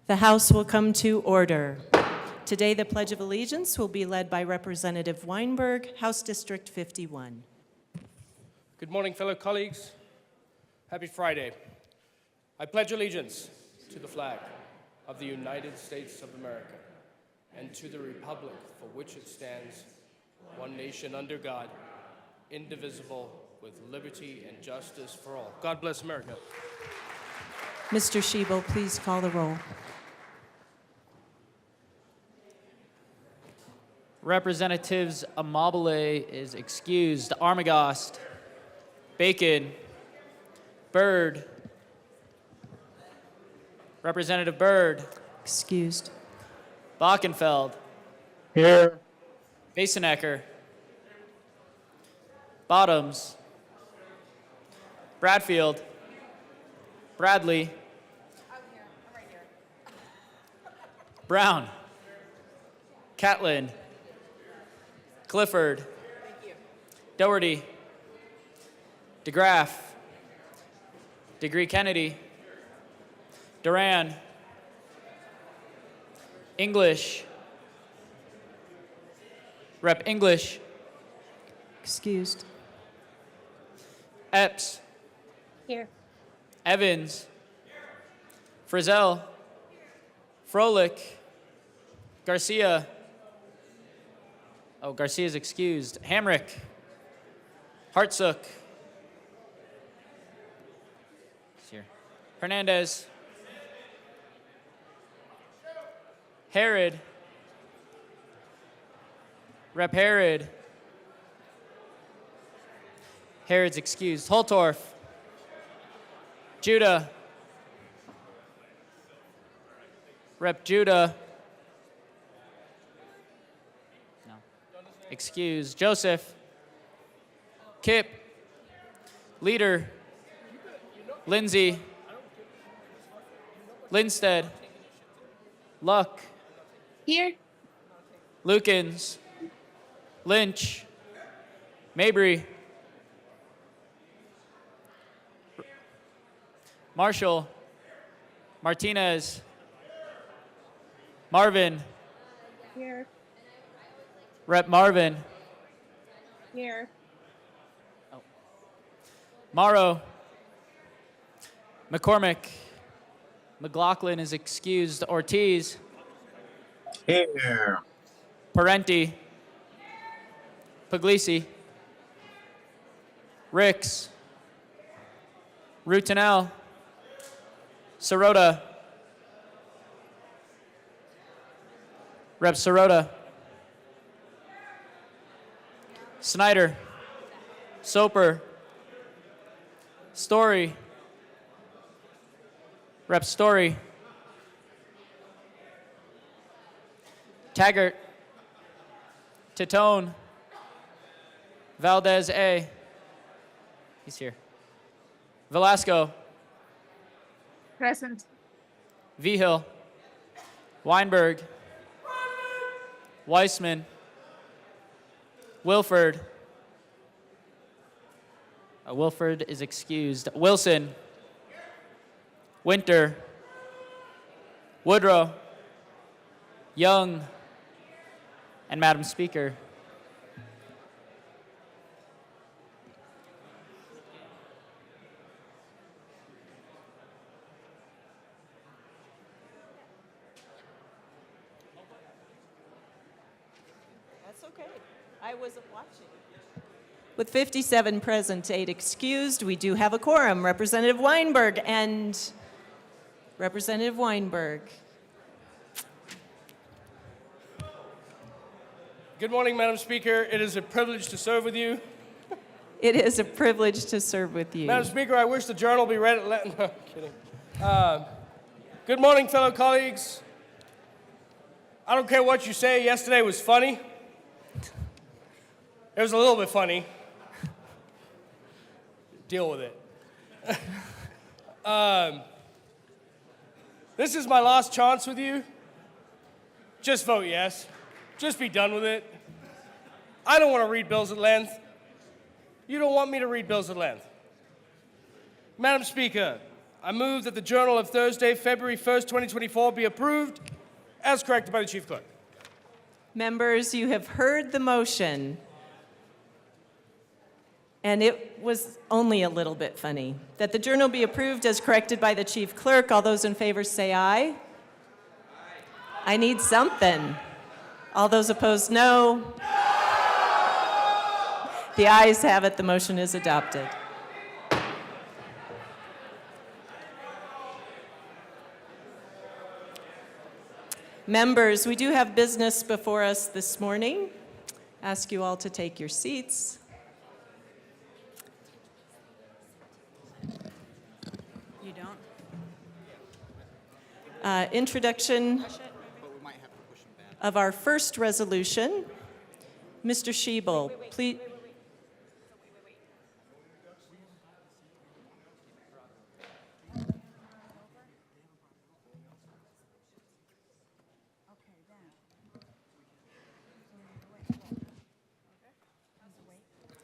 The House will come to order. Today, the Pledge of Allegiance will be led by Representative Weinberg, House District 51. Good morning, fellow colleagues. Happy Friday. I pledge allegiance to the flag of the United States of America and to the republic for which it stands, one nation under God, indivisible, with liberty and justice for all. God bless America. Mr. Shebo, please call the roll. Representatives Amabile is excused. Armagost, Bacon, Byrd. Representative Byrd. Excused. Bockenfeld. Here. Basenecker. Bottoms. Bradfield. Bradley. I'm here. I'm right here. Brown. Catlin. Clifford. Thank you. Doherty. DeGraff. Degree Kennedy. Duran. English. Rep. English. Excused. Epps. Here. Evans. Frizzell. Froelich. Garcia. Oh, Garcia's excused. Hamrick. Hartsook. He's here. Hernandez. Herod. Rep. Herod. Herod's excused. Holtorf. Judah. Rep. Judah. No. Excused. Joseph. Kip. Leader. Lindsay. Linstead. Luck. Here. Lukens. Lynch. Mabry. Marshall. Martinez. Marvin. Here. Rep. Marvin. Here. Morrow. McCormick. McLaughlin is excused. Ortiz. Here. Parenti. Puglisi. Ricks. Rutinel. Sirota. Rep. Sirota. Snyder. Soper. Story. Rep. Story. Taggart. Titone. Valdez A. He's here. Velasco. Present. Vigil. Weinberg. Weissman. Wilford. Wilford is excused. Wilson. Winter. Woodrow. Young. And Madam Speaker. That's okay. I wasn't watching. With 57 present, 8 excused, we do have a quorum. Representative Weinberg and Representative Weinberg. Good morning, Madam Speaker. It is a privilege to serve with you. It is a privilege to serve with you. Madam Speaker, I wish the journal be read at no, I'm kidding. Good morning, fellow colleagues. I don't care what you say, yesterday was funny. It was a little bit funny. Deal with it. This is my last chance with you. Just vote yes. Just be done with it. I don't want to read bills at length. You don't want me to read bills at length. Madam Speaker, I move that the Journal of Thursday, February 1st, 2024 be approved as corrected by the Chief Clerk. Members, you have heard the motion. And it was only a little bit funny. That the journal be approved as corrected by the Chief Clerk. All those in favor say aye. Aye. I need something. All those opposed, no. No! The ayes have it. The motion is adopted. Members, we do have business before us this morning. Ask you all to take your seats. You don't? Introduction of our first resolution. Mr. Schiebel, please.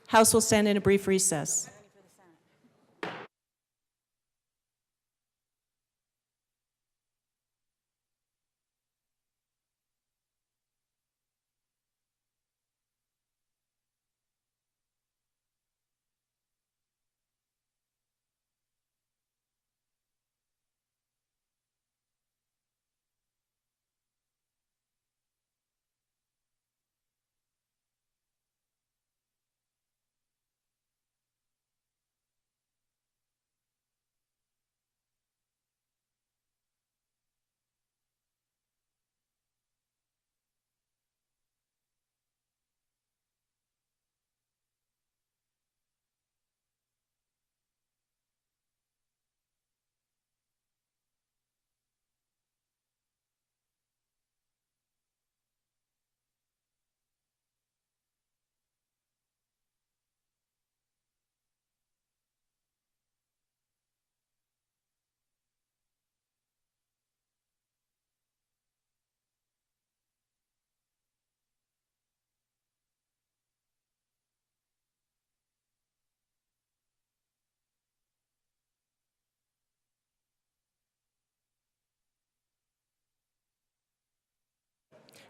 House will stand in a brief recess.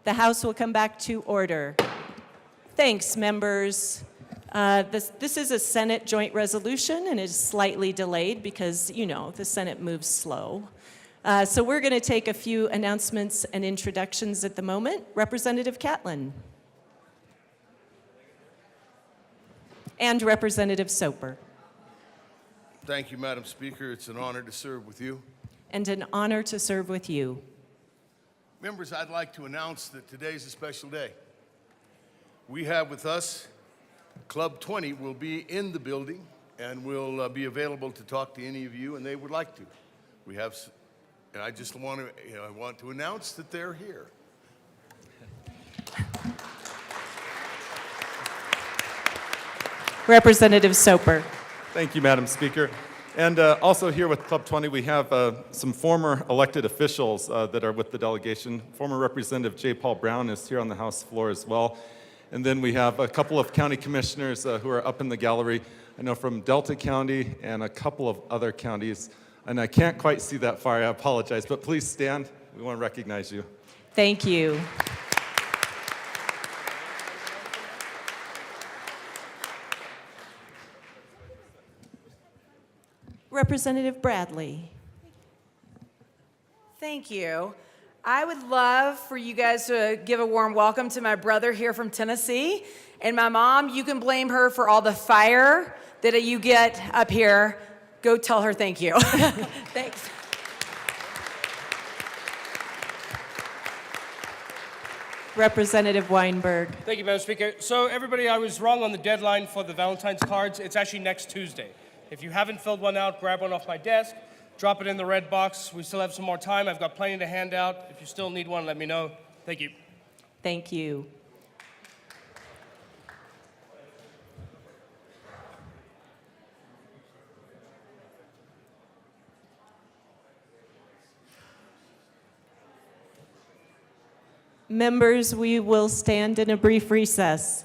The House will come back to order. Thanks, members. This is a Senate joint resolution and is slightly delayed because, you know, the Senate moves slow. So we're going to take a few announcements and introductions at the moment. Representative Catlin. And Representative Soper. Thank you, Madam Speaker. It's an honor to serve with you. And an honor to serve with you. Members, I'd like to announce that today's a special day. We have with us Club 20 will be in the building and will be available to talk to any of you, and they would like to. We have, and I just want to, I want to announce that they're here. Representative Soper. Thank you, Madam Speaker. And also here with Club 20, we have some former elected officials that are with the delegation. Former Representative J. Paul Brown is here on the House floor as well. And then we have a couple of county commissioners who are up in the gallery. I know from Delta County and a couple of other counties. And I can't quite see that far, I apologize, but please stand. We want to recognize you. Thank you. Representative Bradley. Thank you. I would love for you guys to give a warm welcome to my brother here from Tennessee. And my mom, you can blame her for all the fire that you get up here. Go tell her thank you. Thanks. Representative Weinberg. Thank you, Madam Speaker. So everybody, I was wrong on the deadline for the Valentine's cards. It's actually next Tuesday. If you haven't filled one out, grab one off my desk, drop it in the red box. We still have some more time. I've got plenty to hand out. If you still need one, let me know. Thank you. Thank you. Members, we will stand in a brief recess.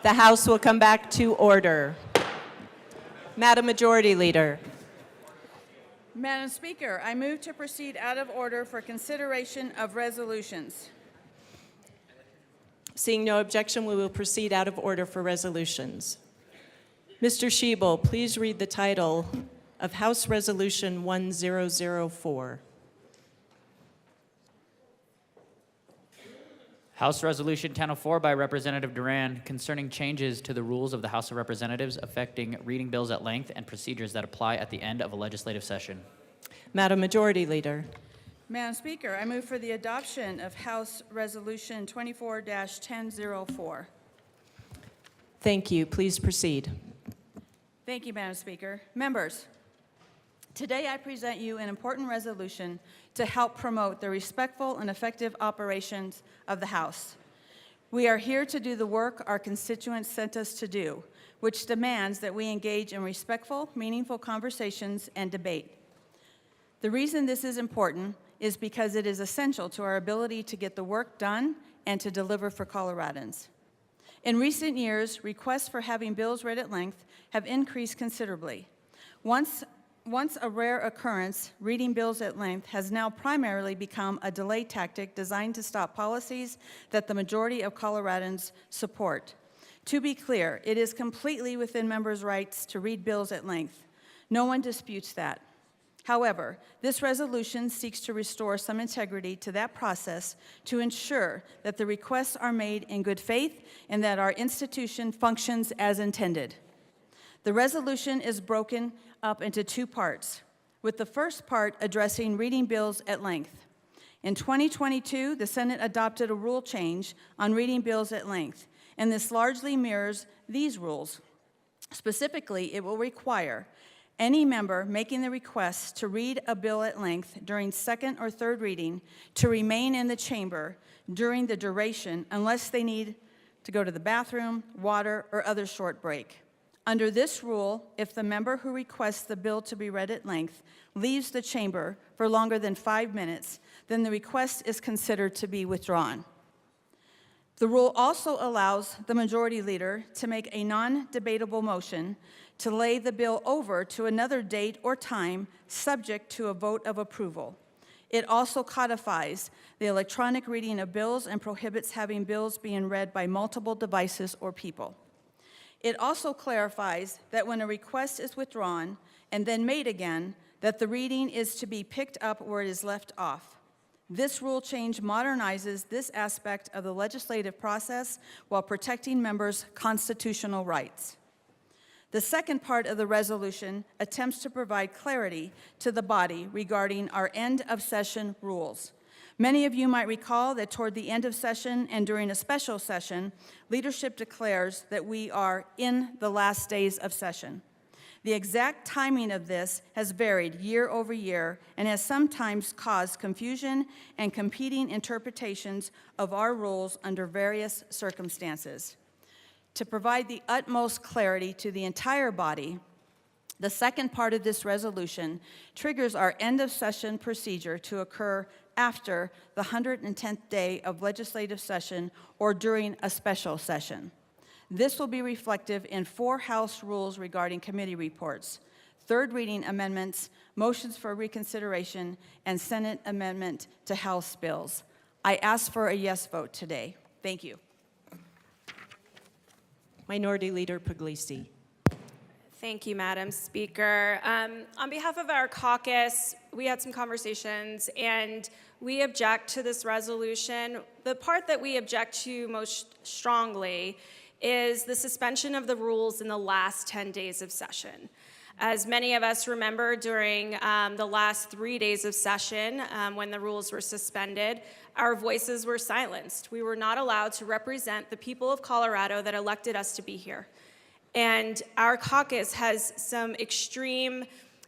The House will come back to order. Madam Majority Leader. Madam Speaker, I move to proceed out of order for consideration of resolutions. Seeing no objection, we will proceed out of order for resolutions. Mr. Schiebel, please read the title of House Resolution 1004. House Resolution 1004 by Representative Duran concerning changes to the rules of the House of Representatives affecting reading bills at length and procedures that apply at the end of a legislative session. Madam Majority Leader. Madam Speaker, I move for the adoption of House Resolution 24-1004. Thank you. Please proceed. Thank you, Madam Speaker. Members, today I present you an important resolution to help promote the respectful and effective operations of the House. We are here to do the work our constituents sent us to do, which demands that we engage in respectful, meaningful conversations and debate. The reason this is important is because it is essential to our ability to get the work done and to deliver for Coloradans. In recent years, requests for having bills read at length have increased considerably. Once a rare occurrence, reading bills at length has now primarily become a delay tactic designed to stop policies that the majority of Coloradans support. To be clear, it is completely within members' rights to read bills at length. No one disputes that. However, this resolution seeks to restore some integrity to that process to ensure that the requests are made in good faith and that our institution functions as intended. The resolution is broken up into two parts, with the first part addressing reading bills at length. In 2022, the Senate adopted a rule change on reading bills at length, and this largely mirrors these rules. Specifically, it will require any member making the request to read a bill at length during second or third reading to remain in the chamber during the duration unless they need to go to the bathroom, water, or other short break. Under this rule, if the member who requests the bill to be read at length leaves the chamber for longer than 5 minutes, then the request is considered to be withdrawn. The rule also allows the majority leader to make a non-debatable motion to lay the bill over to another date or time subject to a vote of approval. It also codifies the electronic reading of bills and prohibits having bills being read by multiple devices or people. It also clarifies that when a request is withdrawn and then made again, that the reading is to be picked up where it is left off. This rule change modernizes this aspect of the legislative process while protecting members' constitutional rights. The second part of the resolution attempts to provide clarity to the body regarding our end of session rules. Many of you might recall that toward the end of session and during a special session, leadership declares that we are in the last days of session. The exact timing of this has varied year over year and has sometimes caused confusion and competing interpretations of our rules under various circumstances. To provide the utmost clarity to the entire body, the second part of this resolution triggers our end of session procedure to occur after the 110th day of legislative session or during a special session. This will be reflective in 4 House rules regarding committee reports, third reading amendments, motions for reconsideration, and Senate amendment to House bills. I ask for a yes vote today. Thank you. Minority Leader Puglisi. Thank you, Madam Speaker. On behalf of our caucus, we had some conversations, and we object to this resolution. The part that we object to most strongly is the suspension of the rules in the last 10 days of session. As many of us remember, during the last 3 days of session, when the rules were suspended, our voices were silenced. We were not allowed to represent the people of Colorado that elected us to be here. And our caucus has some extreme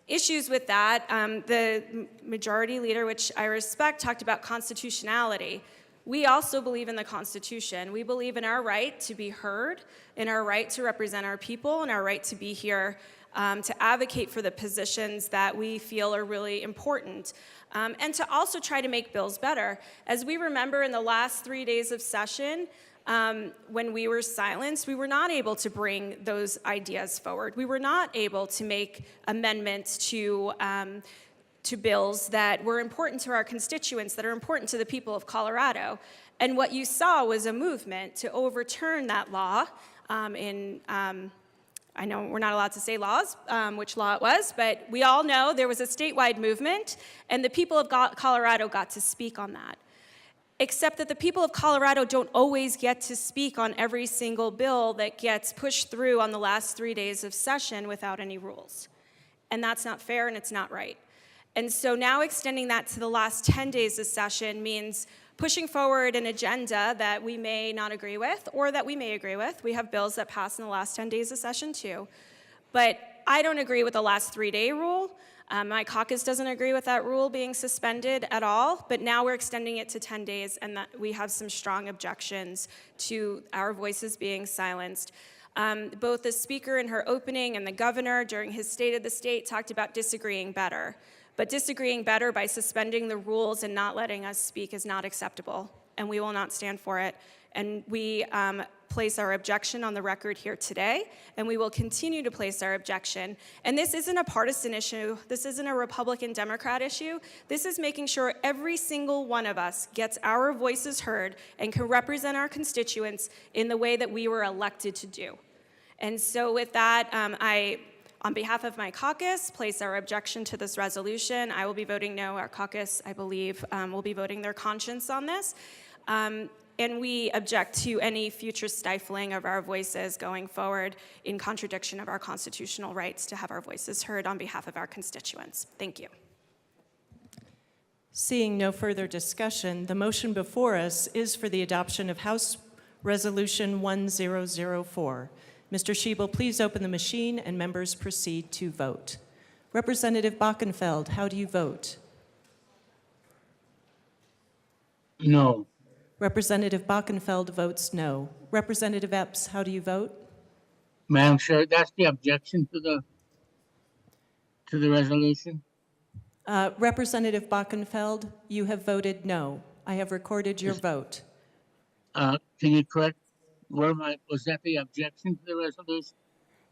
issues with that. The majority leader, which I respect, talked about constitutionality. We also believe in the Constitution. We believe in our right to be heard, in our right to represent our people, and our right to be here to advocate for the positions that we feel are really important, and to also try to make bills better. As we remember, in the last 3 days of session, when we were silenced, we were not able to bring those ideas forward. We were not able to make amendments to bills that were important to our constituents, that are important to the people of Colorado. And what you saw was a movement to overturn that law I know we're not allowed to say laws, which law it was, but we all know there was a statewide movement, and the people of Colorado got to speak on that. Except that the people of Colorado don't always get to speak on every single bill that gets pushed through on the last 3 days of session without any rules. And that's not fair, and it's not right. And so now extending that to the last 10 days of session means pushing forward an agenda that we may not agree with or that we may agree with. We have bills that pass in the last 10 days of session too. But I don't agree with the last 3-day rule. My caucus doesn't agree with that rule being suspended at all, but now we're extending it to 10 days, and that we have some strong objections to our voices being silenced. Both the speaker in her opening and the governor during his State of the State talked about disagreeing better. But disagreeing better by suspending the rules and not letting us speak is not acceptable, and we will not stand for it. And we place our objection on the record here today, and we will continue to place our objection. And this isn't a partisan issue. This isn't a Republican-Democrat issue. This is making sure every single one of us gets our voices heard and can represent our constituents in the way that we were elected to do. And so with that, on behalf of my caucus, place our objection to this resolution. I will be voting no. Our caucus, I believe, will be voting their conscience on this. And we object to any future stifling of our voices going forward in contradiction of our constitutional rights to have our voices heard on behalf of our constituents. Thank you. Seeing no further discussion, the motion before us is for the adoption of House Resolution 1004. Mr. Schiebel, please open the machine and members proceed to vote. Representative Bockenfeld, how do you vote? No. Representative Bockenfeld votes no. Representative Epps, how do you vote? Madam Chair, that's the objection to the resolution? Representative Bockenfeld, you have voted no. I have recorded your vote. Can you correct? Was that the objection to the resolution?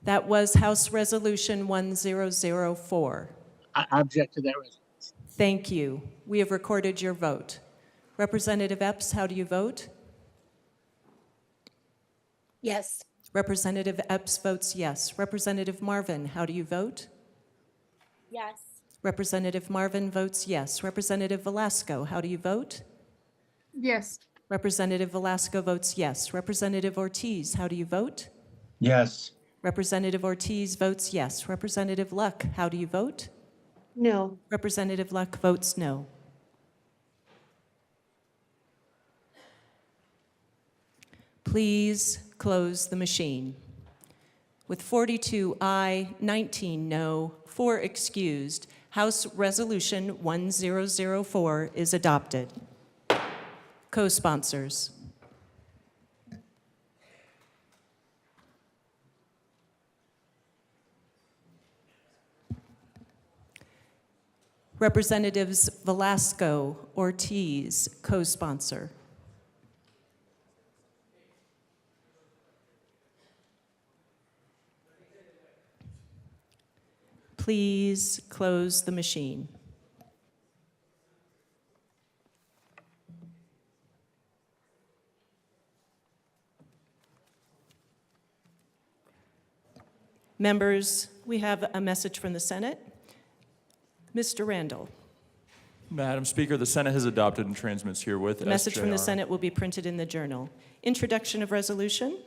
That was House Resolution 1004. I object to that resolution. Thank you. We have recorded your vote. Representative Epps, how do you vote? Yes. Representative Epps votes yes. Representative Marvin, how do you vote? Yes. Representative Marvin votes yes. Representative Velasco, how do you vote? Yes. Representative Velasco votes yes. Representative Ortiz, how do you vote? Yes. Representative Ortiz votes yes. Representative Luck, how do you vote? No. Representative Luck votes no. Please close the machine. With 42 aye, 19 no, 4 excused, House Resolution 1004 is adopted. Co-sponsors. Representatives Velasco, Ortiz, co-sponsor. Please close the machine. Members, we have a message from the Senate. Mr. Randall. Madam Speaker, the Senate has adopted and transmits herewith The message from the SJR. Senate will be printed in the Journal. Introduction of resolution.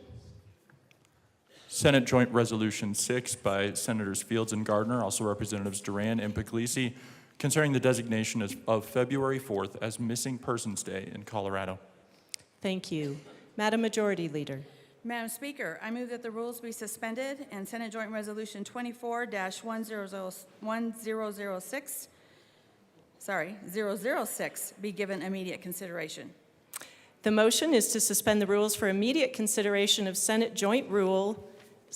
Senate Joint Resolution 6 by Senators Fields and Gardner, also Representatives Duran and Puglisi, concerning the designation of February 4th as Missing Persons Day in Colorado. Thank you. Madam Majority Leader. Madam Speaker, I move that the rules be suspended and Senate Joint Resolution 006 be given immediate consideration. The motion is to suspend the rules for immediate consideration of Senate Joint Rule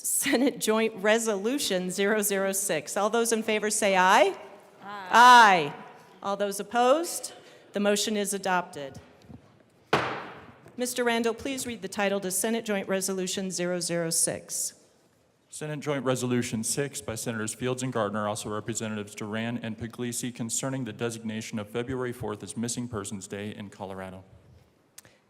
Senate Joint Resolution 006. All those in favor say aye. Aye. All those opposed? The motion is adopted. Mr. Randall, please read the title to Senate Joint Resolution 006. Senate Joint Resolution 6 by Senators Fields and Gardner, also Representatives Duran and Puglisi, concerning the designation of February 4th as Missing Persons Day in Colorado.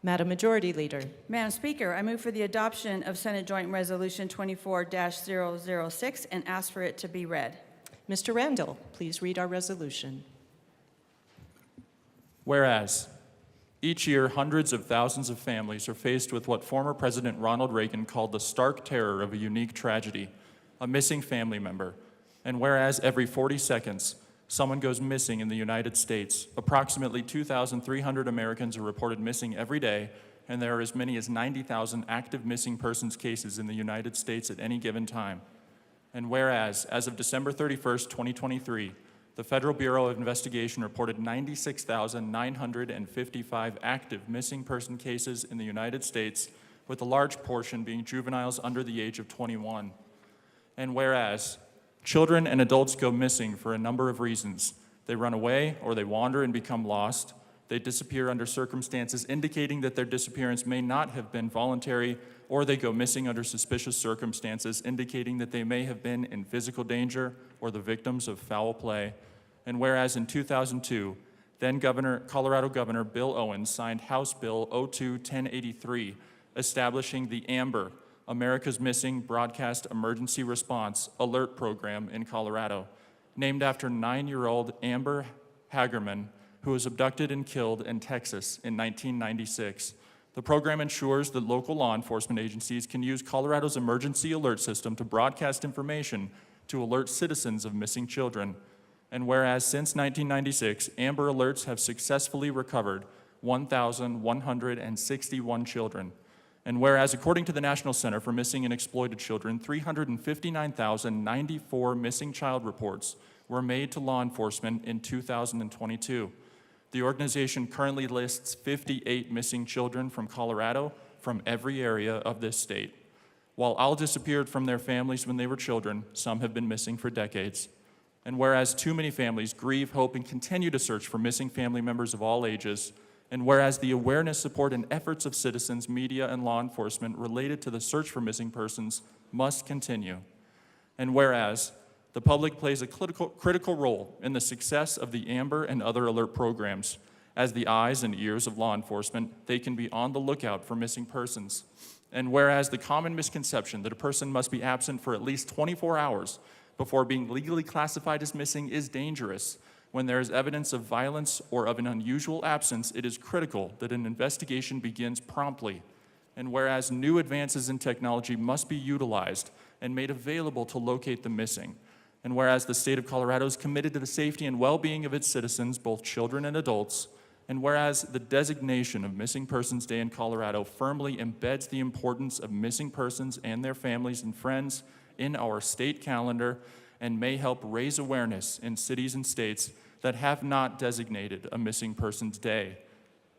Madam Majority Leader. Madam Speaker, I move for the adoption of Senate Joint Resolution 24-006 and ask for it to be read. Mr. Randall, please read our resolution. Whereas, each year hundreds of thousands of families are faced with what former President Ronald Reagan called the stark terror of a unique tragedy, a missing family member. And whereas every 40 seconds, someone goes missing in the United States, approximately 2,300 Americans are reported missing every day, and there are as many as 90,000 active missing persons cases in the United States at any given time. And whereas, as of December 31st, 2023, the Federal Bureau of Investigation reported 96,955 active missing person cases in the United States, with a large portion being juveniles under the age of 21. And whereas, children and adults go missing for a number of reasons. They run away or they wander and become lost. They disappear under circumstances indicating that their disappearance may not have been voluntary, or they go missing under suspicious circumstances indicating that they may have been in physical danger or the victims of foul play. And whereas in 2002, then Colorado Governor Bill Owens signed House Bill 02-1083, establishing the AMBER, America's Missing Broadcast Emergency Response Alert Program in Colorado, named after 9-year-old Amber Hagerman, who was abducted and killed in Texas in 1996. The program ensures that local law enforcement agencies can use Colorado's emergency alert system to broadcast information to alert citizens of missing children. And whereas since 1996, Amber Alerts have successfully recovered 1,161 children. And whereas, according to the National Center for Missing and Exploited Children, 359,094 missing child reports were made to law enforcement in 2022. The organization currently lists 58 missing children from Colorado from every area of this state. While all disappeared from their families when they were children, some have been missing for decades. And whereas too many families grieve, hope, and continue to search for missing family members of all ages, and whereas the awareness, support, and efforts of citizens, media, and law enforcement related to the search for missing persons must continue. And whereas the public plays a critical role in the success of the AMBER and other alert programs. As the eyes and ears of law enforcement, they can be on the lookout for missing persons. And whereas the common misconception that a person must be absent for at least 24 hours before being legally classified as missing is dangerous, when there is evidence of violence or of an unusual absence, it is critical that an investigation begins promptly. And whereas new advances in technology must be utilized and made available to locate the missing, and whereas the state of Colorado is committed to the safety and well-being of its citizens, both children and adults, and whereas the designation of Missing Persons Day in Colorado firmly embeds the importance of missing persons and their families and friends in our state calendar and may help raise awareness in cities and states that have not designated a Missing Persons Day.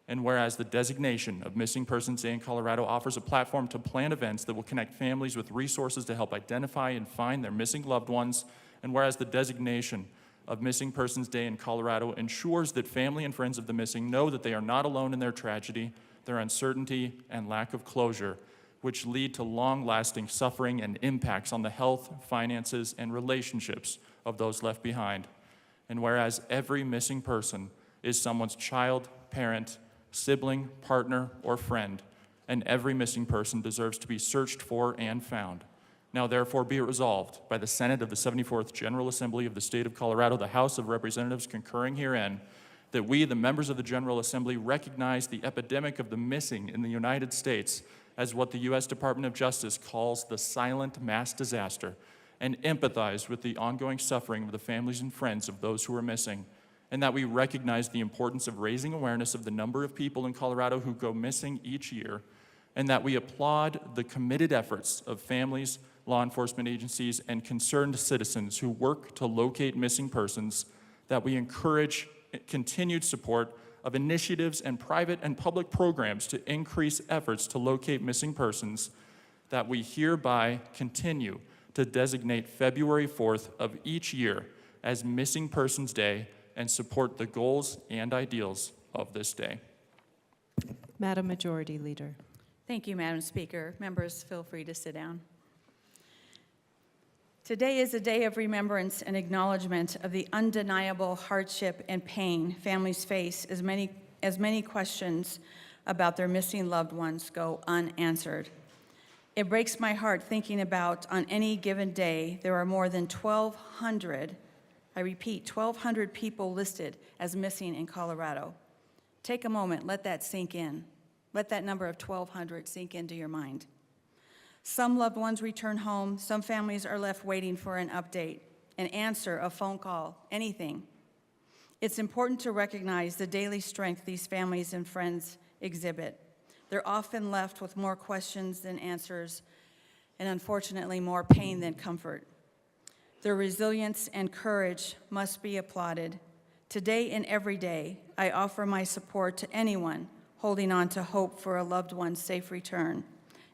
And whereas the designation of Missing Persons Day in Colorado offers a platform to plan events that will connect families with resources to help identify and find their missing loved ones, and whereas the designation of Missing Persons Day in Colorado ensures that family and friends of the missing know that they are not alone in their tragedy, their uncertainty, and lack of closure, which lead to long-lasting suffering and impacts on the health, finances, and relationships of those left behind. And whereas every missing person is someone's child, parent, sibling, partner, or friend, and every missing person deserves to be searched for and found. Now therefore be it resolved by the Senate of the 74th General Assembly of the State of Colorado, the House of Representatives concurring herein, that we, the members of the General Assembly, recognize the epidemic of the missing in the United States as what the U.S. Department of Justice calls the silent mass disaster, and empathize with the ongoing suffering of the families and friends of those who are missing, and that we recognize the importance of raising awareness of the number of people in Colorado who go missing each year, and that we applaud the committed efforts of families, law enforcement agencies, and concerned citizens who work to locate missing persons, that we encourage continued support of initiatives and private and public programs to increase efforts to locate missing persons, that we hereby continue to designate February 4th of each year as Missing Persons Day and support the goals and ideals of this day. Madam Majority Leader. Thank you, Madam Speaker. Members, feel free to sit down. Today is a day of remembrance and acknowledgement of the undeniable hardship and pain families face as many questions about their missing loved ones go unanswered. It breaks my heart thinking about on any given day, there are more than 1,200, I repeat, 1,200 people listed as missing in Colorado. Take a moment, let that sink in. Let that number of 1,200 sink into your mind. Some loved ones return home, some families are left waiting for an update, an answer, a phone call, anything. It's important to recognize the daily strength these families and friends exhibit. They're often left with more questions than answers, and unfortunately, more pain than comfort. Their resilience and courage must be applauded. Today and every day, I offer my support to anyone holding on to hope for a loved one's safe return.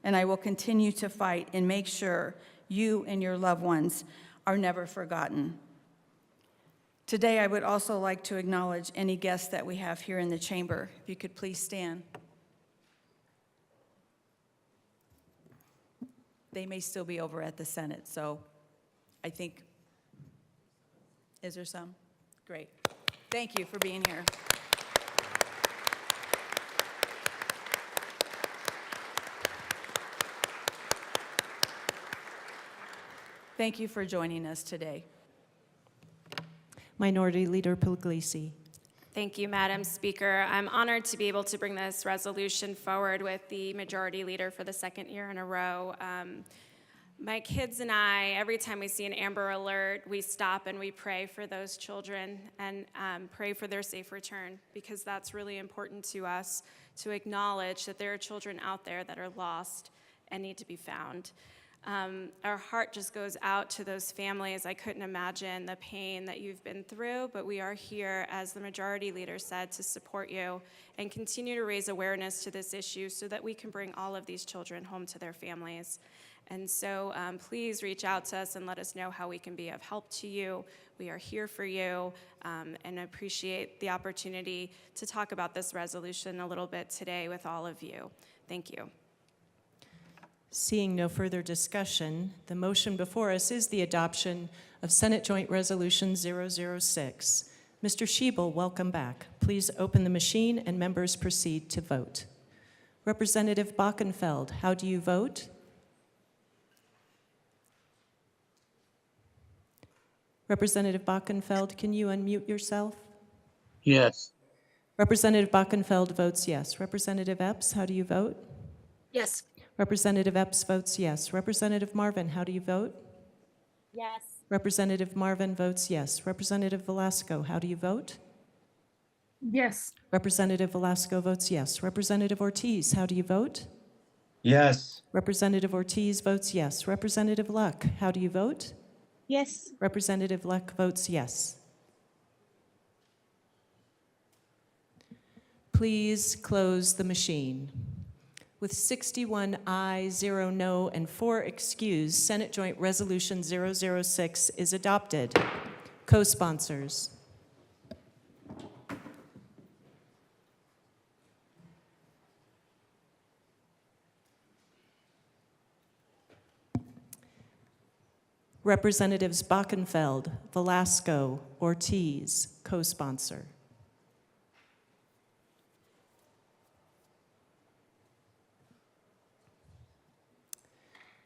And I will continue to fight and make sure you and your loved ones are never forgotten. Today, I would also like to acknowledge any guests that we have here in the chamber. If you could please stand. They may still be over at the Senate, so I think, is there some? Great. Thank you for being here. Thank you for joining us today. Minority Leader Pugliese. Thank you, Madam Speaker. I'm honored to be able to bring this resolution forward with the Majority Leader for the second year in a row. My kids and I, every time we see an Amber Alert, we stop and we pray for those children and pray for their safe return, because that's really important to us, to acknowledge that there are children out there that are lost and need to be found. Our heart just goes out to those families. I couldn't imagine the pain that you've been through, but we are here, as the Majority Leader said, to support you and continue to raise awareness to this issue so that we can bring all of these children home to their families. And so please reach out to us and let us know how we can be of help to you. We are here for you, and I appreciate the opportunity to talk about this resolution a little bit today with all of you. Thank you. Seeing no further discussion, the motion before us is the adoption of Senate Joint Resolution 006. Mr. Schiebel, welcome back. Please open the machine and members proceed to vote. Representative Bockenfeld, how do you vote? Representative Bockenfeld, can you unmute yourself? Yes. Representative Bockenfeld votes yes. Representative Epps, how do you vote? Yes. Representative Epps votes yes. Representative Marvin, how do you vote? Yes. Representative Marvin votes yes. Representative Velasco, how do you vote? Yes. Representative Velasco votes yes. Representative Ortiz, how do you vote? Yes. Representative Ortiz votes yes. Representative Luck, how do you vote? Yes. Representative Luck votes yes. Please close the machine. With 61 ayes, 0 no, and 4 excused, Senate Joint Resolution 006 is adopted. Co-sponsors. Representatives Bockenfeld, Velasco, Ortiz, co-sponsor.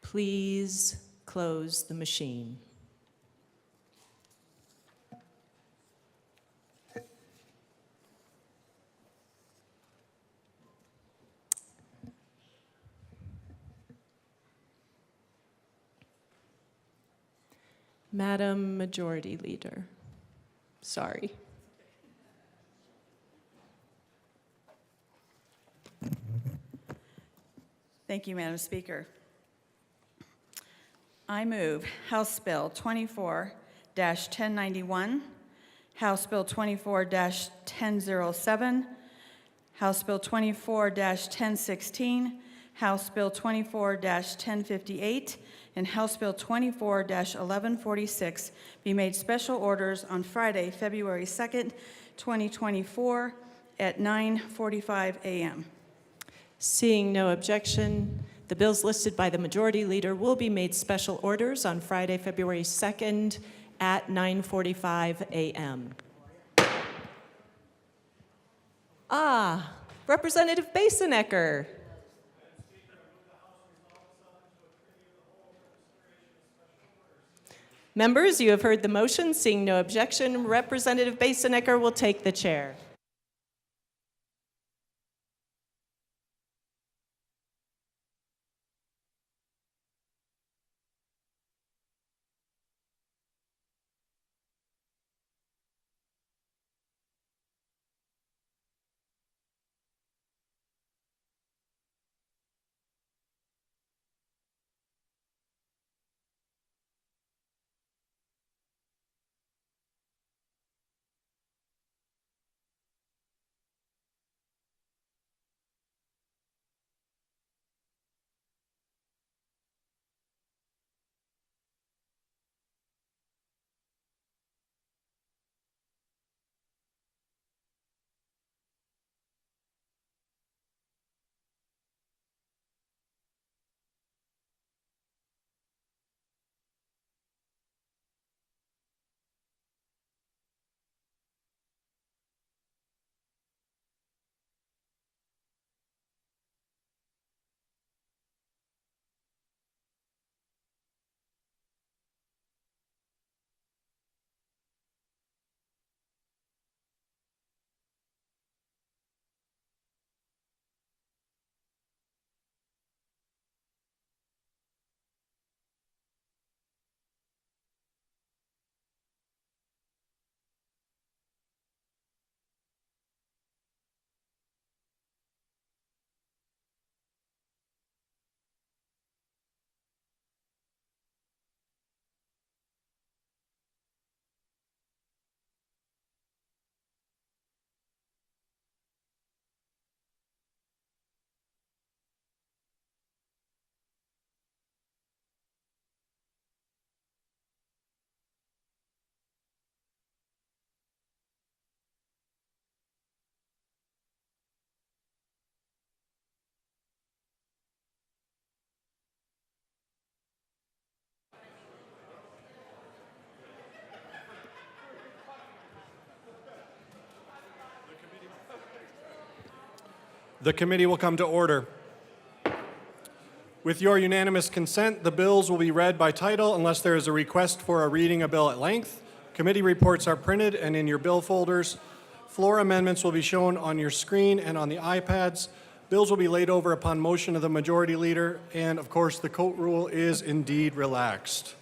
Please close the machine. Madam Majority Leader, sorry. Thank you, Madam Speaker. I move House Bill 24-1091, House Bill 24-1007, House Bill 24-1016, House Bill 24-1058, and House Bill 24-1146 be made special orders on Friday, February 2nd, 2024 at 9:45 a.m. Seeing no objection, the bills listed by the Majority Leader will be made special orders on Friday, February 2nd at 9:45 a.m. Representative Basenecker. Members, you have heard the motion. Seeing no objection, Representative Basenecker will take the chair. The committee will come to order. With your unanimous consent, the bills will be read by title unless there is a request for a reading of bill at length. Committee reports are printed and in your bill folders. Floor amendments will be shown on your screen and on the iPads. Bills will be laid over upon motion of the Majority Leader, and of course, the coat rule is indeed relaxed.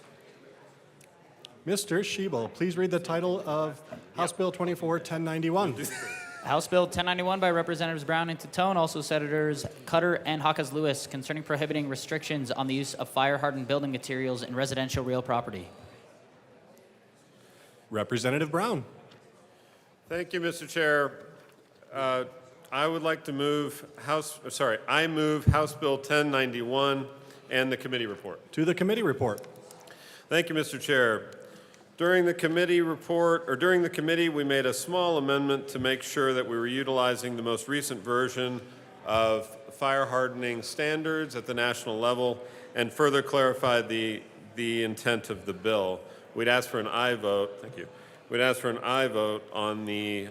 Mr. Schiebel, please read the title of House Bill 24-1091. House Bill 1091 by Representatives Brown and Titone, also Senators Cutter and Hawkes Lewis, concerning prohibiting restrictions on the use of fire-hardened building materials in residential real property. Representative Brown. Thank you, Mr. Chair. I would like to move I move House Bill 1091 and the committee report. To the committee report. Thank you, Mr. Chair. During the committee, we made a small amendment to make sure that we were utilizing the most recent version of fire hardening standards at the national level and further clarified the intent of the bill. We'd ask for an aye vote. Thank you. We'd ask for an aye vote on the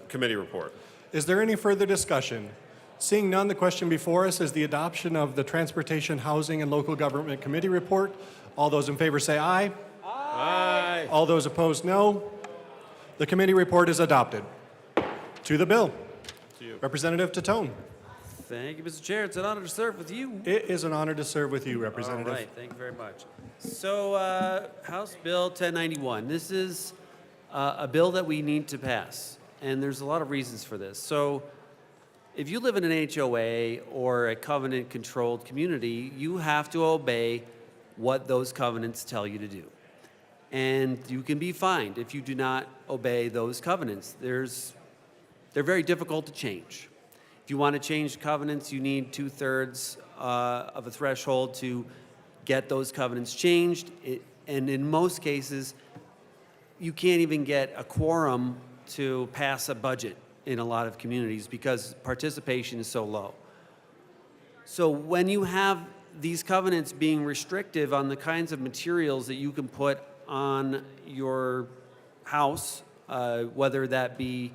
committee report. Is there any further discussion? Seeing none, the question before us is the adoption of the Transportation, Housing, and Local Government Committee report. All those in favor say aye. Aye. All those opposed, no. The committee report is adopted. To the bill. To you. Representative Titone. Thank you, Mr. Chair. It's an honor to serve with you. It is an honor to serve with you, Representative. All right, thank you very much. So, House Bill 1091. This is a bill that we need to pass, and there's a lot of reasons for this. So, if you live in an HOA or a covenant-controlled community, you have to obey what those covenants tell you to do. And you can be fined if you do not obey those covenants. They're very difficult to change. If you want to change covenants, you need 2/3 of a threshold to get those covenants changed. And in most cases, you can't even get a quorum to pass a budget in a lot of communities because participation is so low. So when you have these covenants being restrictive on the kinds of materials that you can put on your house, whether that be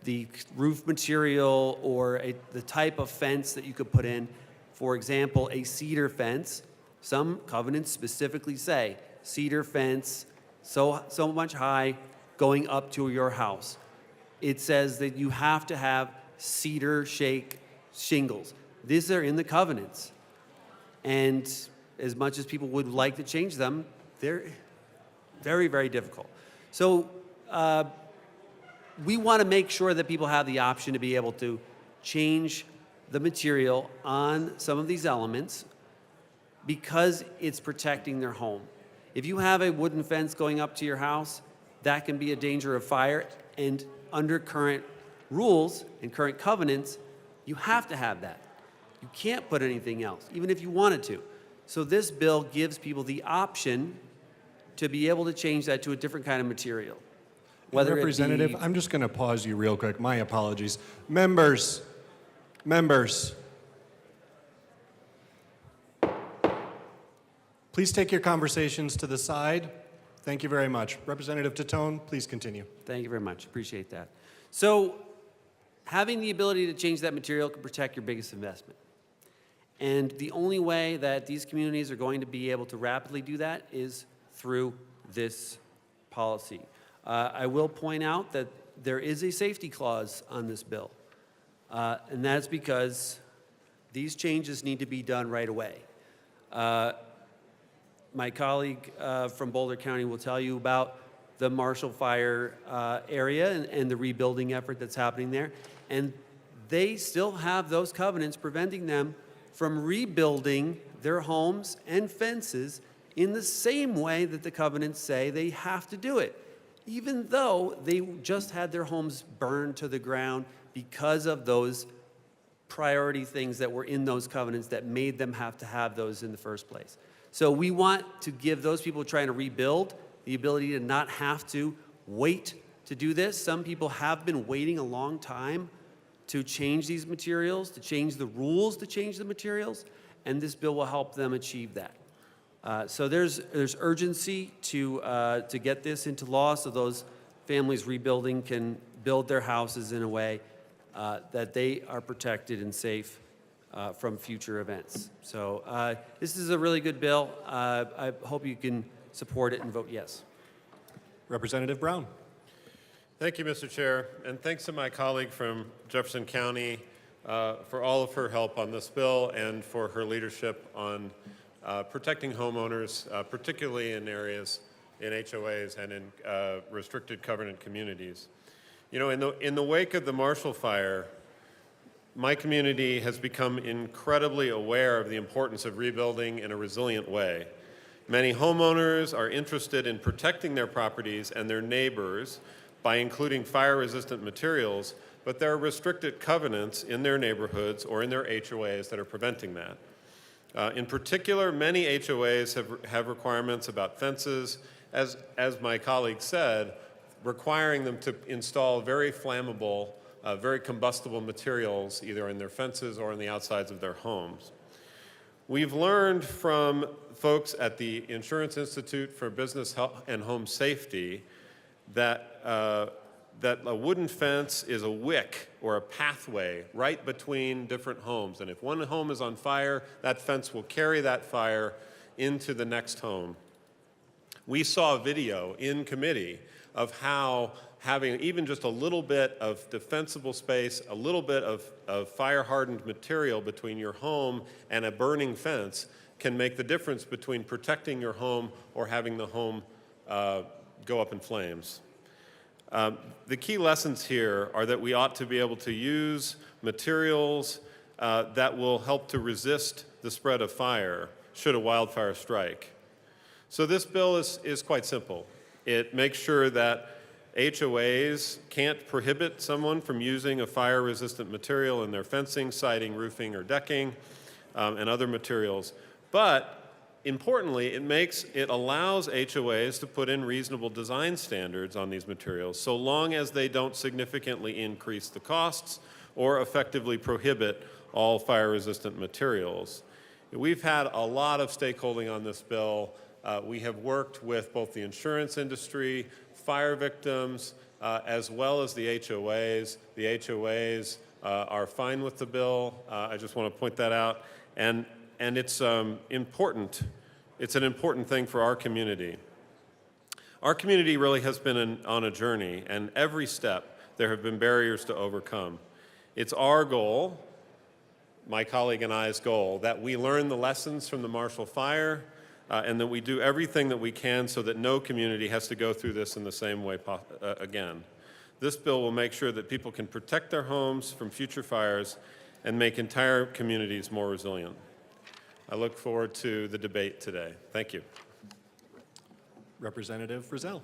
the roof material or the type of fence that you could put in, for example, a cedar fence, some covenants specifically say cedar fence so much high going up to your house. It says that you have to have cedar shake shingles. These are in the covenants. And as much as people would like to change them, they're very, very difficult. So we want to make sure that people have the option to be able to change the material on some of these elements because it's protecting their home. If you have a wooden fence going up to your house, that can be a danger of fire, and under current rules and current covenants, you have to have that. You can't put anything else, even if you wanted to. So this bill gives people the option to be able to change that to a different kind of material. Whether it be- Representative, I'm just going to pause you real quick. My apologies. Members. Please take your conversations to the side. Thank you very much. Representative Titone, please continue. Thank you very much. Appreciate that. So having the ability to change that material can protect your biggest investment. And the only way that these communities are going to be able to rapidly do that is through this policy. I will point out that there is a safety clause on this bill, and that's because these changes need to be done right away. My colleague from Boulder County will tell you about the Marshall Fire area and the rebuilding effort that's happening there. And they still have those covenants preventing them from rebuilding their homes and fences in the same way that the covenants say they have to do it, even though they just had their homes burned to the ground because of those priority things that were in those covenants that made them have to have those in the first place. So we want to give those people trying to rebuild the ability to not have to wait to do this. Some people have been waiting a long time to change these materials, to change the rules to change the materials, and this bill will help them achieve that. So there's urgency to get this into law so those families rebuilding can build their houses in a way that they are protected and safe from future events. So this is a really good bill. I hope you can support it and vote yes. Representative Brown. Thank you, Mr. Chair, and thanks to my colleague from Jefferson County for all of her help on this bill and for her leadership on protecting homeowners, particularly in areas in HOAs and in restricted covenant communities. You know, in the wake of the Marshall Fire, my community has become incredibly aware of the importance of rebuilding in a resilient way. Many homeowners are interested in protecting their properties and their neighbors by including fire-resistant materials, but there are restricted covenants in their neighborhoods or in their HOAs that are preventing that. In particular, many HOAs have requirements about fences, as my colleague said, requiring them to install very flammable, very combustible materials either in their fences or on the outsides of their homes. We've learned from folks at the Insurance Institute for Business and Home Safety that a wooden fence is a wick or a pathway right between different homes. And if one home is on fire, that fence will carry that fire into the next home. We saw a video in committee of how having even just a little bit of defensible space, a little bit of fire-hardened material between your home and a burning fence can make the difference between protecting your home or having the home go up in flames. The key lessons here are that we ought to be able to use materials that will help to resist the spread of fire should a wildfire strike. So this bill is quite simple. It makes sure that HOAs can't prohibit someone from using a fire-resistant material in their fencing, siding, roofing, or decking, and other materials. But importantly, it allows HOAs to put in reasonable design standards on these materials, so long as they don't significantly increase the costs or effectively prohibit all fire-resistant materials. We've had a lot of stakeholding on this bill. We have worked with both the insurance industry, fire victims, as well as the HOAs. The HOAs are fine with the bill. I just want to point that out. And it's important. It's an important thing for our community. Our community really has been on a journey, and every step there have been barriers to overcome. It's our goal, my colleague and I's goal, that we learn the lessons from the Marshall Fire, and that we do everything that we can so that no community has to go through this in the same way again. This bill will make sure that people can protect their homes from future fires and make entire communities more resilient. I look forward to the debate today. Thank you. Representative Frizzell.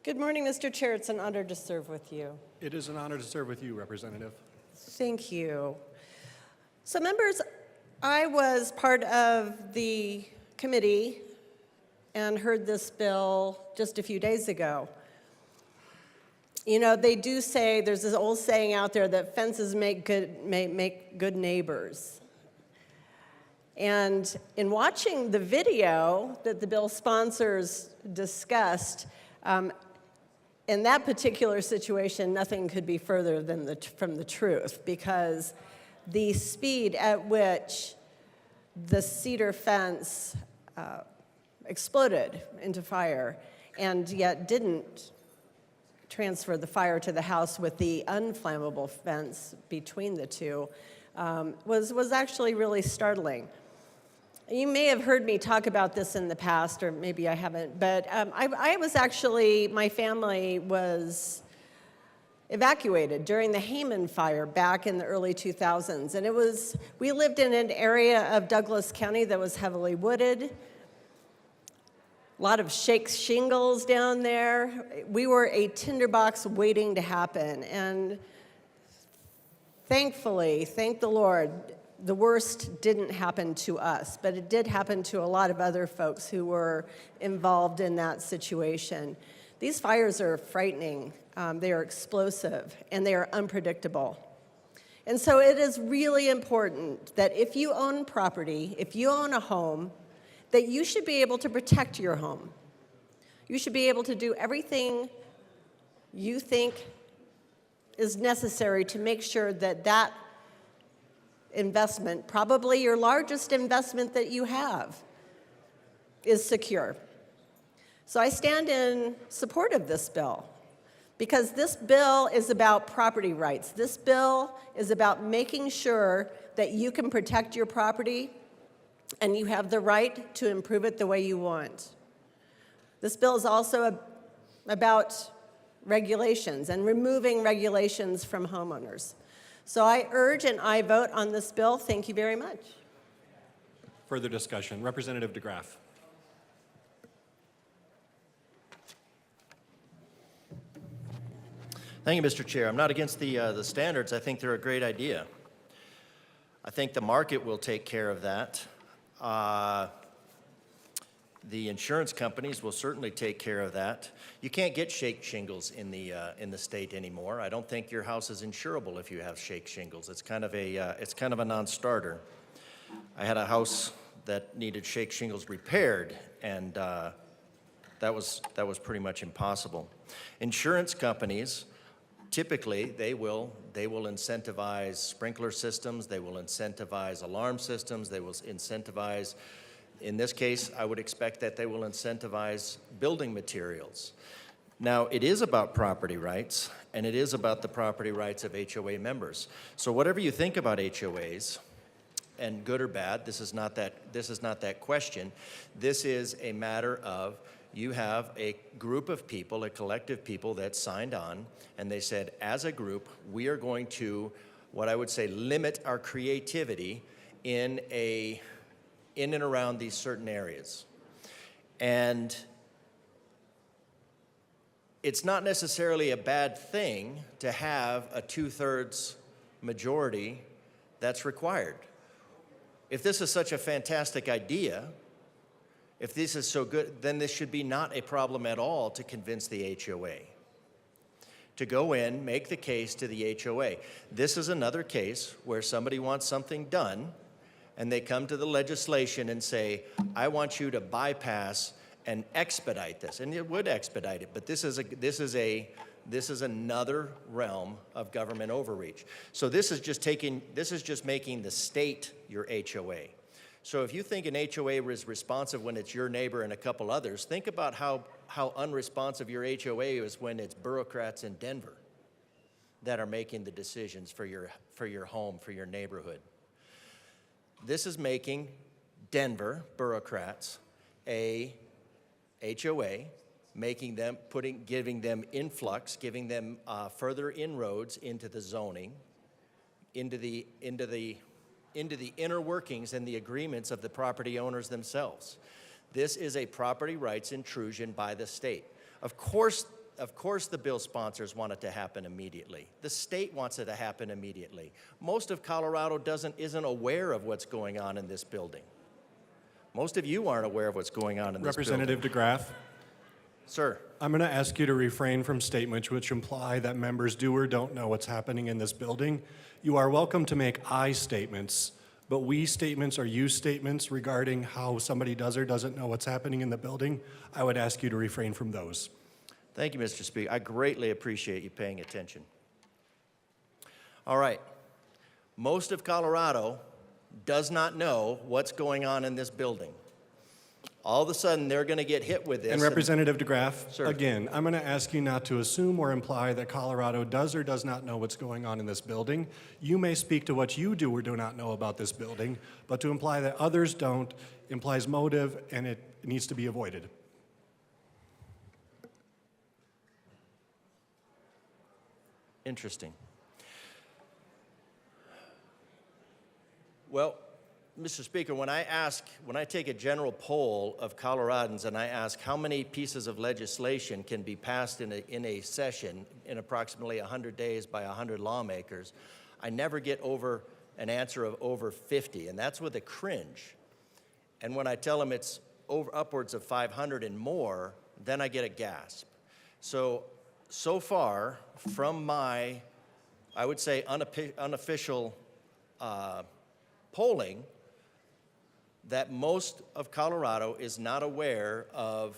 Good morning, Mr. Chair. It's an honor to serve with you. It is an honor to serve with you, Representative. Thank you. So members, I was part of the committee and heard this bill just a few days ago. You know, they do say, there's this old saying out there that fences make good neighbors. And in watching the video that the bill sponsors discussed, in that particular situation, nothing could be further than from the truth, because the speed at which the cedar fence exploded into fire and yet didn't transfer the fire to the house with the unflammable fence between the two was actually really startling. You may have heard me talk about this in the past, or maybe I haven't, but my family was evacuated during the Hayman fire back in the early 2000s. And we lived in an area of Douglas County that was heavily wooded, a lot of shake shingles down there. We were a tinderbox waiting to happen. And thankfully, thank the Lord, the worst didn't happen to us, but it did happen to a lot of other folks who were involved in that situation. These fires are frightening, they are explosive, and they are unpredictable. And so it is really important that if you own property, if you own a home, that you should be able to protect your home. You should be able to do everything you think is necessary to make sure that that investment, probably your largest investment that you have, is secure. So I stand in support of this bill, because this bill is about property rights. This bill is about making sure that you can protect your property and you have the right to improve it the way you want. This bill is also about regulations and removing regulations from homeowners. So I urge and I vote on this bill. Thank you very much. Further discussion. Representative DeGraff. Thank you, Mr. Chair. I'm not against the standards. I think they're a great idea. I think the market will take care of that. The insurance companies will certainly take care of that. You can't get shake shingles in the state anymore. I don't think your house is insurable if you have shake shingles. It's kind of a non-starter. I had a house that needed shake shingles repaired, and that was pretty much impossible. Insurance companies, typically, they will incentivize sprinkler systems, they will incentivize alarm systems, they will incentivize, in this case, I would expect that they will incentivize building materials. Now, it is about property rights, and it is about the property rights of HOA members. So whatever you think about HOAs, and good or bad, this is not that question. This is a matter of, you have a group of people, a collective people that signed on, and they said, as a group, we are going to, what I would say, limit our creativity in and around these certain areas. And it's not necessarily a bad thing to have a 2/3 majority that's required. If this is such a fantastic idea, if this is so good, then this should be not a problem at all to convince the HOA. To go in, make the case to the HOA. This is another case where somebody wants something done, and they come to the legislation and say, I want you to bypass and expedite this. And it would expedite it, but this is another realm of government overreach. So this is just making the state your HOA. So if you think an HOA is responsive when it's your neighbor and a couple others, think about how unresponsive your HOA is when it's bureaucrats in Denver that are making the decisions for your home, for your neighborhood. This is making Denver bureaucrats a HOA, giving them influx, giving them further inroads into the zoning, into the inner workings and the agreements of the property owners themselves. This is a property rights intrusion by the state. Of course, the bill sponsors want it to happen immediately. The state wants it to happen immediately. Most of Colorado isn't aware of what's going on in this building. Most of you aren't aware of what's going on in this building. Representative DeGraff. Sir. I'm going to ask you to refrain from statements which imply that members do or don't know what's happening in this building. You are welcome to make I statements, but we statements or you statements regarding how somebody does or doesn't know what's happening in the building. I would ask you to refrain from those. Thank you, Mr. Speaker. I greatly appreciate you paying attention. All right. Most of Colorado does not know what's going on in this building. All of a sudden, they're going to get hit with this. And Representative DeGraff, Sir. again, I'm going to ask you not to assume or imply that Colorado does or does not know what's going on in this building. You may speak to what you do or do not know about this building, but to imply that others don't implies motive, and it needs to be avoided. Interesting. Well, Mr. Speaker, when I take a general poll of Coloradans and I ask how many pieces of legislation can be passed in a session in approximately 100 days by 100 lawmakers, I never get an answer of over 50, and that's with a cringe. And when I tell them it's upwards of 500 and more, then I get a gasp. So far, from my, I would say, unofficial polling, that most of Colorado is not aware of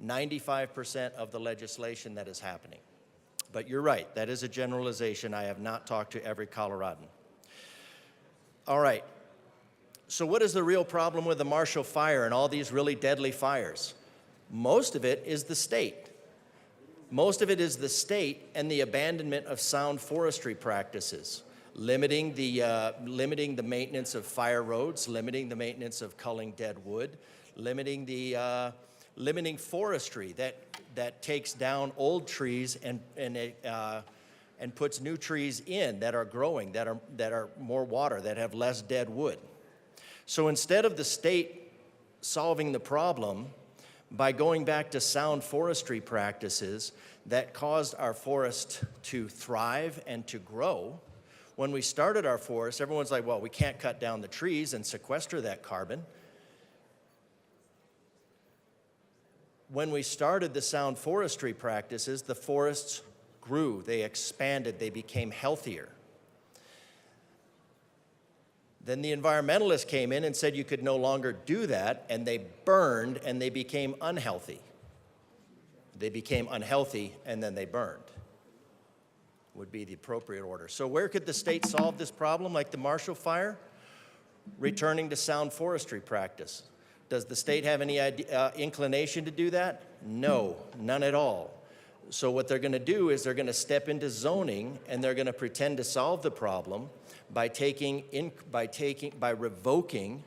95% of the legislation that is happening. But you're right, that is a generalization. I have not talked to every Coloradan. All right, so what is the real problem with the Marshall Fire and all these really deadly fires? Most of it is the state. Most of it is the state and the abandonment of sound forestry practices. Limiting the maintenance of fire roads, limiting the maintenance of culling dead wood, limiting forestry that takes down old trees and puts new trees in that are growing, that are more water, that have less dead wood. So instead of the state solving the problem by going back to sound forestry practices that caused our forest to thrive and to grow. When we started our forest, everyone's like, well, we can't cut down the trees and sequester that carbon. When we started the sound forestry practices, the forests grew, they expanded, they became healthier. Then the environmentalists came in and said you could no longer do that, and they burned and they became unhealthy. They became unhealthy and then they burned, would be the appropriate order. So where could the state solve this problem like the Marshall Fire? Returning to sound forestry practice. Does the state have any inclination to do that? No, none at all. So what they're going to do is they're going to step into zoning and they're going to pretend to solve the problem by revoking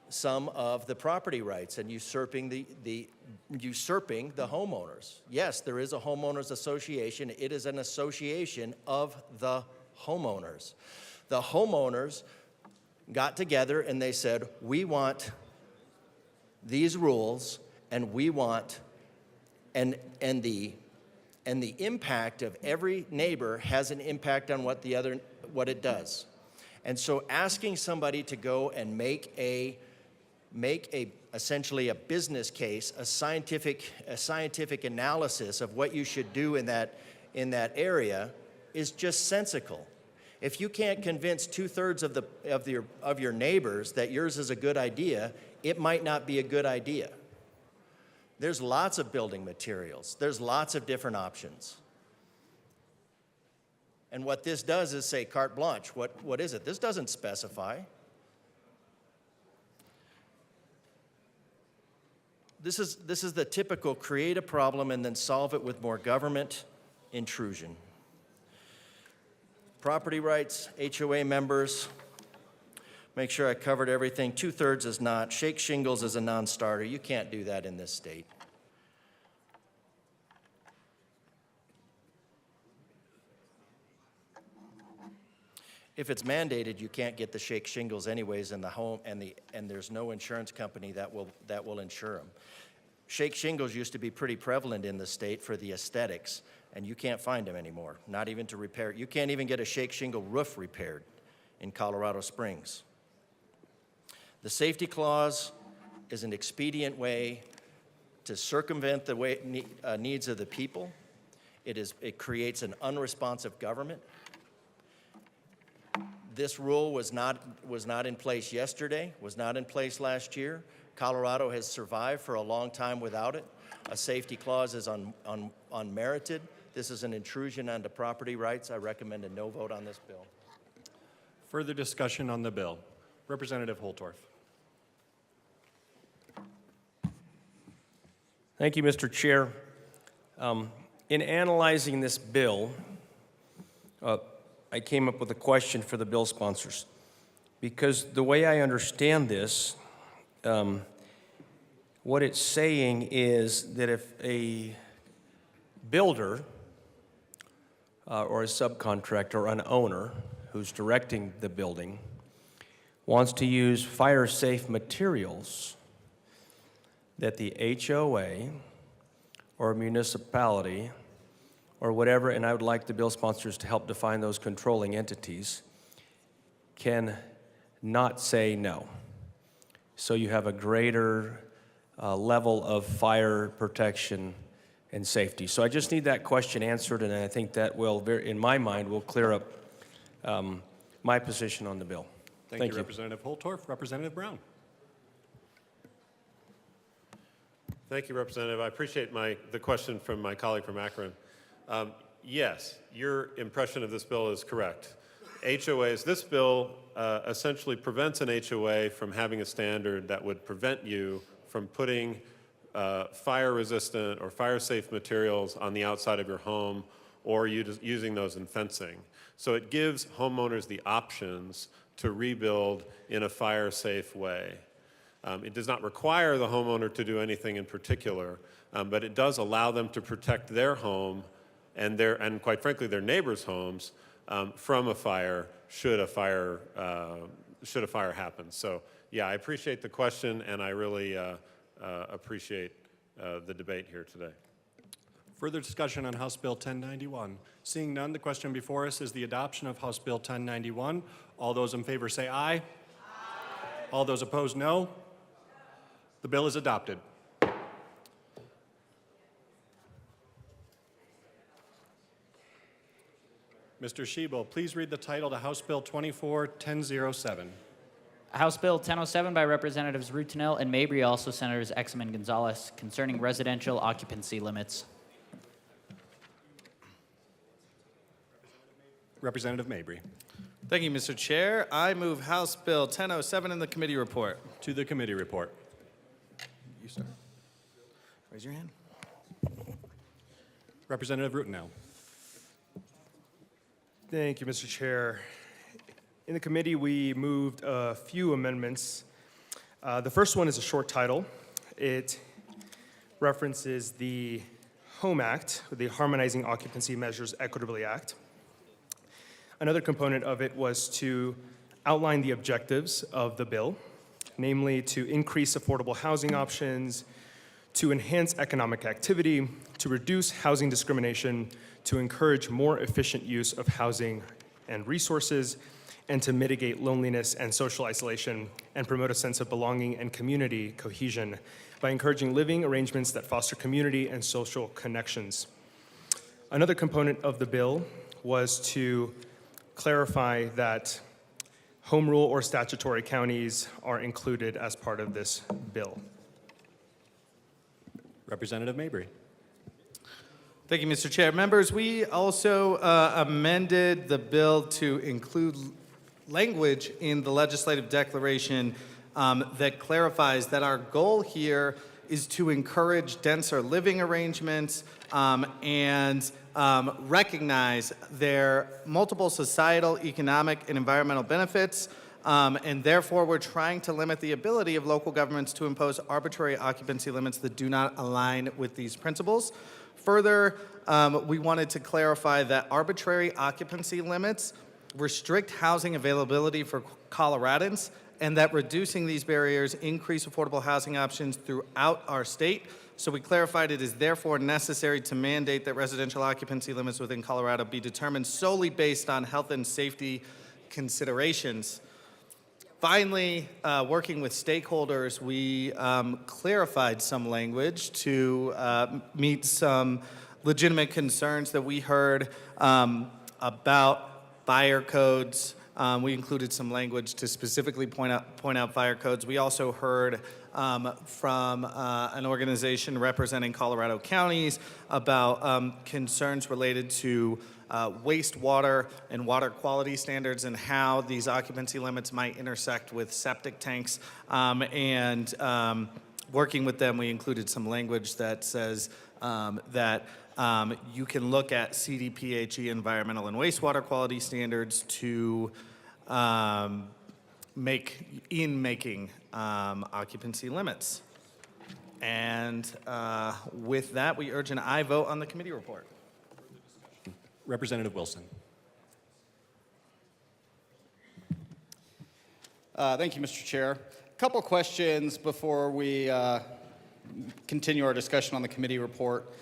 some of the property rights and usurping the homeowners. Yes, there is a homeowners association. It is an association of the homeowners. The homeowners got together and they said, we want these rules and we want, and the impact of every neighbor has an impact on what it does. And so asking somebody to go and make essentially a business case, a scientific analysis of what you should do in that area is just sensical. If you can't convince 2/3 of your neighbors that yours is a good idea, it might not be a good idea. There's lots of building materials. There's lots of different options. And what this does is say carte blanche. What is it? This doesn't specify. This is the typical create a problem and then solve it with more government intrusion. Property rights, HOA members, make sure I covered everything. 2/3 is not. Shake shingles is a non-starter. You can't do that in this state. If it's mandated, you can't get the shake shingles anyways in the home, and there's no insurance company that will insure them. Shake shingles used to be pretty prevalent in the state for the aesthetics, and you can't find them anymore, not even to repair. You can't even get a shake shingle roof repaired in Colorado Springs. The safety clause is an expedient way to circumvent the needs of the people. It creates an unresponsive government. This rule was not in place yesterday, was not in place last year. Colorado has survived for a long time without it. A safety clause is unmerited. This is an intrusion onto property rights. I recommend a no vote on this bill. Further discussion on the bill. Representative Holtorf. Thank you, Mr. Chair. In analyzing this bill, I came up with a question for the bill sponsors. Because the way I understand this, what it's saying is that if a builder or a subcontractor or an owner who's directing the building wants to use fire-safe materials, that the HOA or municipality or whatever, and I would like the bill sponsors to help define those controlling entities, can not say no. So you have a greater level of fire protection and safety. So I just need that question answered, and I think that will, in my mind, will clear up my position on the bill. Thank you, Representative Holtorf. Representative Brown. Thank you, Representative. I appreciate the question from my colleague from Akron. Yes, your impression of this bill is correct. HOAs, this bill essentially prevents an HOA from having a standard that would prevent you from putting fire-resistant or fire-safe materials on the outside of your home or using those in fencing. So it gives homeowners the options to rebuild in a fire-safe way. It does not require the homeowner to do anything in particular, but it does allow them to protect their home and quite frankly, their neighbors' homes from a fire should a fire happen. So yeah, I appreciate the question, and I really appreciate the debate here today. Further discussion on House Bill 1091. Seeing none, the question before us is the adoption of House Bill 1091. All those in favor say aye. Aye. All those opposed, no. The bill is adopted. Mr. Shebo, please read the title to House Bill 24-1007. House Bill 1007 by Representatives Rutinel and Mabry, also Senators Exum and Gonzalez, concerning residential occupancy limits. Representative Mabry. Thank you, Mr. Chair. I move House Bill 1007 in the committee report. To the committee report. You, sir. Raise your hand. Representative Rutinel. Thank you, Mr. Chair. In the committee, we moved a few amendments. The first one is a short title. It references the HOME Act, the Harmonizing Occupancy Measures Equitably Act. Another component of it was to outline the objectives of the bill, namely to increase affordable housing options, to enhance economic activity, to reduce housing discrimination, to encourage more efficient use of housing and resources, and to mitigate loneliness and social isolation and promote a sense of belonging and community cohesion by encouraging living arrangements that foster community and social connections. Another component of the bill was to clarify that home rule or statutory counties are included as part of this bill. Representative Mabry. Thank you, Mr. Chair. Members, we also amended the bill to include language in the legislative declaration that clarifies that our goal here is to encourage denser living arrangements and recognize their multiple societal, economic, and environmental benefits. And therefore, we're trying to limit the ability of local governments to impose arbitrary occupancy limits that do not align with these principles. Further, we wanted to clarify that arbitrary occupancy limits restrict housing availability for Coloradans, and that reducing these barriers increase affordable housing options throughout our state. So we clarified it is therefore necessary to mandate that residential occupancy limits within Colorado be determined solely based on health and safety considerations. Finally, working with stakeholders, we clarified some language to meet some legitimate concerns that we heard about fire codes. We included some language to specifically point out fire codes. We also heard from an organization representing Colorado counties about concerns related to wastewater and water quality standards and how these occupancy limits might intersect with septic tanks. Working with them, we included some language that says that you can look at CDPHE environmental and wastewater quality standards to making occupancy limits. And with that, we urge an aye vote on the committee report. Representative Wilson. Thank you, Mr. Chair. A couple questions before we continue our discussion on the committee report.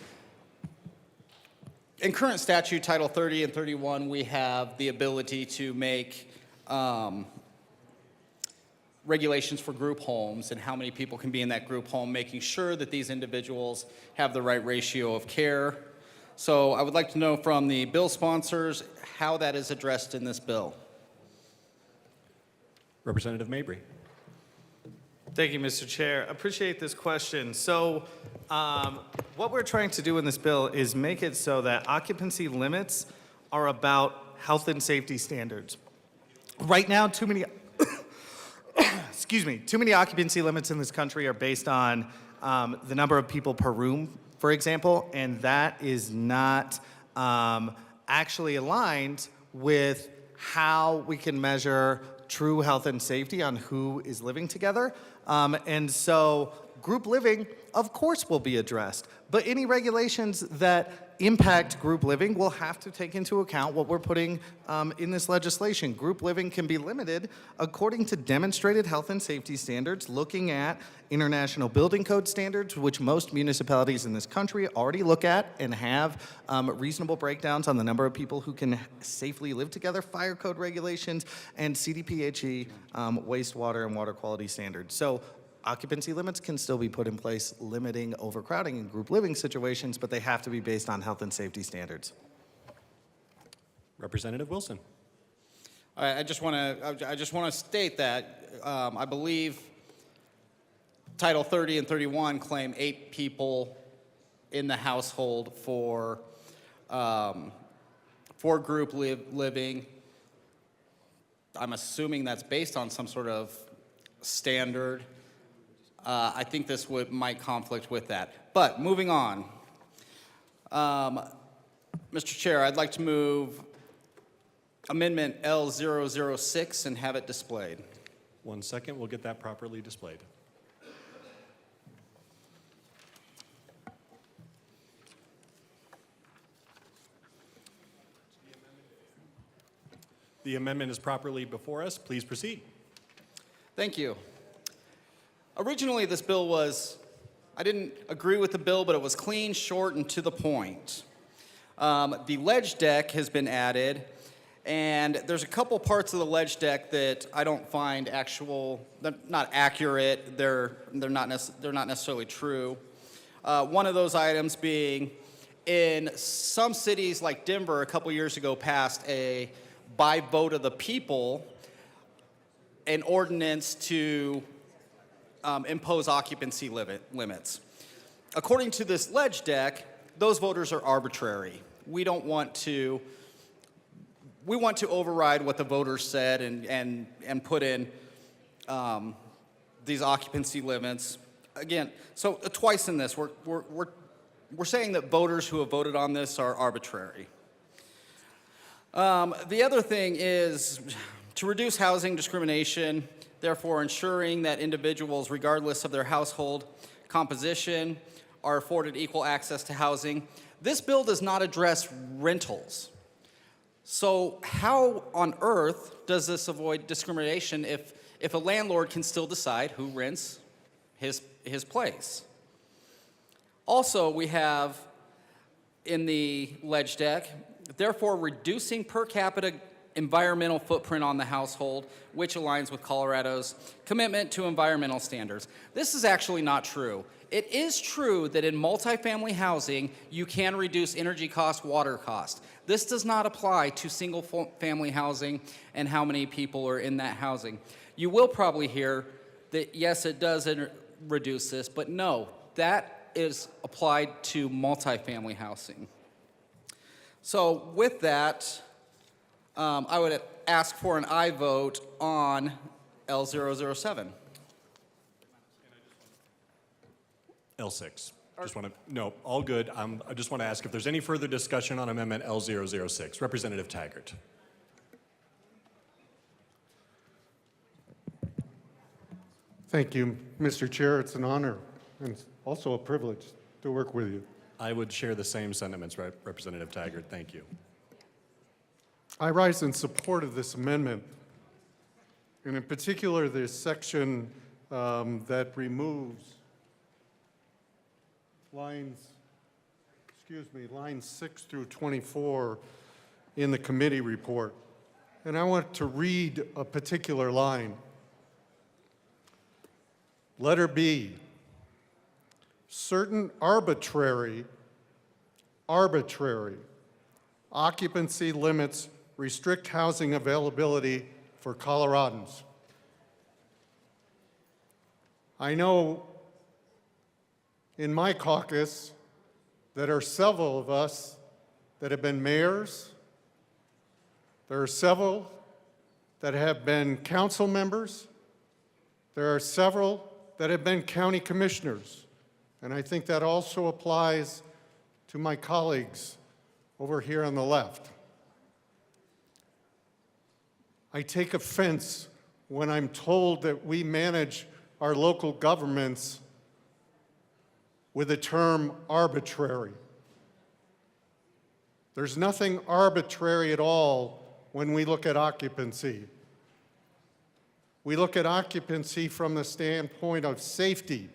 In current statute, Title 30 and 31, we have the ability to make regulations for group homes and how many people can be in that group home, making sure that these individuals have the right ratio of care. So I would like to know from the bill sponsors how that is addressed in this bill. Representative Mabry. Thank you, Mr. Chair. Appreciate this question. So what we're trying to do in this bill is make it so that occupancy limits are about health and safety standards. Right now, too many occupancy limits in this country are based on the number of people per room, for example, and that is not actually aligned with how we can measure true health and safety on who is living together. And so group living, of course, will be addressed. But any regulations that impact group living will have to take into account what we're putting in this legislation. Group living can be limited according to demonstrated health and safety standards, looking at international building code standards, which most municipalities in this country already look at and have reasonable breakdowns on the number of people who can safely live together, fire code regulations, and CDPHE wastewater and water quality standards. So occupancy limits can still be put in place, limiting overcrowding in group living situations, but they have to be based on health and safety standards. Representative Wilson. I just want to state that I believe Title 30 and 31 claim 8 people in the household for group living. I'm assuming that's based on some sort of standard. I think this might conflict with that. But moving on. Mr. Chair, I'd like to move Amendment L006 and have it displayed. 1 second, we'll get that properly displayed. The amendment is properly before us. Please proceed. Thank you. Originally, this bill was I didn't agree with the bill, but it was clean, short, and to the point. The ledge deck has been added, and there's a couple parts of the ledge deck that I don't find they're not accurate, they're not necessarily true. One of those items being, in some cities like Denver a couple years ago passed a, by vote of the people, an ordinance to impose occupancy limits. According to this ledge deck, those voters are arbitrary. We want to override what the voters said and put in these occupancy limits. Again, so twice in this, we're saying that voters who have voted on this are arbitrary. The other thing is to reduce housing discrimination, therefore ensuring that individuals, regardless of their household composition, are afforded equal access to housing. This bill does not address rentals. So how on earth does this avoid discrimination if a landlord can still decide who rents his place? Also, we have in the ledge deck, therefore reducing per capita environmental footprint on the household, which aligns with Colorado's commitment to environmental standards. This is actually not true. It is true that in multifamily housing, you can reduce energy cost, water cost. This does not apply to single family housing and how many people are in that housing. You will probably hear that, yes, it does reduce this, but no, that is applied to multifamily housing. So with that, I would ask for an aye vote on L007. L6. Just want to, no, all good. I just want to ask if there's any further discussion on Amendment L006. Representative Taggart. Thank you, Mr. Chair. It's an honor and also a privilege to work with you. I would share the same sentiments, Representative Taggart. Thank you. I rise in support of this amendment, and in particular this section that removes lines 6 through 24 in the committee report. And I want to read a particular line. Letter B, certain arbitrary occupancy limits restrict housing availability for Coloradans. I know in my caucus that are several of us that have been mayors. There are several that have been council members. There are several that have been county commissioners. And I think that also applies to my colleagues over here on the left. I take offense when I'm told that we manage our local governments with the term arbitrary. There's nothing arbitrary at all when we look at occupancy. We look at occupancy from the standpoint of safety.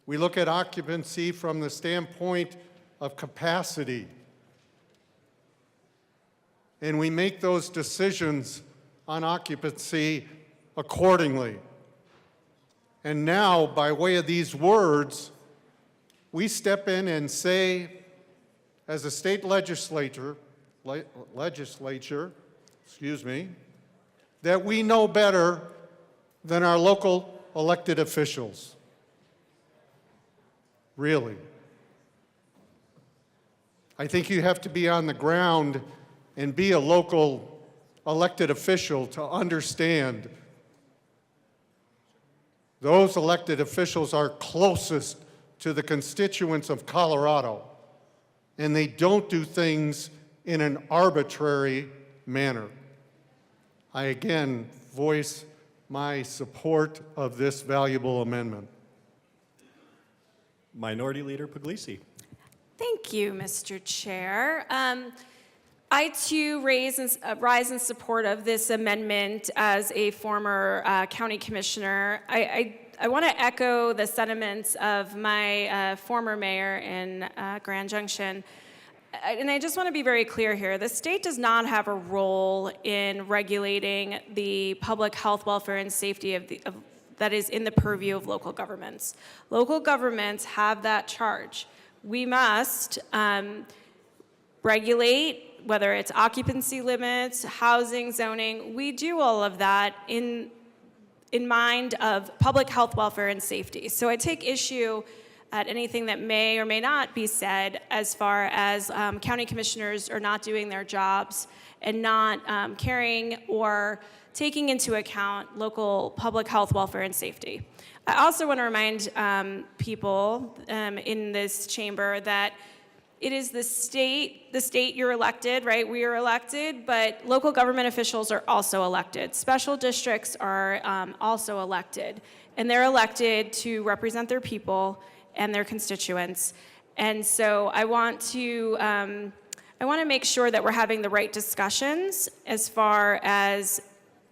We look at occupancy from the standpoint of capacity. And we make those decisions on occupancy accordingly. And now, by way of these words, we step in and say, as a state legislature, that we know better than our local elected officials. Really. I think you have to be on the ground and be a local elected official to understand those elected officials are closest to the constituents of Colorado, and they don't do things in an arbitrary manner. I again voice my support of this valuable amendment. Minority Leader Puglisi. Thank you, Mr. Chair. I too rise in support of this amendment as a former county commissioner. I I want to echo the sentiments of my former mayor in Grand Junction. And I just want to be very clear here. The state does not have a role in regulating the public health, welfare, and safety that is in the purview of local governments. Local governments have that charge. We must regulate, whether it's occupancy limits, housing, zoning. We do all of that in mind of public health, welfare, and safety. So I take issue at anything that may or may not be said as far as county commissioners are not doing their jobs and not caring or taking into account local public health, welfare, and safety. I also want to remind people in this chamber that it is the state you're elected, right? We are elected, but local government officials are also elected. Special districts are also elected, and they're elected to represent their people and their constituents. And so I want to make sure that we're having the right discussions as far as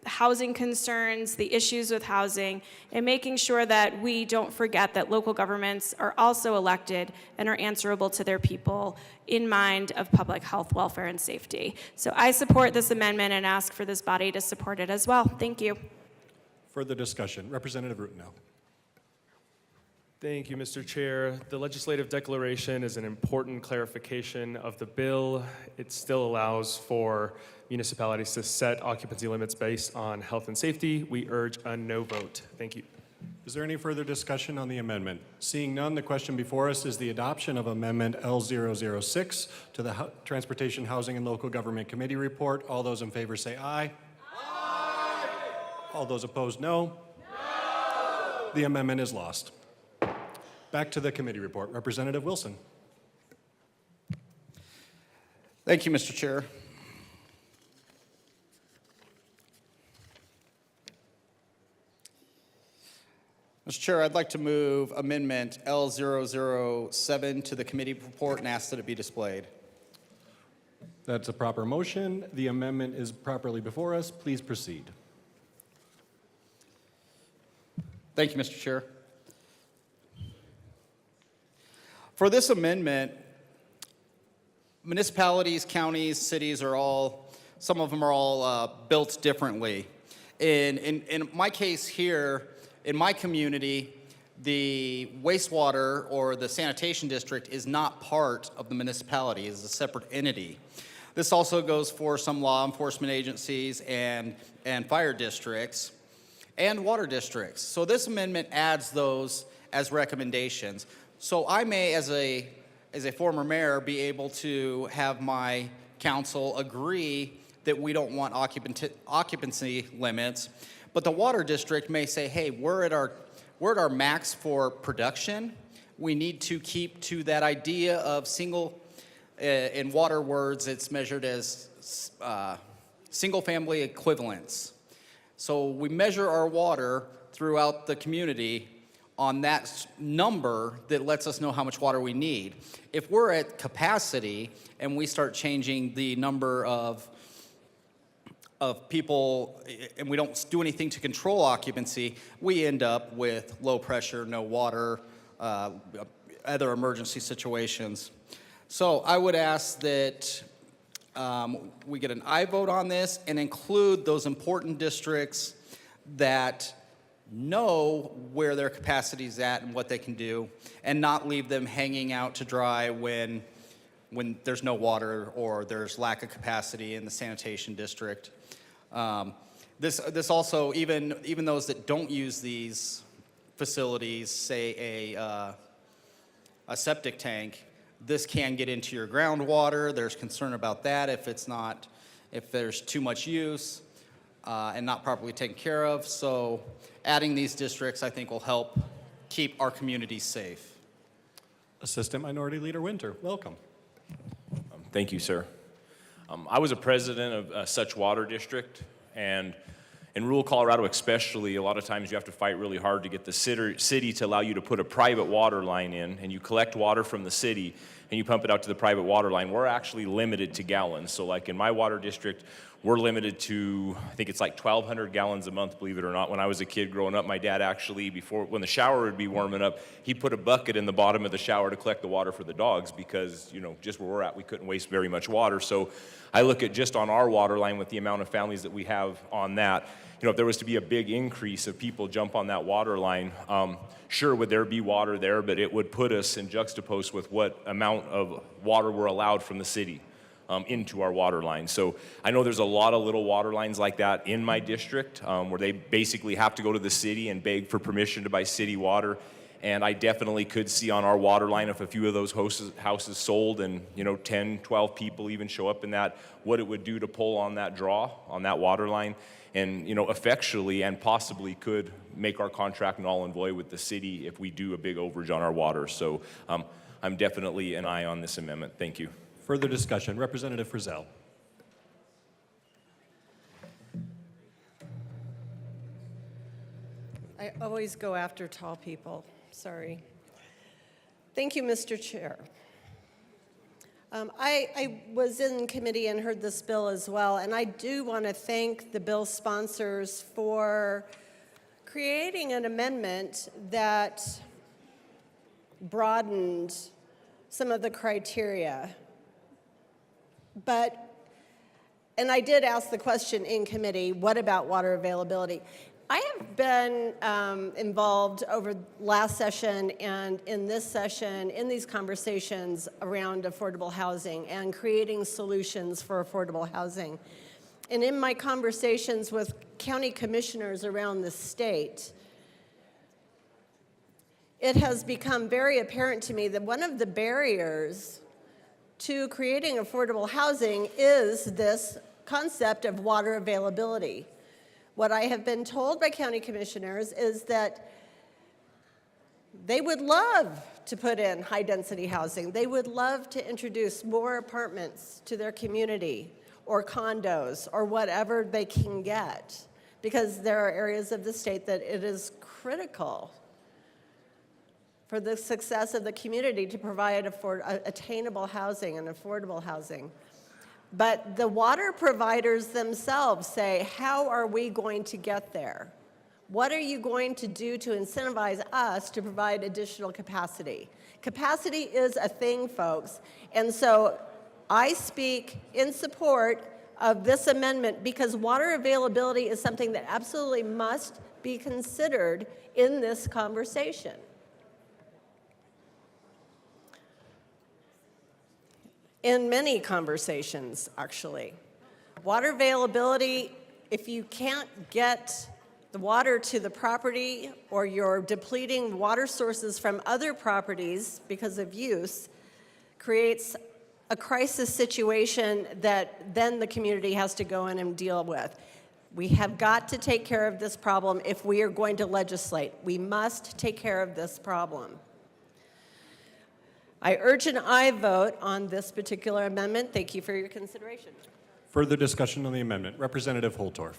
housing concerns, the issues with housing, and making sure that we don't forget that local governments are also elected and are answerable to their people in mind of public health, welfare, and safety. So I support this amendment and ask for this body to support it as well. Thank you. Further discussion. Representative Rutenau. Thank you, Mr. Chair. The legislative declaration is an important clarification of the bill. It still allows for municipalities to set occupancy limits based on health and safety. We urge a no vote. Thank you. Is there any further discussion on the amendment? Seeing none, the question before us is the adoption of Amendment L006 to the Transportation, Housing, and Local Government Committee report. All those in favor say aye. Aye. All those opposed, no. No. The amendment is lost. Back to the committee report. Representative Wilson. Thank you, Mr. Chair. Mr. Chair, I'd like to move Amendment L007 to the committee report and ask that it be displayed. That's a proper motion. The amendment is properly before us. Please proceed. Thank you, Mr. Chair. For this amendment, municipalities, counties, cities are all, some of them are all built differently. In my case here, in my community, the wastewater or the sanitation district is not part of the municipality, it is a separate entity. This also goes for some law enforcement agencies and fire districts and water districts. So this amendment adds those as recommendations. So I may, as a former mayor, be able to have my council agree that we don't want occupancy limits, but the water district may say, hey, we're at our max for production. We need to keep to that idea of single, in water words, it's measured as single family equivalents. So we measure our water throughout the community on that number that lets us know how much water we need. If we're at capacity and we start changing the number of people and we don't do anything to control occupancy, we end up with low pressure, no water, other emergency situations. So I would ask that we get an aye vote on this and include those important districts that know where their capacity is at and what they can do, and not leave them hanging out to dry when there's no water or there's lack of capacity in the sanitation district. This also, even those that don't use these facilities, say a septic tank, this can get into your groundwater. There's concern about that if there's too much use and not properly taken care of. So adding these districts, I think, will help keep our communities safe. Assistant Minority Leader Winter, welcome. Thank you, sir. I was a president of such water district, and in rural Colorado especially, a lot of times you have to fight really hard to get the city to allow you to put a private water line in, and you collect water from the city and you pump it out to the private water line. We're actually limited to gallons. So like in my water district, we're limited to, I think it's like 1,200 gallons a month, believe it or not. When I was a kid growing up, my dad actually, when the shower would be warming up, he'd put a bucket in the bottom of the shower to collect the water for the dogs because, just where we're at, we couldn't waste very much water. So I look at just on our water line with the amount of families that we have on that, if there was to be a big increase of people jump on that water line, sure, would there be water there, but it would put us in juxtaposed with what amount of water we're allowed from the city into our water line. So I know there's a lot of little water lines like that in my district where they basically have to go to the city and beg for permission to buy city water. And I definitely could see on our water line if a few of those houses sold and 10, 12 people even show up in that, what it would do to pull on that draw, on that water line. And effectually and possibly could make our contract null and void with the city if we do a big overage on our water. So I'm definitely an aye on this amendment. Thank you. Further discussion. Representative Frizzell. I always go after tall people. Sorry. Thank you, Mr. Chair. I was in committee and heard this bill as well, and I do want to thank the bill sponsors for creating an amendment that broadened some of the criteria. And I did ask the question in committee, what about water availability? I have been involved over last session and in this session in these conversations around affordable housing and creating solutions for affordable housing. And in my conversations with county commissioners around the state, it has become very apparent to me that one of the barriers to creating affordable housing is this concept of water availability. What I have been told by county commissioners is that they would love to put in high-density housing. They would love to introduce more apartments to their community or condos or whatever they can get, because there are areas of the state that it is critical for the success of the community to provide attainable housing and affordable housing. But the water providers themselves say, how are we going to get there? What are you going to do to incentivize us to provide additional capacity? Capacity is a thing, folks. And so I speak in support of this amendment because water availability is something that absolutely must be considered in this conversation. In many conversations, actually. Water availability, if you can't get the water to the property or you're depleting water sources from other properties because of use, creates a crisis situation that then the community has to go in and deal with. We have got to take care of this problem if we are going to legislate. We must take care of this problem. I urge an aye vote on this particular amendment. Thank you for your consideration. Further discussion on the amendment. Representative Holtorf.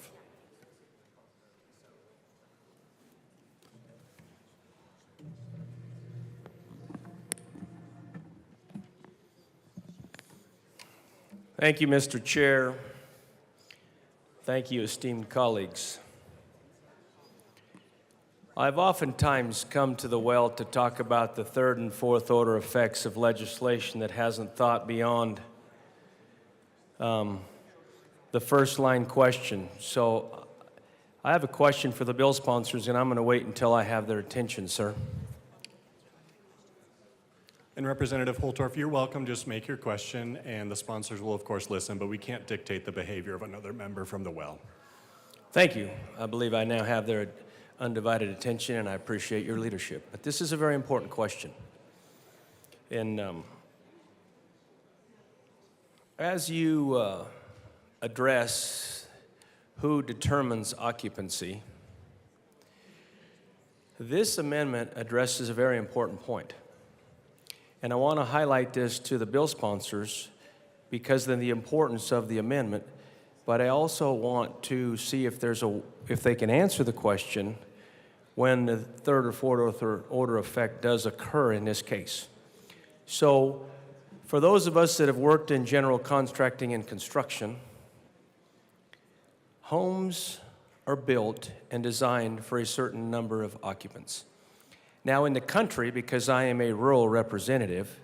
Thank you, Mr. Chair. Thank you, esteemed colleagues. I've oftentimes come to the well to talk about the third and fourth order effects of legislation that hasn't thought beyond the first line question. So I have a question for the bill sponsors, and I'm going to wait until I have their attention, sir. And Representative Holtorf, you're welcome. Just make your question, and the sponsors will, of course, listen, but we can't dictate the behavior of another member from the well. Thank you. I believe I now have their undivided attention, and I appreciate your leadership. But this is a very important question. And as you address who determines occupancy, this amendment addresses a very important point. And I want to highlight this to the bill sponsors because of the importance of the amendment, but I also want to see if they can answer the question when the third or fourth order effect does occur in this case. So for those of us that have worked in general contracting and construction, Homes are built and designed for a certain number of occupants. Now, in the country, because I am a rural representative,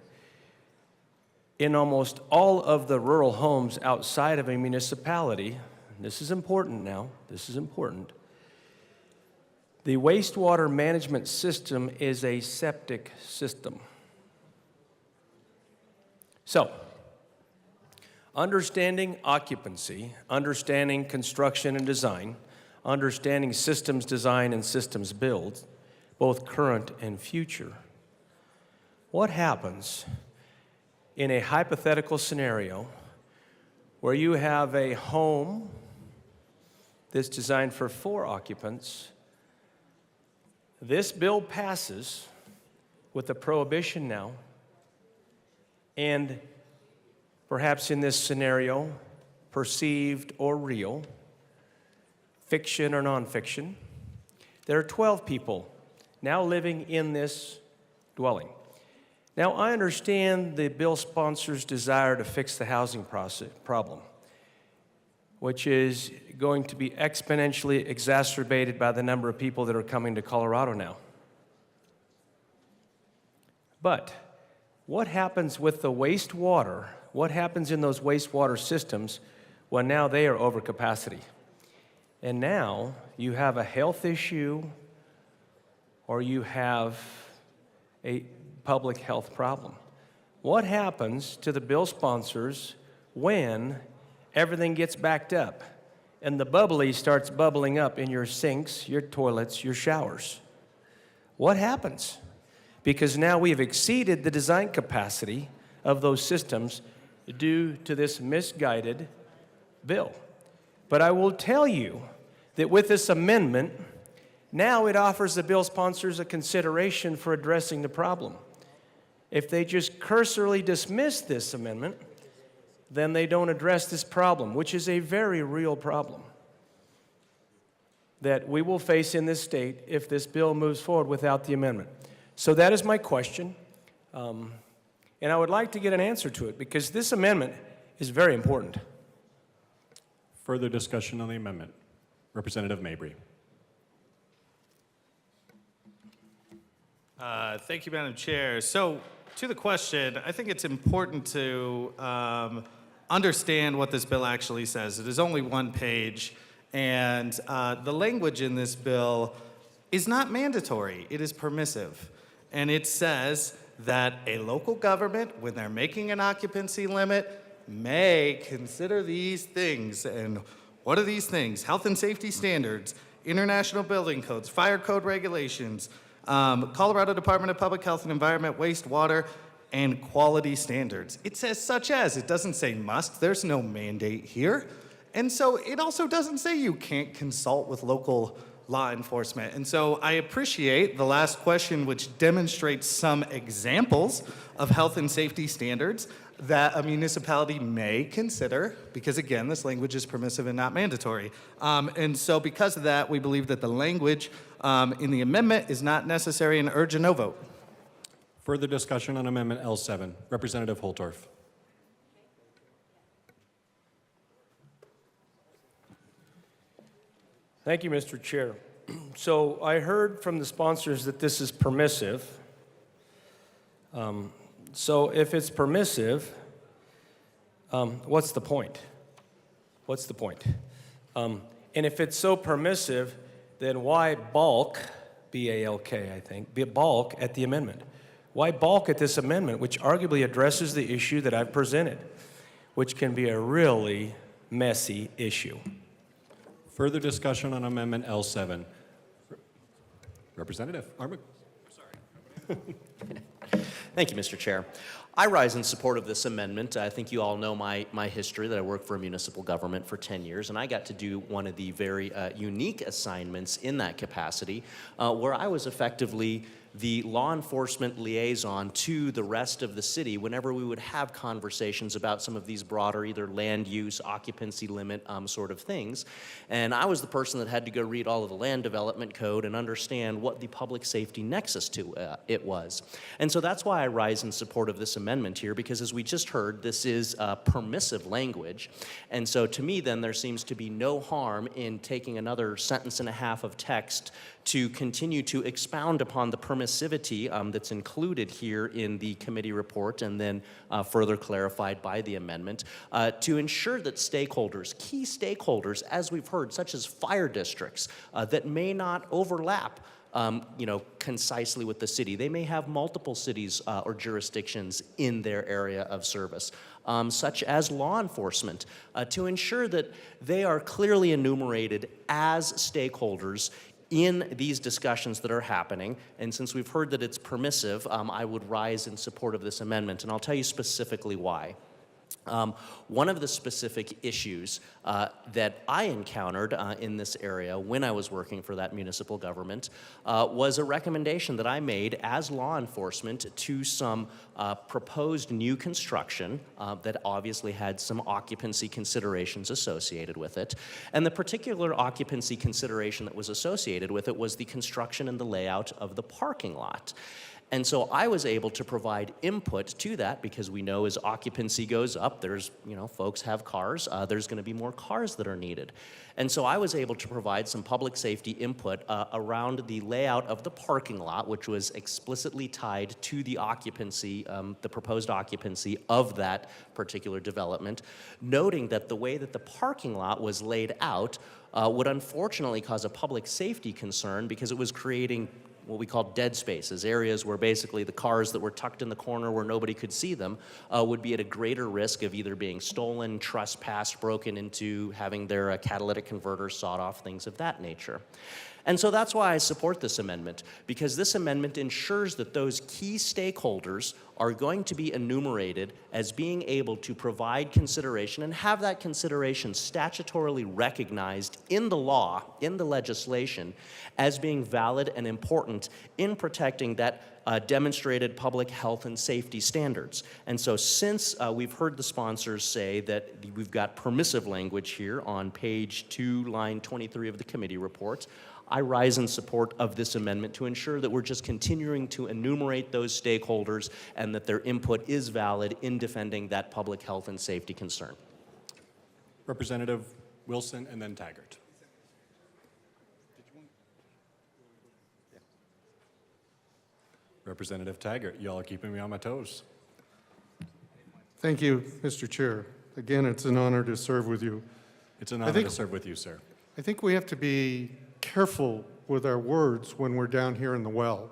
in almost all of the rural homes outside of a municipality, this is important now, this is important, the wastewater management system is a septic system. So, understanding occupancy, understanding construction and design, understanding systems design and systems build, both current and future. What happens in a hypothetical scenario where you have a home that's designed for 4 occupants? This bill passes with a prohibition now, and perhaps in this scenario, perceived or real, fiction or nonfiction, there are 12 people now living in this dwelling. Now, I understand the bill sponsor's desire to fix the housing problem, which is going to be exponentially exacerbated by the number of people that are coming to Colorado now. But what happens with the wastewater? What happens in those wastewater systems when now they are over capacity? And now you have a health issue or you have a public health problem. What happens to the bill sponsors when everything gets backed up and the bubbly starts bubbling up in your sinks, your toilets, your showers? What happens? Because now we have exceeded the design capacity of those systems due to this misguided bill. But I will tell you that with this amendment, now it offers the bill sponsors a consideration for addressing the problem. If they just cursorily dismiss this amendment, then they don't address this problem, which is a very real problem that we will face in this state if this bill moves forward without the amendment. So that is my question, and I would like to get an answer to it because this amendment is very important. Further discussion on the amendment. Representative Mabry. Thank you, Madam Chair. So, to the question, I think it's important to understand what this bill actually says. It is only one page, and the language in this bill is not mandatory. It is permissive. And it says that a local government, when they're making an occupancy limit, may consider these things. And what are these things? Health and safety standards, international building codes, fire code regulations, Colorado Department of Public Health and Environment, wastewater, and quality standards. It says such as. It doesn't say must. There's no mandate here. And so it also doesn't say you can't consult with local law enforcement. And so I appreciate the last question, which demonstrates some examples of health and safety standards that a municipality may consider, because again, this language is permissive and not mandatory. And so because of that, we believe that the language in the amendment is not necessary and urge a no vote. Further discussion on Amendment L7. Representative Holtorf. Thank you, Mr. Chair. So I heard from the sponsors that this is permissive. So if it's permissive, what's the point? What's the point? And if it's so permissive, then why balk, B-A-L-K, I think, balk at the amendment? Why balk at this amendment, which arguably addresses the issue that I've presented, which can be a really messy issue? Further discussion on Amendment L7. Representative Armick. Thank you, Mr. Chair. I rise in support of this amendment. I think you all know my history, that I worked for a municipal government for 10 years, and I got to do one of the very unique assignments in that capacity, where I was effectively the law enforcement liaison to the rest of the city whenever we would have conversations about some of these broader either land use, occupancy limit sort of things. And I was the person that had to go read all of the land development code and understand what the public safety nexus to it was. And so that's why I rise in support of this amendment. amendment here because, as we just heard, this is permissive language. And so to me, then, there seems to be no harm in taking another sentence and a half of text to continue to expound upon the permissivity that's included here in the committee report and then further clarified by the amendment to ensure that stakeholders, key stakeholders, as we've heard, such as fire districts that may not overlap concisely with the city. They may have multiple cities or jurisdictions in their area of service, such as law enforcement, to ensure that they are clearly enumerated as stakeholders in these discussions that are happening. And since we've heard that it's permissive, I would rise in support of this amendment, and I'll tell you specifically why. One of the specific issues that I encountered in this area when I was working for that municipal government was a recommendation that I made as law enforcement to some proposed new construction that obviously had some occupancy considerations associated with it. And the particular occupancy consideration that was associated with it was the construction and the layout of the parking lot. And so I was able to provide input to that because we know as occupancy goes up, there's, folks have cars, there's going to be more cars that are needed. And so I was able to provide some public safety input around the layout of the parking lot, which was explicitly tied to the occupancy, the proposed occupancy of that particular development, noting that the way that the parking lot was laid out would unfortunately cause a public safety concern because it was creating what we call dead spaces, areas where basically the cars that were tucked in the corner where nobody could see them would be at a greater risk of either being stolen, trespassed, broken into, having their catalytic converters sawed off, things of that nature. And so that's why I support this amendment, because this amendment ensures that those key stakeholders are going to be enumerated as being able to provide consideration and have that consideration statutorily recognized in the law, in the legislation, as being valid and important in protecting that demonstrated public health and safety standards. And so since we've heard the sponsors say that we've got permissive language here on page 2, line 23 of the committee report, I rise in support of this amendment to ensure that we're just continuing to enumerate those stakeholders and that their input is valid in defending that public health and safety concern. Representative Wilson and then Taggart. Representative Taggart, y'all are keeping me on my toes. Thank you, Mr. Chair. Again, it's an honor to serve with you. It's an honor to serve with you, sir. I think we have to be careful with our words when we're down here in the well.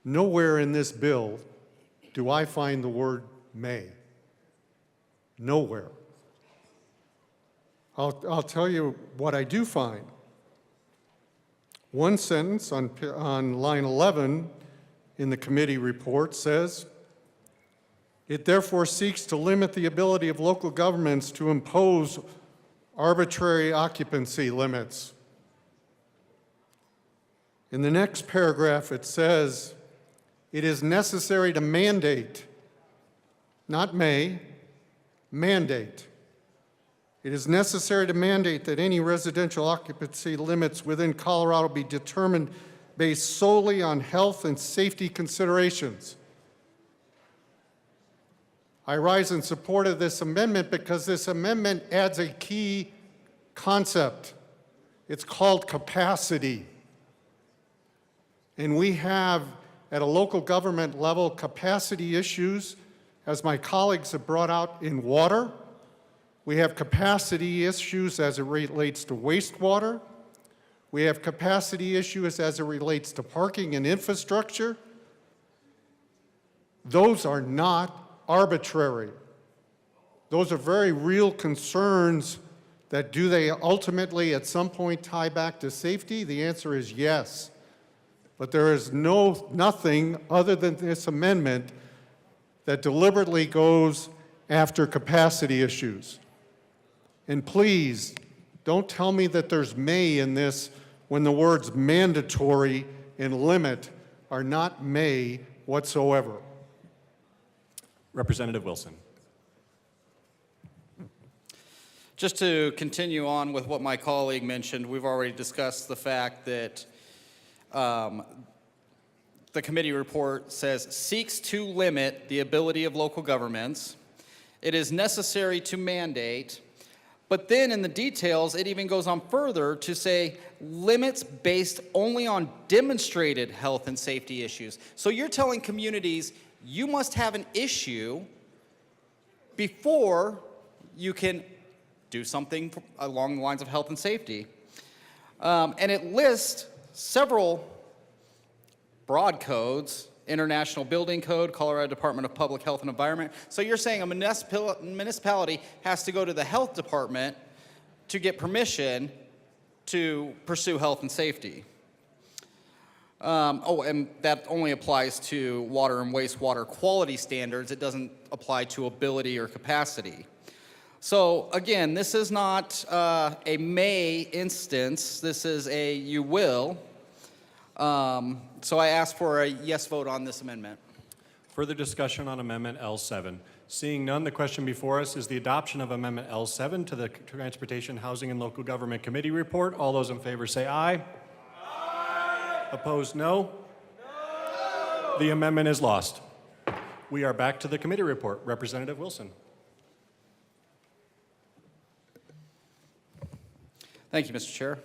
Nowhere in this bill do I find the word may. Nowhere. I'll tell you what I do find. One sentence on line 11 in the committee report says, "It therefore seeks to limit the ability of local governments to impose arbitrary occupancy limits." In the next paragraph, it says, "It is necessary to mandate," not may, mandate. "It is necessary to mandate that any residential occupancy limits within Colorado be determined based solely on health and safety considerations." I rise in support of this amendment because this amendment adds a key concept. It's called capacity. And we have, at a local government level, capacity issues, as my colleagues have brought out, in water. We have capacity issues as it relates to wastewater. We have capacity issues as it relates to parking and infrastructure. Those are not arbitrary. Those are very real concerns that do they ultimately at some point tie back to safety? The answer is yes. But there is nothing other than this amendment that deliberately goes after capacity issues. And please, don't tell me that there's may in this when the words mandatory and limit are not may whatsoever. Representative Wilson. Just to continue on with what my colleague mentioned, we've already discussed the fact that the committee report says, seeks to limit the ability of local governments. It is necessary to mandate. But then in the details, it even goes on further to say limits based only on demonstrated health and safety issues. So you're telling communities you must have an issue before you can do something along the lines of health and safety. And it lists several broad codes: International Building Code, Colorado Department of Public Health and Environment. So you're saying a municipality has to go to the health department to get permission to pursue health and safety. And that only applies to water and wastewater quality standards. It doesn't apply to ability or capacity. So again, this is not a may instance. This is a you will. So I ask for a yes vote on this amendment. Further discussion on Amendment L7. Seeing none, the question before us is the adoption of Amendment L7 to the Transportation, Housing, and Local Government Committee report. All those in favor say aye. Aye. Opposed, no. No. The amendment is lost. We are back to the committee report. Representative Wilson. Thank you, Mr. Chair.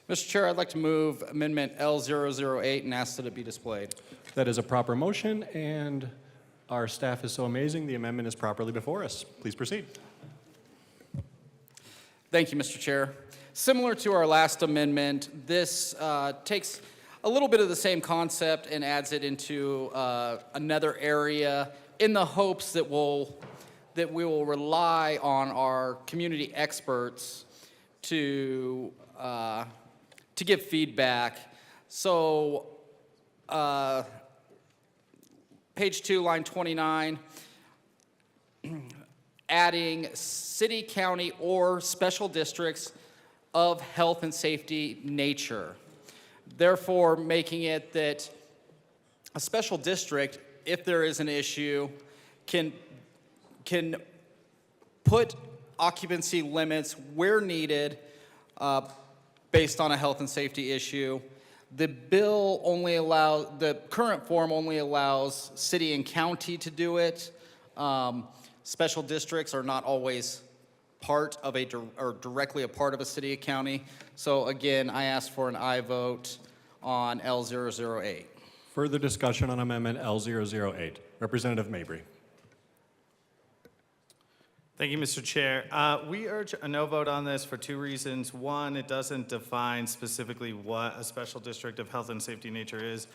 Mr. Chair, I'd like to move Amendment L008 and ask that it be displayed. That is a proper motion, and our staff is so amazing, the amendment is properly before us. Please proceed. Thank you, Mr. Chair. Similar to our last amendment, this takes a little bit of the same concept and adds it into another area in the hopes that we will rely on our community experts to give feedback. So page 2, line 29, adding city, county, or special districts of health and safety nature. Therefore, making it that a special district, if there is an issue, can put occupancy limits where needed based on a health and safety issue. The bill only allows, the current form only allows city and county to do it. Special districts are not always part of or directly a part of a city or county. So again, I ask for an aye vote on L008. Further discussion on Amendment L008. Representative Mabry. Thank you, Mr. Chair. We urge a no vote on this for two reasons. One, it doesn't define specifically what a special district of health and safety nature is.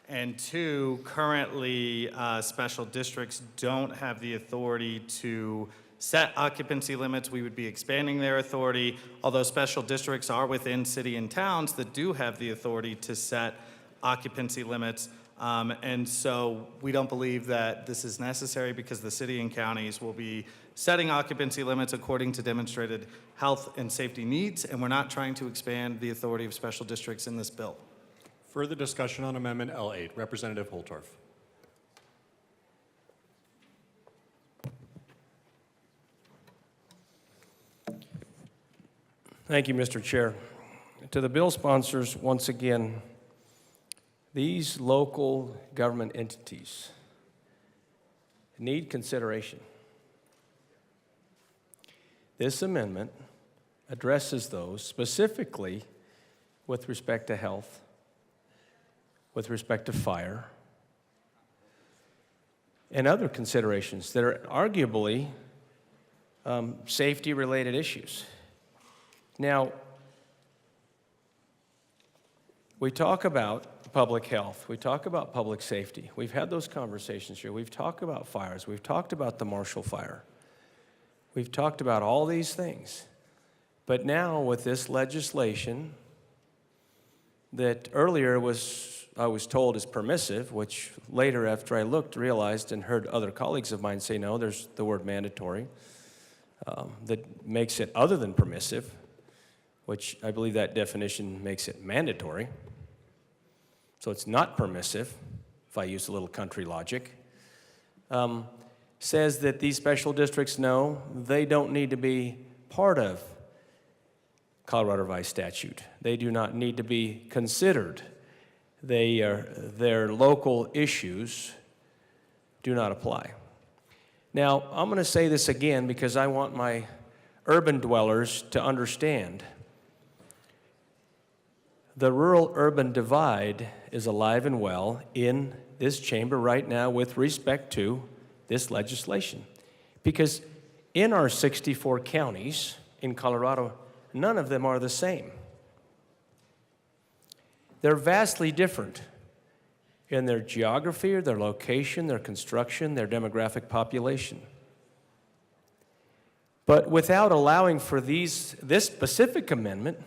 And two, currently special districts don't have the authority to set occupancy limits. We would be expanding their authority, although special districts are within city and towns that do have the authority to set occupancy limits. And so we don't believe that this is necessary because the city and counties will be setting occupancy limits according to demonstrated health and safety needs, and we're not trying to expand the authority of special districts in this bill. Further discussion on Amendment L8. Representative Holtorf. Thank you, Mr. Chair. To the bill sponsors, once again, these local government entities need consideration. This amendment addresses those specifically with respect to health, with respect to fire, and other considerations that are arguably safety-related issues. Now, we talk about public health. We talk about public safety. We've had those conversations here. We've talked about fires. We've talked about the Marshall Fire. We've talked about all these things. But now with this legislation that earlier I was told is permissive, which later after I looked, realized and heard other colleagues of mine say, no, there's the word mandatory that makes it other than permissive, which I believe that definition makes it mandatory. So it's not permissive, if I use a little country logic. Says that these special districts, no, they don't need to be part of Colorado Revised Statute. They do not need to be considered. Their local issues do not apply. Now, I'm going to say this again because I want my urban dwellers to understand. The rural-urban divide is alive and well in this chamber right now with respect to this legislation. Because in our 64 counties in Colorado, none of them are the same. They're vastly different in their geography, their location, their construction, their demographic population. But without allowing for this specific amendment,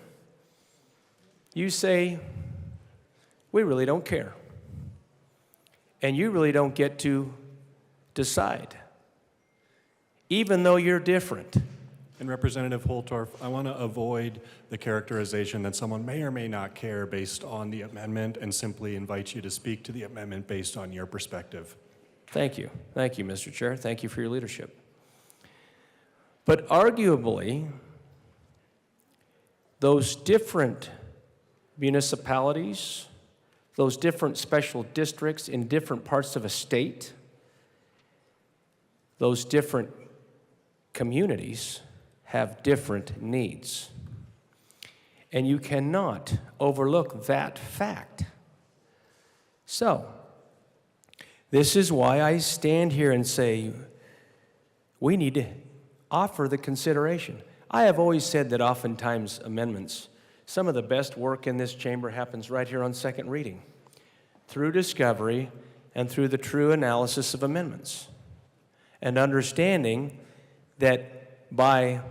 you say, we really don't care. And you really don't get to decide, even though you're different. And Representative Holtorf, I want to avoid the characterization that someone may or may not care based on the amendment and simply invite you to speak to the amendment based on your perspective. Thank you. Thank you, Mr. Chair. Thank you for your leadership. But arguably, those different municipalities, those different special districts in different parts of a state, those different communities have different needs. And you cannot overlook that fact. So, this is why I stand here and say, we need to offer the consideration. I have always said that oftentimes amendments, some of the best work in this chamber happens right here on second reading, through discovery and through the true analysis of amendments. And understanding that by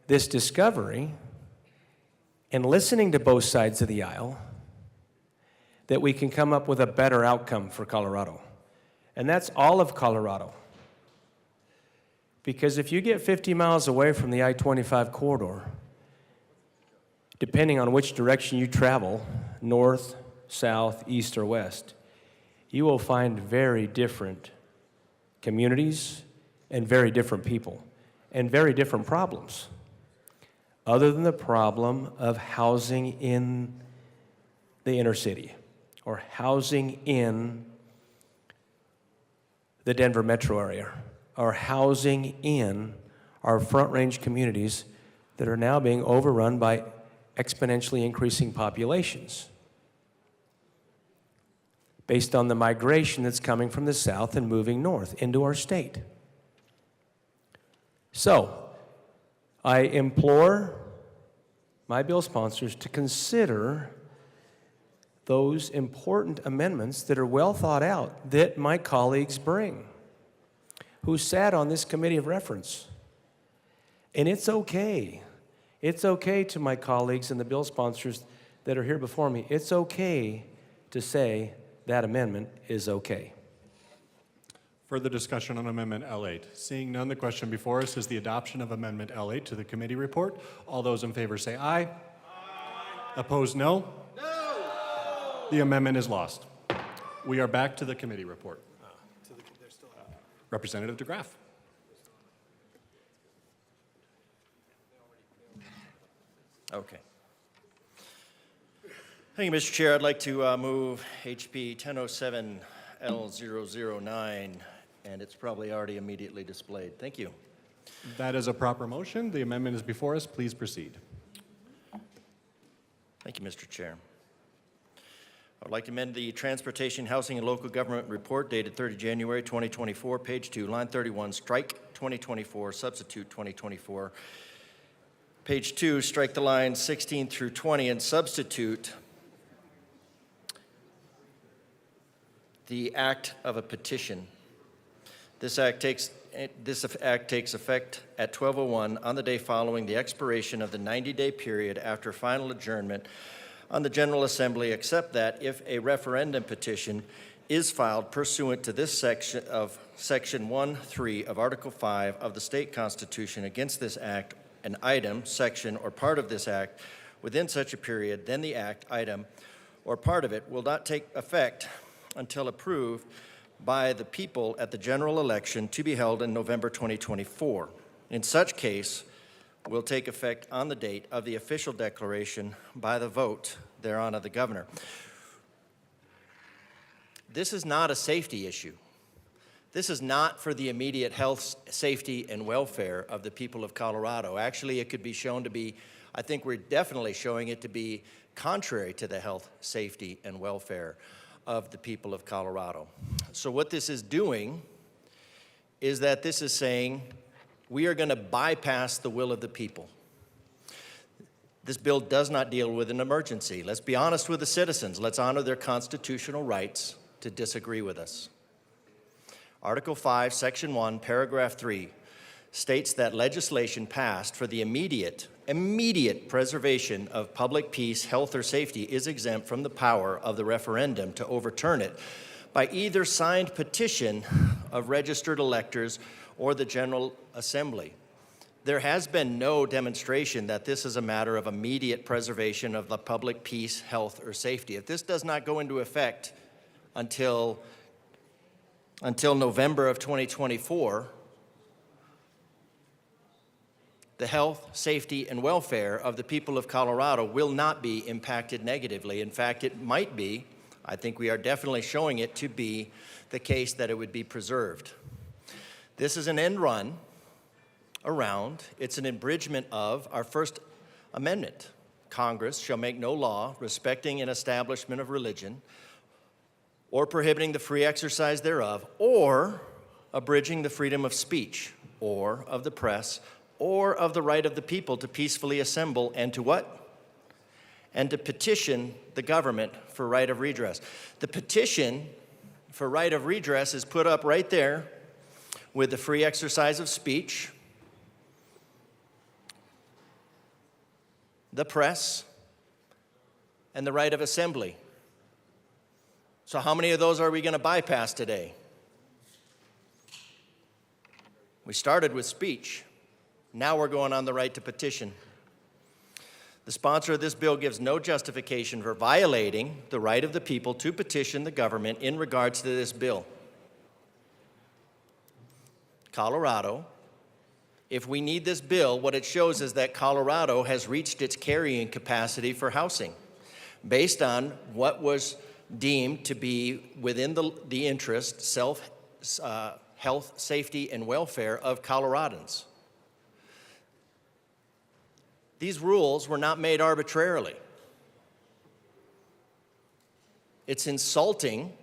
this discovery and listening to both sides of the aisle, that we can come up with a better outcome for Colorado. And that's all of Colorado. Because if you get 50 miles away from the I-25 corridor, depending on which direction you travel, north, south, east, or west, you will find very different communities and very different people and very different problems, other than the problem of housing in the inner city or housing in the Denver metro area or housing in our Front Range communities that are now being overrun by exponentially increasing populations based on the migration that's coming from the south and moving north into our state. So, I implore my bill sponsors to consider those important amendments that are well thought out that my colleagues bring, who sat on this committee of reference. And it's okay. It's okay to my colleagues and the bill sponsors that are here before me. It's okay to say that amendment is okay. Further discussion on Amendment L8. Seeing none, the question before us is the adoption of Amendment L8 to the committee report. All those in favor say aye. Aye. Opposed, no? No! The amendment is lost. We are back to the committee report. Representative DeGraff. Okay. Thank you, Mr. Chair. I'd like to move HB 1007L009, and it's probably already immediately displayed. Thank you. That is a proper motion. The amendment is before us. Please proceed. Thank you, Mr. Chair. I would like to amend the Transportation, Housing, and Local Government Report dated 30 January 2024, page 2, line 31, strike 2024, substitute 2024. Page 2, strike the lines 16 through 20 and substitute the act of a petition. This act takes effect at 12:01 on the day following the expiration of the 90-day period after final adjournment on the General Assembly, except that if a referendum petition is filed pursuant to this section of Section 1(3) of Article 5 of the state constitution against this act, an item, section, or part of this act within such a period, then the act, item, or part of it will not take effect until approved by the people at the general election to be held in November 2024. In such case, will take effect on the date of the official declaration by the vote thereon of the governor. This is not a safety issue. This is not for the immediate health, safety, and welfare of the people of Colorado. Actually, it could be shown to be, I think we're definitely showing it to be contrary to the health, safety, and welfare of the people of Colorado. So what this is doing is that this is saying we are going to bypass the will of the people. This bill does not deal with an emergency. Let's be honest with the citizens. Let's honor their constitutional rights to disagree with us. Article 5, Section 1, Paragraph 3 states that legislation passed for the immediate preservation of public peace, health, or safety is exempt from the power of the referendum to overturn it by either signed petition of registered electors or the General Assembly. There has been no demonstration that this is a matter of immediate preservation of the public peace, health, or safety. If this does not go into effect until November of 2024, the health, safety, and welfare of the people of Colorado will not be impacted negatively. In fact, it might be, I think we are definitely showing it to be the case that it would be preserved. This is an end run around, it's an abridgment of our First Amendment. Congress shall make no law respecting an establishment of religion or prohibiting the free exercise thereof, or abridging the freedom of speech, or of the press, or of the right of the people to peacefully assemble and to what? And to petition the government for right of redress. The petition for right of redress is put up right there with the free exercise of speech, the press, and the right of assembly. So how many of those are we going to bypass today? We started with speech. Now we're going on the right to petition. The sponsor of this bill gives no justification for violating the right of the people to petition the government in regards to this bill. Colorado, if we need this bill, what it shows is that Colorado has reached its carrying capacity for housing based on what was deemed to be within the interest, health, safety, and welfare of Coloradans. These rules were not made arbitrarily. It's insulting,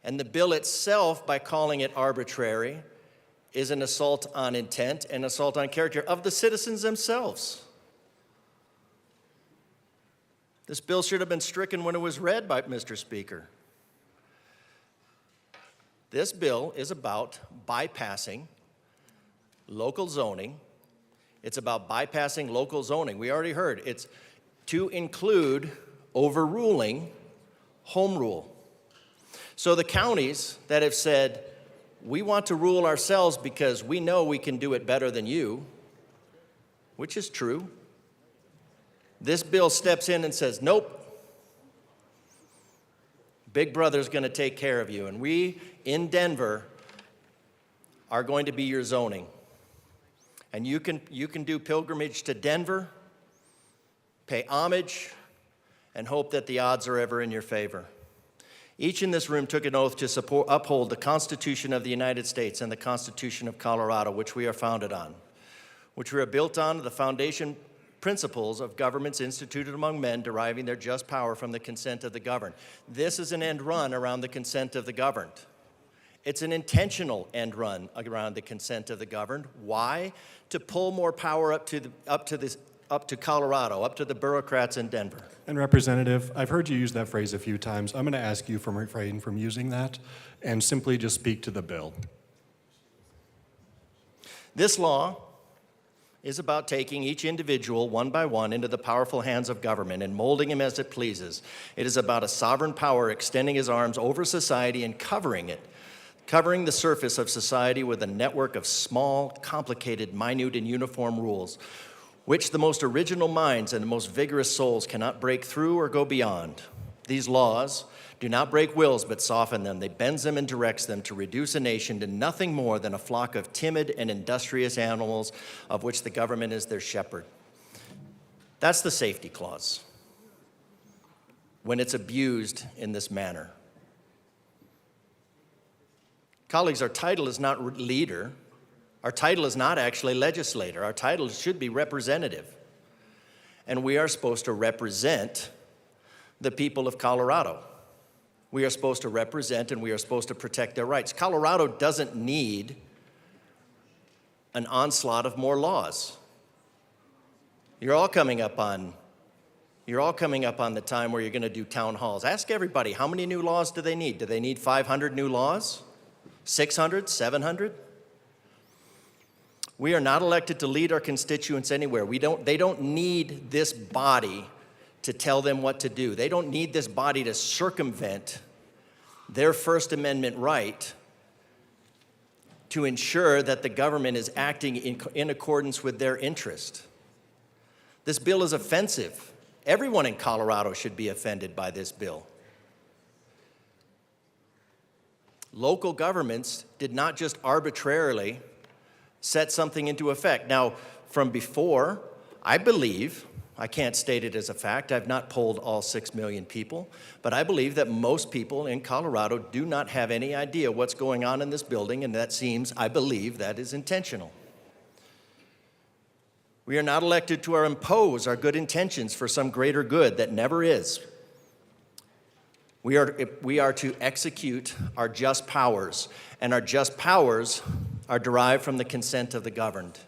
and the bill itself, by calling it arbitrary, is an assault on intent and assault on character of the citizens themselves. This bill should have been stricken when it was read by Mr. Speaker. This bill is about bypassing local zoning. It's about bypassing local zoning. We already heard it's to include overruling home rule. So the counties that have said, we want to rule ourselves because we know we can do it better than you, which is true. This bill steps in and says, nope, Big Brother's going to take care of you. And we, in Denver, are going to be your zoning. And you can do pilgrimage to Denver, pay homage, and hope that the odds are ever in your favor. Each in this room took an oath to uphold the Constitution of the United States and the Constitution of Colorado, which we are founded on, which we are built on the foundation principles of governments instituted among men, deriving their just power from the consent of the governed. This is an end run around the consent of the governed. It's an intentional end run around the consent of the governed. Why? To pull more power up to Colorado, up to the bureaucrats in Denver. And Representative, I've heard you use that phrase a few times. I'm going to ask you to refrain from using that and simply just speak to the bill. This law is about taking each individual one by one into the powerful hands of government and molding him as it pleases. It is about a sovereign power extending his arms over society and covering the surface of society with a network of small, complicated, minute, and uniform rules, which the most original minds and the most vigorous souls cannot break through or go beyond. These laws do not break wills but soften them. They bends them and directs them to reduce a nation to nothing more than a flock of timid and industrious animals of which the government is their shepherd. That's the safety clause when it's abused in this manner. Colleagues, our title is not leader. Our title is not actually legislator. Our title should be representative. And we are supposed to represent the people of Colorado. We are supposed to represent and we are supposed to protect their rights. Colorado doesn't need an onslaught of more laws. You're all coming up on the time where you're going to do town halls. Ask everybody, how many new laws do they need? Do they need 500 new laws? 600? 700? We are not elected to lead our constituents anywhere. They don't need this body to tell them what to do. They don't need this body to circumvent their First Amendment right to ensure that the government is acting in accordance with their interest. This bill is offensive. Everyone in Colorado should be offended by this bill. Local governments did not just arbitrarily set something into effect. Now, from before, I believe, I can't state it as a fact, I've not polled all 6 million people, but I believe that most people in Colorado do not have any idea what's going on in this building, and I believe that is intentional. We are not elected to impose our good intentions for some greater good that never is. We are to execute our just powers, and our just powers are derived from the consent of the governed.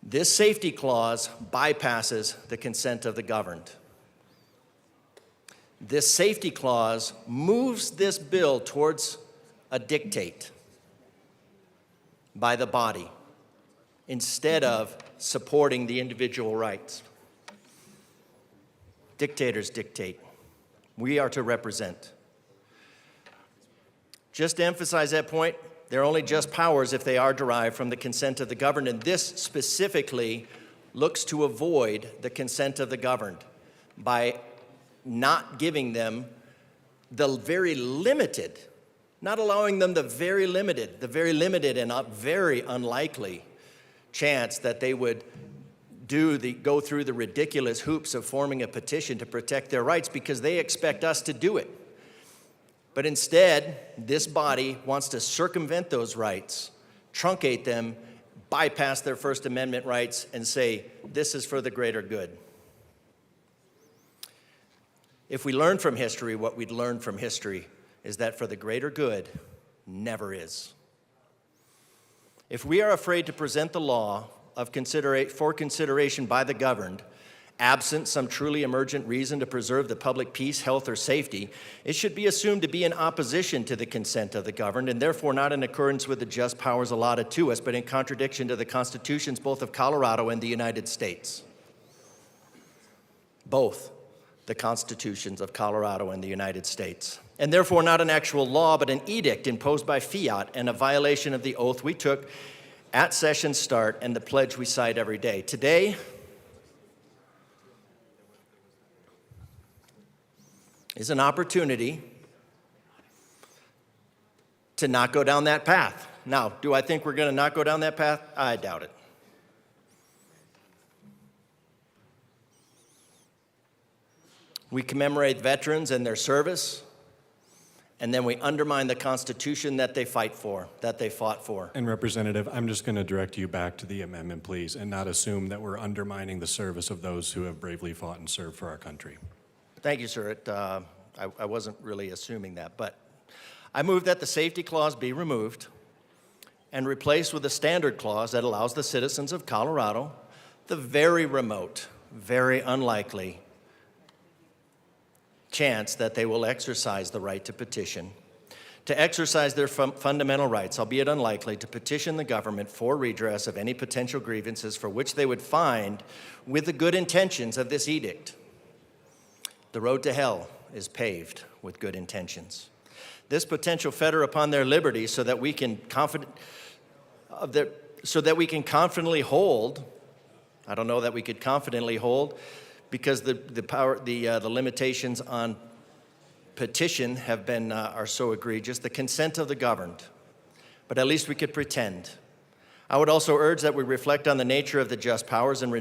This safety clause bypasses the consent of the governed. This safety clause moves this bill towards a dictate by the body instead of supporting the individual rights. Dictators dictate. We are to represent. Just to emphasize that point, they're only just powers if they are derived from the consent of the governed, and this specifically looks to avoid the consent of the governed by not giving them the very limited, not allowing them the very limited and very unlikely chance that they would go through the ridiculous hoops of forming a petition to protect their rights because they expect us to do it. But instead, this body wants to circumvent those rights, truncate them, bypass their First Amendment rights, and say, this is for the greater good. If we learn from history, what we'd learn from history is that for the greater good never is. If we are afraid to present the law for consideration by the governed, absent some truly emergent reason to preserve the public peace, health, or safety, it should be assumed to be in opposition to the consent of the governed, and therefore not in accordance with the just powers allotted to us, but in contradiction to the constitutions both of Colorado and the United States. Both the constitutions of Colorado and the United States. And therefore not an actual law, but an edict imposed by fiat and a violation of the oath we took at session start and the pledge we cite every day. Today is an opportunity to not go down that path. Now, do I think we're going to not go down that path? I doubt it. We commemorate veterans and their service, and then we undermine the Constitution that they fought for. And Representative, I'm just going to direct you back to the amendment, please, and not assume that we're undermining the service of those who have bravely fought and served for our country. Thank you, sir. I wasn't really assuming that, but I move that the safety clause be removed and replaced with a standard clause that allows the citizens of Colorado the very remote, very unlikely chance that they will exercise the right to petition, to exercise their fundamental rights, albeit unlikely, to petition the government for redress of any potential grievances for which they would find with the good intentions of this edict. The road to hell is paved with good intentions. This potential fetter upon their liberty so that we can confidently hold, I don't know that we could confidently hold, because the limitations on petition have been are so egregious. The consent of the governed, but at least we could pretend. I would also urge that we reflect on the nature of the just powers and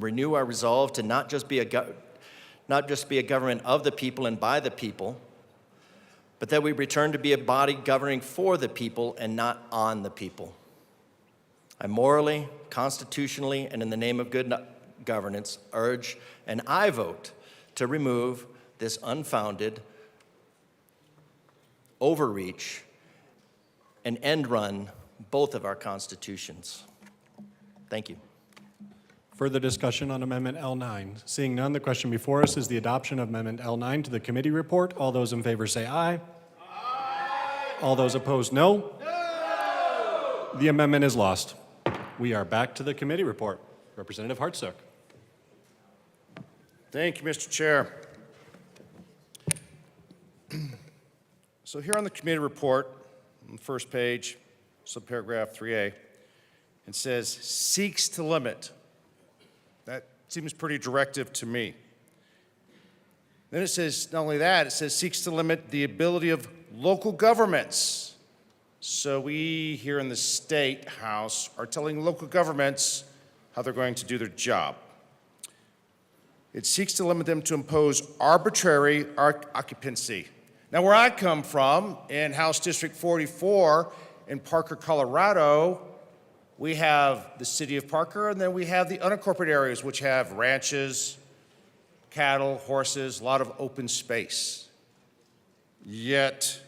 renew our resolve to not just be a government of the people and by the people, but that we return to be a body governing for the people and not on the people. I morally, constitutionally, and in the name of good governance urge, and I vote to remove this unfounded overreach and end run both of our constitutions. Thank you. Further discussion on Amendment L9. Seeing none, the question before us is the adoption of Amendment L9 to the committee report. All those in favor say aye. Aye. All those opposed, no. No. The amendment is lost. We are back to the committee report. Representative Hartsook. Thank you, Mr. Chair. So here on the committee report, on the first page, subparagraph 3A, it says, seeks to limit. That seems pretty directive to me. Then it says, not only that, it says seeks to limit the ability of local governments. So we here in the State House are telling local governments how they're going to do their job. It seeks to limit them to impose arbitrary occupancy. Now, where I come from, in House District 44 in Parker, Colorado, we have the city of Parker, and then we have the unincorporated areas, which have ranches, cattle, horses, a lot of open space. Yet,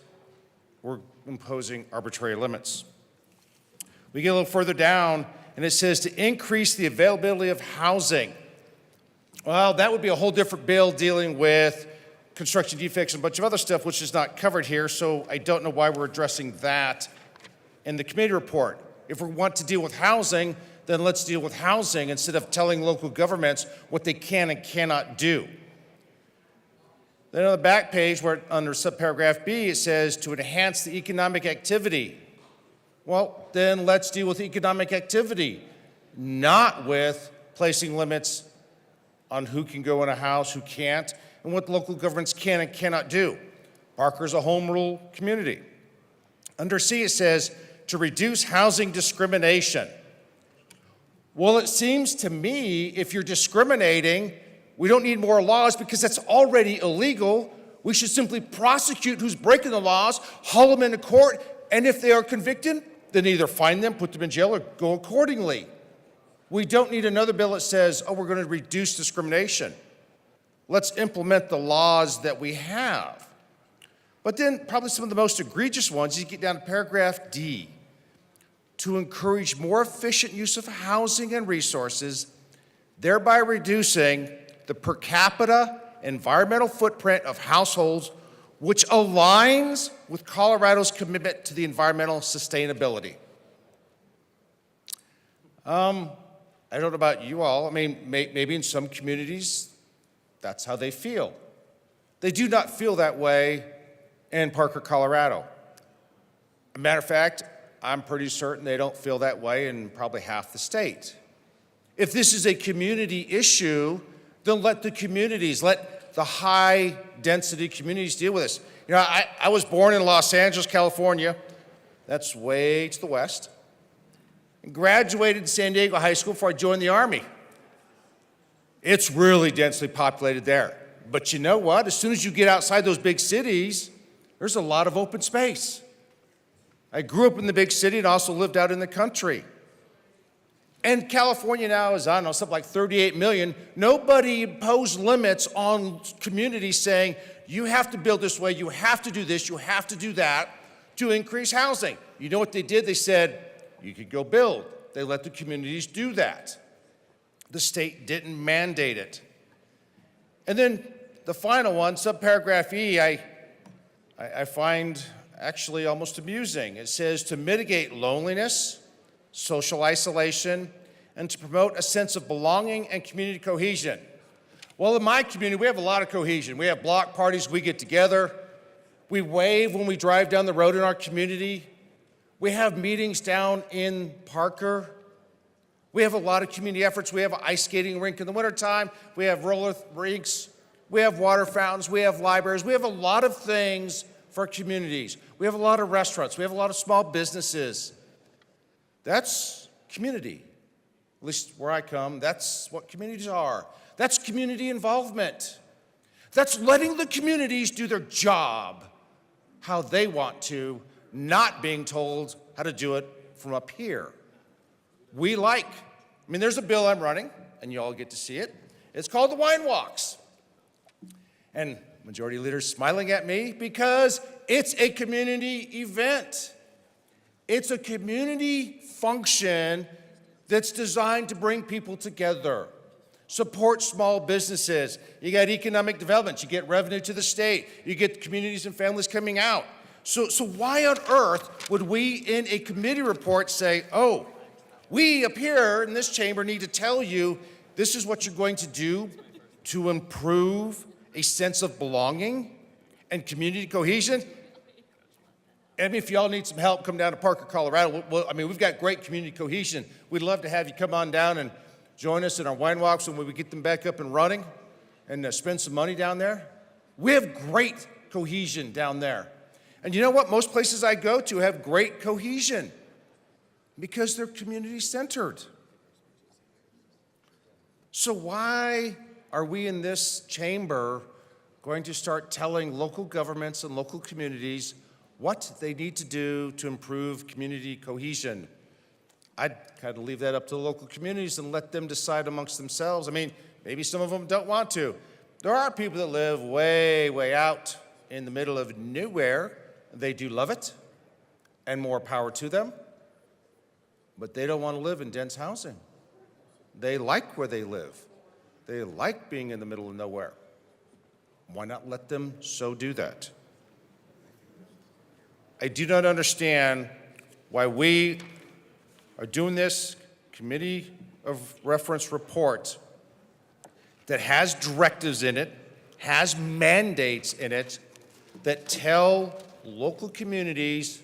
we're imposing arbitrary limits. We get a little further down, and it says to increase the availability of housing. Well, that would be a whole different bill dealing with construction defects and a bunch of other stuff, which is not covered here, so I don't know why we're addressing that in the committee report. If we want to deal with housing, then let's deal with housing instead of telling local governments what they can and cannot do. Then on the back page, where under subparagraph B, it says to enhance the economic activity. Well, then let's deal with economic activity, not with placing limits on who can go in a house, who can't, and what local governments can and cannot do. Parker's a home rule community. Under C, it says to reduce housing discrimination. Well, it seems to me if you're discriminating, we don't need more laws because that's already illegal. We should simply prosecute who's breaking the laws, haul them into court, and if they are convicted, then either fine them, put them in jail, or go accordingly. We don't need another bill that says, oh, we're going to reduce discrimination. Let's implement the laws that we have. But then probably some of the most egregious ones, you get down to paragraph D, to encourage more efficient use of housing and resources, thereby reducing the per capita environmental footprint of households, which aligns with Colorado's commitment to the environmental sustainability. I don't know about you all. I mean, maybe in some communities, that's how they feel. They do not feel that way in Parker, Colorado. As a matter of fact, I'm pretty certain they don't feel that way in probably half the state. If this is a community issue, then let the communities, let the high-density communities deal with this. You know, I was born in Los Angeles, California. That's way to the west. And graduated San Diego High School before I joined the Army. It's really densely populated there. But you know what? As soon as you get outside those big cities, there's a lot of open space. I grew up in the big city and also lived out in the country. And California now is, I don't know, something like 38 million. Nobody imposed limits on communities saying, you have to build this way, you have to do this, you have to do that to increase housing. You know what they did? They said, you could go build. They let the communities do that. The state didn't mandate it. And then the final one, subparagraph E, I find actually almost amusing. It says to mitigate loneliness, social isolation, and to promote a sense of belonging and community cohesion. Well, in my community, we have a lot of cohesion. We have block parties, we get together. We wave when we drive down the road in our community. We have meetings down in Parker. We have a lot of community efforts. We have an ice skating rink in the wintertime. We have roller rinks. We have water fountains. We have libraries. We have a lot of things for our communities. We have a lot of restaurants. We have a lot of small businesses. That's community. At least where I come, that's what communities are. That's community involvement. That's letting the communities do their job how they want to, not being told how to do it from up here. There's a bill I'm running, and you all get to see it. It's called the Wine Walks. And Majority Leader's smiling at me because it's a community event. It's a community function that's designed to bring people together, support small businesses. You got economic development. You get revenue to the state. You get communities and families coming out. So why on earth would we in a committee report say, oh, we up here in this chamber need to tell you this is what you're going to do to improve a sense of belonging and community cohesion? If y'all need some help, come down to Parker, Colorado. We've got great community cohesion. We'd love to have you come on down and join us in our wine walks when we get them back up and running and spend some money down there. We have great cohesion down there. And you know what? Most places I go to have great cohesion because they're community-centered. So why are we in this chamber going to start telling local governments and local communities what they need to do to improve community cohesion? I'd kind of leave that up to the local communities and let them decide amongst themselves. Maybe some of them don't want to. There are people that live way, way out in the middle of nowhere. They do love it, and more power to them. But they don't want to live in dense housing. They like where they live. They like being in the middle of nowhere. Why not let them so do that? I do not understand why we are doing this committee of reference report that has directives in it, has mandates in it that tell local communities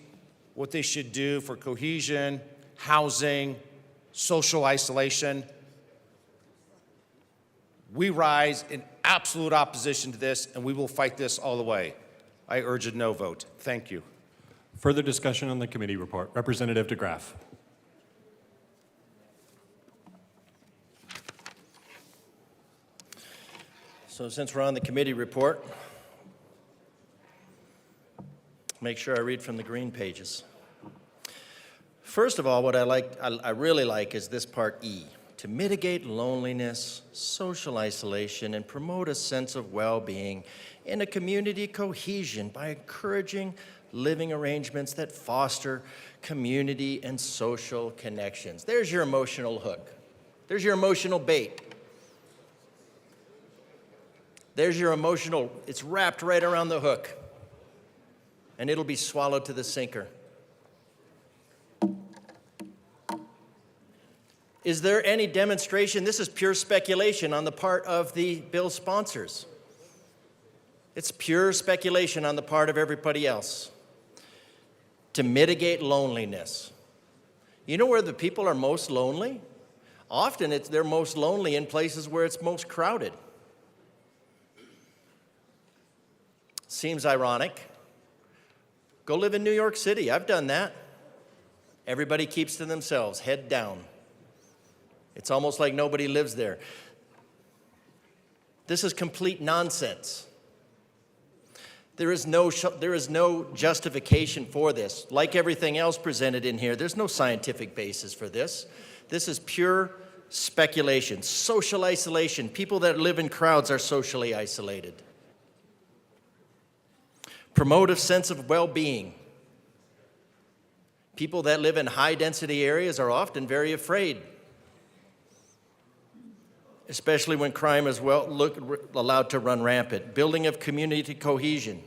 what they should do for cohesion, housing, social isolation. We rise in absolute opposition to this, and we will fight this all the way. I urge a no vote. Thank you. Further discussion on the committee report. Representative DeGraff. So since we're on the committee report, make sure I read from the green pages. First of all, what I really like is this part E, to mitigate loneliness, social isolation, and promote a sense of well-being in a community cohesion by encouraging living arrangements that foster community and social connections. There's your emotional hook. There's your emotional bait. There's your emotional, it's wrapped right around the hook, and it'll be swallowed to the sinker. Is there any demonstration? This is pure speculation on the part of the bill sponsors. It's pure speculation on the part of everybody else to mitigate loneliness. You know where the people are most lonely? Often they're most lonely in places where it's most crowded. Seems ironic. Go live in New York City. I've done that. Everybody keeps to themselves, head down. It's almost like nobody lives there. This is complete nonsense. There is no justification for this. Like everything else presented in here, there's no scientific basis for this. This is pure speculation. Social isolation. People that live in crowds are socially isolated. Promote a sense of well-being. People that live in high-density areas are often very afraid, especially when crime is allowed to run rampant. Building of community cohesion.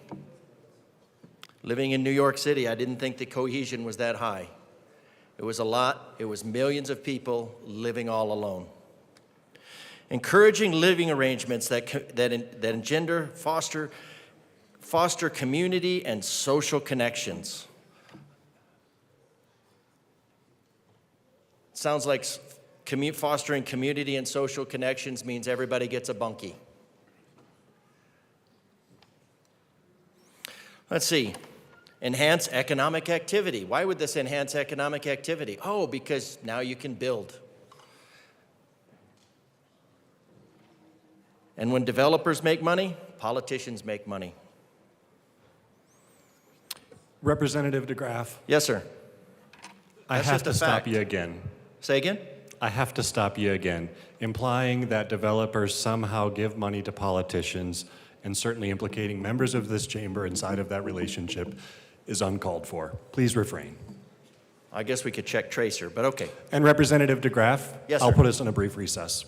Living in New York City, I didn't think the cohesion was that high. It was a lot. It was millions of people living all alone. Encouraging living arrangements that engender, foster community and social connections. Sounds like Fostering community and social connections means everybody gets a bunkie. Let's see. Enhance economic activity. Why would this enhance economic activity? Oh, because now you can build. And when developers make money, politicians make money. Representative DeGraff. Yes, sir. I That's have just to a stop fact. you again. Say again? I have to stop you again. Implying that developers somehow give money to politicians and certainly implicating members of this chamber inside of that relationship is uncalled for. Please refrain. I guess we could check Tracer, but okay. And Representative DeGraff, Yes, I'll sir. put us in a brief recess.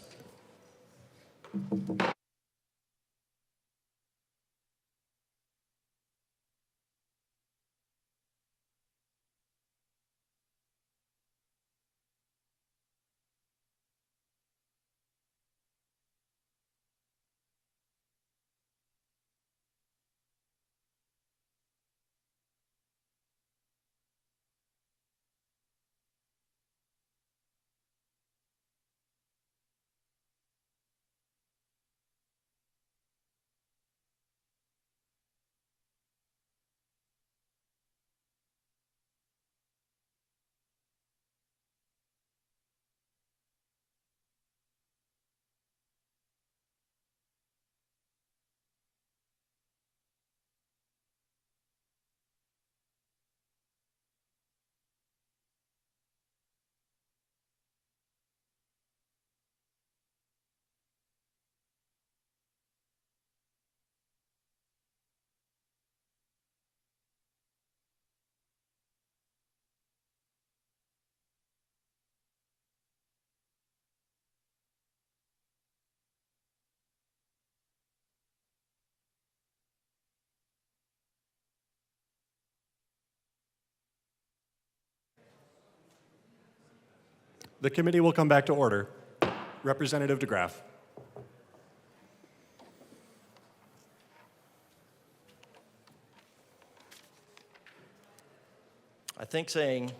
The committee will come back to order. Representative DeGraff. I think saying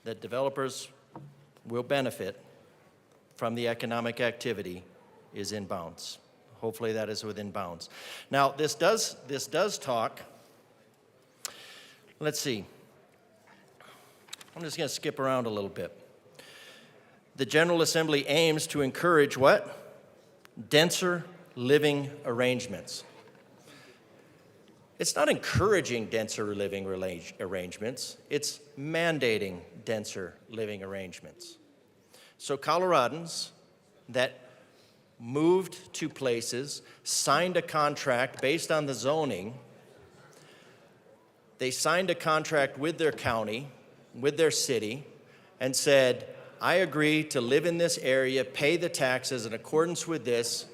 that developers will benefit from the economic activity is in bounds. Hopefully that is within bounds. Now, this does talk, let's see. I'm just going to skip around a little bit. The General Assembly aims to encourage what? Denser living arrangements. It's not encouraging denser living arrangements, it's mandating denser living arrangements. So Coloradans that moved to places, signed a contract based on the zoning, they signed a contract with their county, with their city, and said, I agree to live in this area, pay the taxes in accordance with this,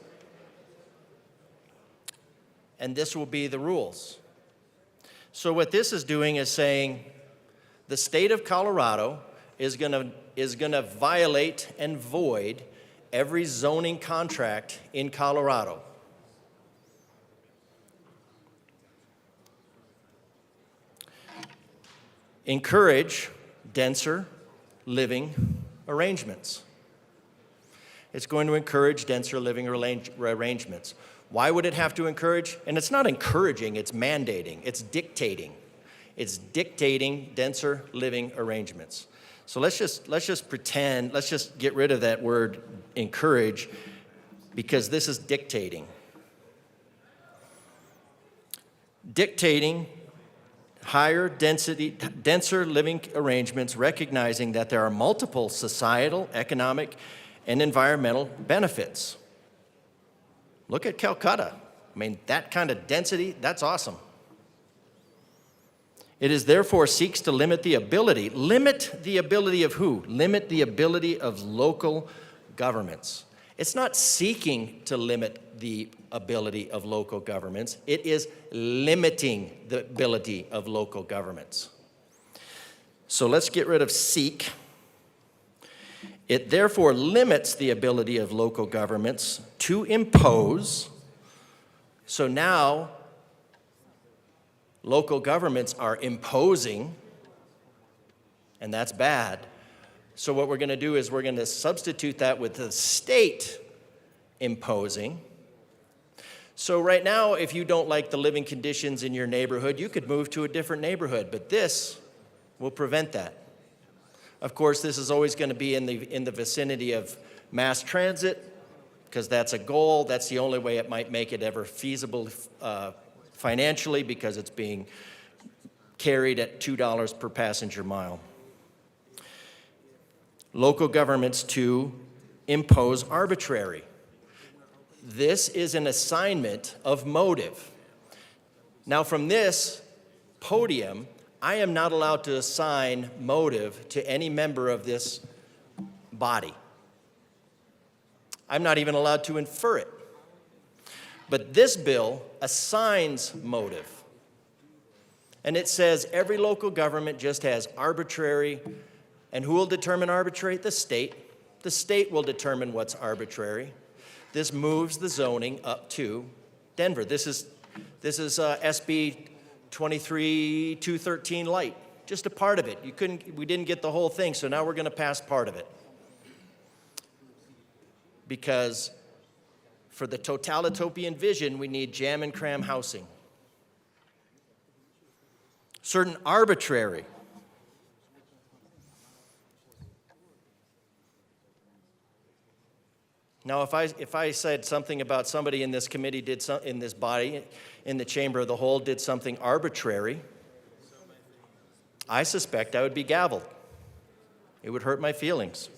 and this will be the rules. So what this is doing is saying the state of Colorado is going to violate and void every zoning contract in Colorado. Encourage denser living arrangements. It's going to encourage denser living arrangements. Why would it have to encourage? And it's not encouraging, it's mandating, it's dictating. It's dictating denser living arrangements. So let's just pretend, let's just get rid of that word encourage, because this is dictating. Dictating higher density, denser living arrangements, recognizing that there are multiple societal, economic, and environmental benefits. Look at Calcutta. I mean, that kind of density, that's awesome. It is therefore seeks to limit the ability of who? Limit the ability of local governments. It's not seeking to limit the ability of local governments. It is limiting the ability of local governments. So let's get rid of seek. It therefore limits the ability of local governments to impose. So now local governments are imposing, and that's bad. So what we're going to do is we're going to substitute that with the state imposing. So right now, if you don't like the living conditions in your neighborhood, you could move to a different neighborhood, but this will prevent that. Of course, this is always going to be in the vicinity of mass transit, because that's a goal. That's the only way it might make it ever feasible financially, because it's being carried at $2 per passenger mile. Local governments to impose arbitrary. This is an assignment of motive. Now, from this podium, I am not allowed to assign motive to any member of this body. I'm not even allowed to infer it. But this bill assigns motive. And it says every local government just has arbitrary, and who will determine arbitrary? The state. The state will determine what's arbitrary. This moves the zoning up to Denver. This is SB 23-213 light, just a part of it. We didn't get the whole thing, so now we're going to pass part of it. Because for the totalitarian vision, we need jam and cram housing. Certain arbitrary. Now, if I said something about somebody in this committee in this body, in the chamber of the whole, did something arbitrary, I suspect I would be gavelled. It would hurt my feelings,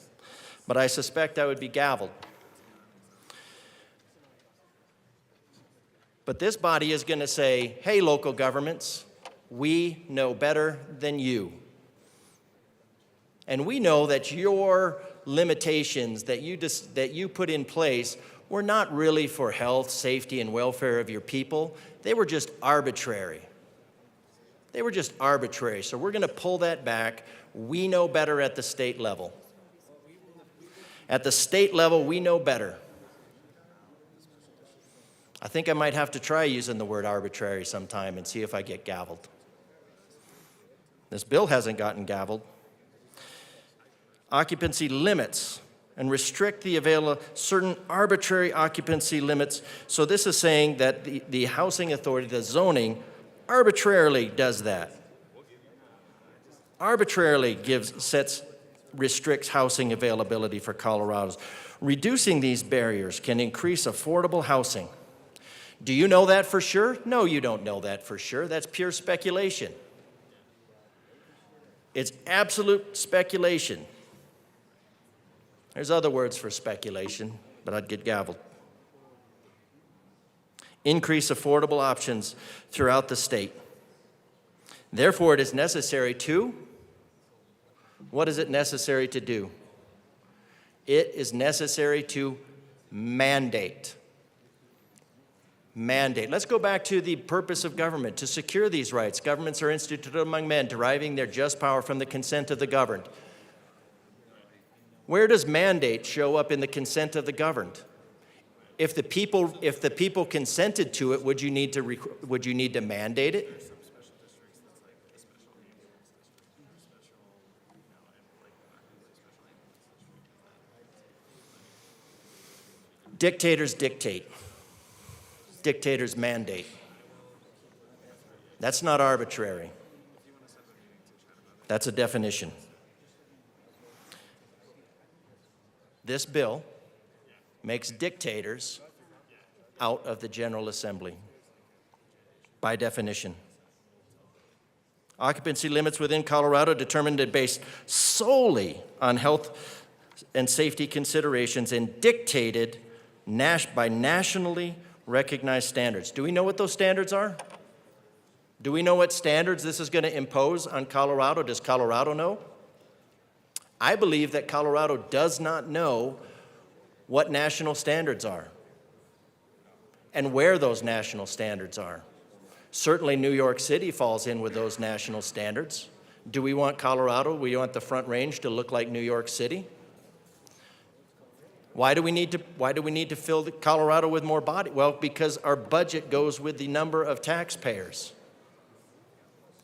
but I suspect I would be gavelled. But this body is going to say, hey, local governments, we know better than you. And we know that your limitations that you put in place were not really for health, safety, and welfare of your people. They were just arbitrary. They were just arbitrary. So we're going to pull that back. We know better at the state level. At the state level, we know better. I think I might have to try using the word arbitrary sometime and see if I get gavelled. This bill hasn't gotten gavelled. Occupancy limits and restrict the available certain arbitrary occupancy limits. So this is saying that the housing authority, the zoning, arbitrarily does that. Arbitrarily restricts housing availability for Colorados. Reducing these barriers can increase affordable housing. Do you know that for sure? No, you don't know that for sure. That's pure speculation. It's absolute speculation. There's other words for speculation, but I'd get gavelled. Increase affordable options throughout the state. Therefore, it is necessary to, what is it necessary to do? It is necessary to mandate. Mandate. Let's go back to the purpose of government, to secure these rights. Governments are instituted among men, deriving their just power from the consent of the governed. Where does mandate show up in the consent of the governed? If the people consented to it, would you need to mandate it? Dictators dictate. Dictators mandate. That's not arbitrary. That's a definition. This bill makes dictators out of the General Assembly, by definition. Occupancy limits within Colorado determined and based solely on health and safety considerations and dictated by nationally recognized standards. Do we know what those standards are? Do we know what standards this is going to impose on Colorado? Does Colorado know? I believe that Colorado does not know what national standards are and where those national standards are. Certainly New York City falls in with those national standards. Do we want Colorado, we want the Front Range to look like New York City? Why do we need to fill Colorado with more body? Well, because our budget goes with the number of taxpayers.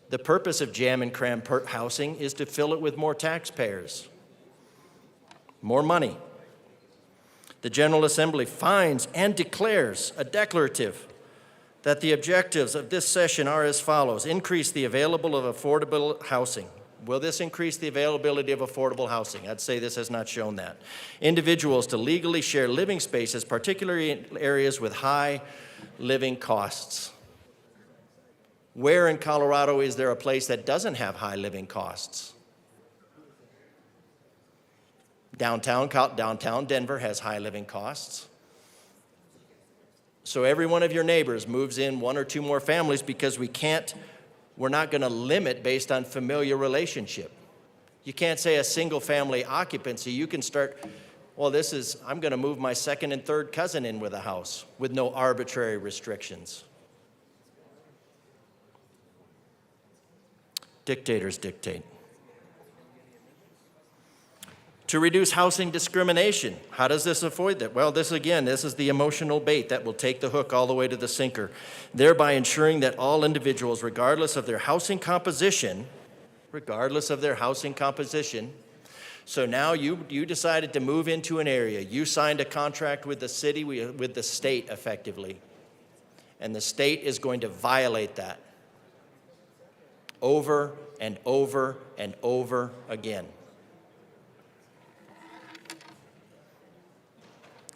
The purpose of jam and cram housing is to fill it with more taxpayers. more money. The General Assembly finds and declares a declarative that the objectives of this session are as follows. Increase the available of affordable housing. Will this increase the availability of affordable housing? I'd say this has not shown that. Individuals to legally share living spaces, particularly in areas with high living costs. Where in Colorado is there a place that doesn't have high living costs? Downtown Denver has high living costs. So every one of your neighbors moves in one or two more families because we're not going to limit based on familiar relationship. You can't say a single family occupancy. You can start, well, I'm going to move my second and third cousin in with a house with no arbitrary restrictions. Dictators dictate. To reduce housing discrimination. How does this avoid that? Well, this is the emotional bait that will take the hook all the way to the sinker, thereby ensuring that all individuals, regardless of their housing composition, so now you decided to move into an area, you signed a contract with the city, with the state effectively, and the state is going to violate that over and over and over again.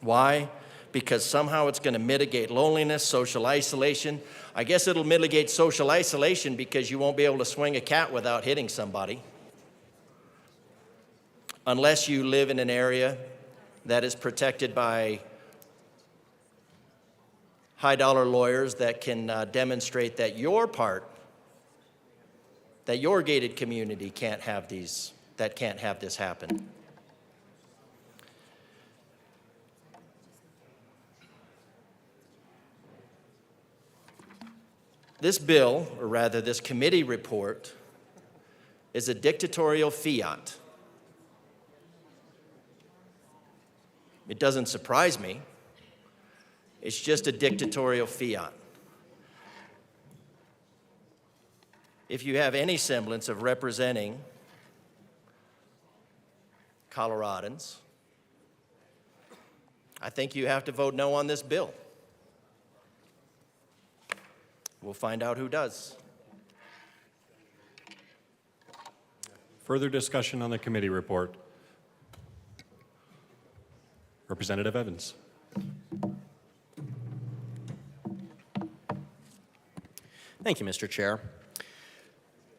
Why? Because somehow it's going to mitigate loneliness, social isolation. I guess it'll mitigate social isolation because you won't be able to swing a cat without hitting somebody. Unless you live in an area that is protected by high-dollar lawyers that can demonstrate that your gated community can't have this happen. This bill, or rather this committee report, is a dictatorial fiat. It doesn't surprise me. It's just a dictatorial fiat. If you have any semblance of representing Coloradans, I think you have to vote no on this bill. We'll find out who does. Further discussion on the committee report. Representative Evans. Thank you, Mr. Chair.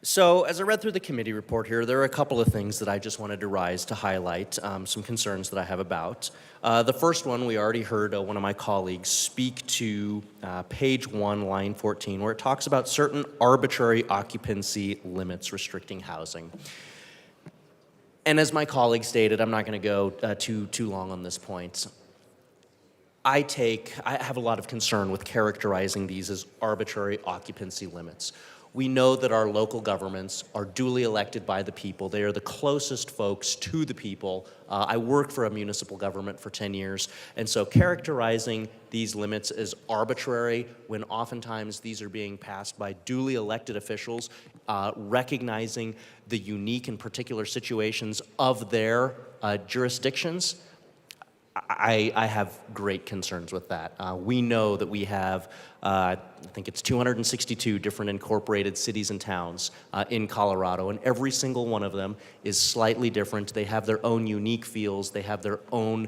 So as I read through the committee report here, there are a couple of things that I just wanted to rise to highlight, some concerns that I have about. The first one, we already heard one of my colleagues speak to page 1, line 14, where it talks about certain arbitrary occupancy limits restricting housing. And as my colleague stated, I'm not going to go too long on this point. I have a lot of concern with characterizing these as arbitrary occupancy limits. We know that our local governments are duly elected by the people. They are the closest folks to the people. I worked for a municipal government for 10 years, and so characterizing these limits as arbitrary when oftentimes these are being passed by duly elected officials, recognizing the unique and particular situations of their jurisdictions, I have great concerns with that. We know that we have, I think it's 262 different incorporated cities and towns in Colorado, and every single one of them is slightly different. They have their own unique feels. They have their own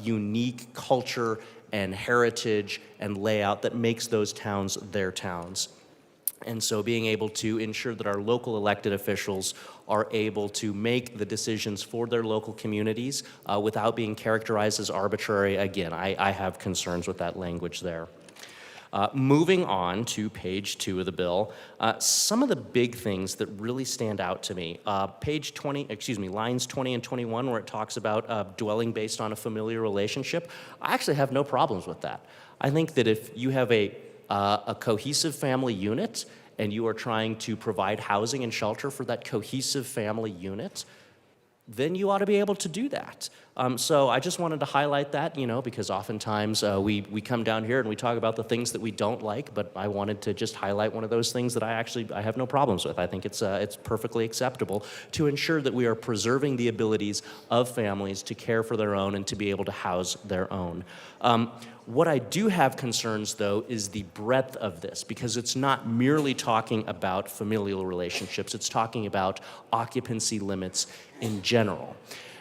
unique culture and heritage and layout that makes those towns their towns. And so being able to ensure that our local elected officials are able to make the decisions for their local communities without being characterized as arbitrary, again, I have concerns with that language there. Moving on to page 2 of the bill, some of the big things that really stand out to me, lines 20 and 21, where it talks about dwelling based on a familiar relationship, I actually have no problems with that. I think that if you have a cohesive family unit and you are trying to provide housing and shelter for that cohesive family unit, then you ought to be able to do that. So I just wanted to highlight that, because oftentimes we come down here and we talk about the things that we don't like, but I wanted to just highlight one of those things that I have no problems with. I think it's perfectly acceptable to ensure that we are preserving the abilities of families to care for their own and to be able to house their own. What I do have concerns, though, is the breadth of this, because it's not merely talking about familial relationships, it's talking about occupancy limits in general.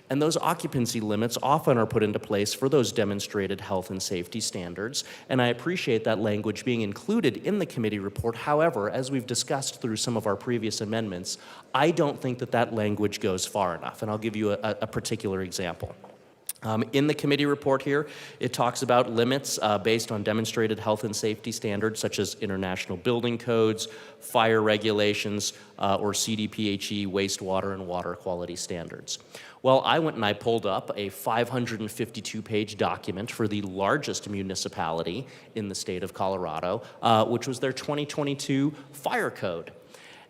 And those occupancy limits often are put into place for those demonstrated health and safety standards, and I appreciate that language being included in the committee report. However, as we've discussed through some of our previous amendments, I don't think that language goes far enough, and I'll give you a particular example. In the committee report here, it talks about limits based on demonstrated health and safety standards such as international building codes, fire regulations, or CDPHE wastewater and water quality standards. Well, I went and I pulled up a 552-page document for the largest municipality in the state of Colorado, which was their 2022 fire code.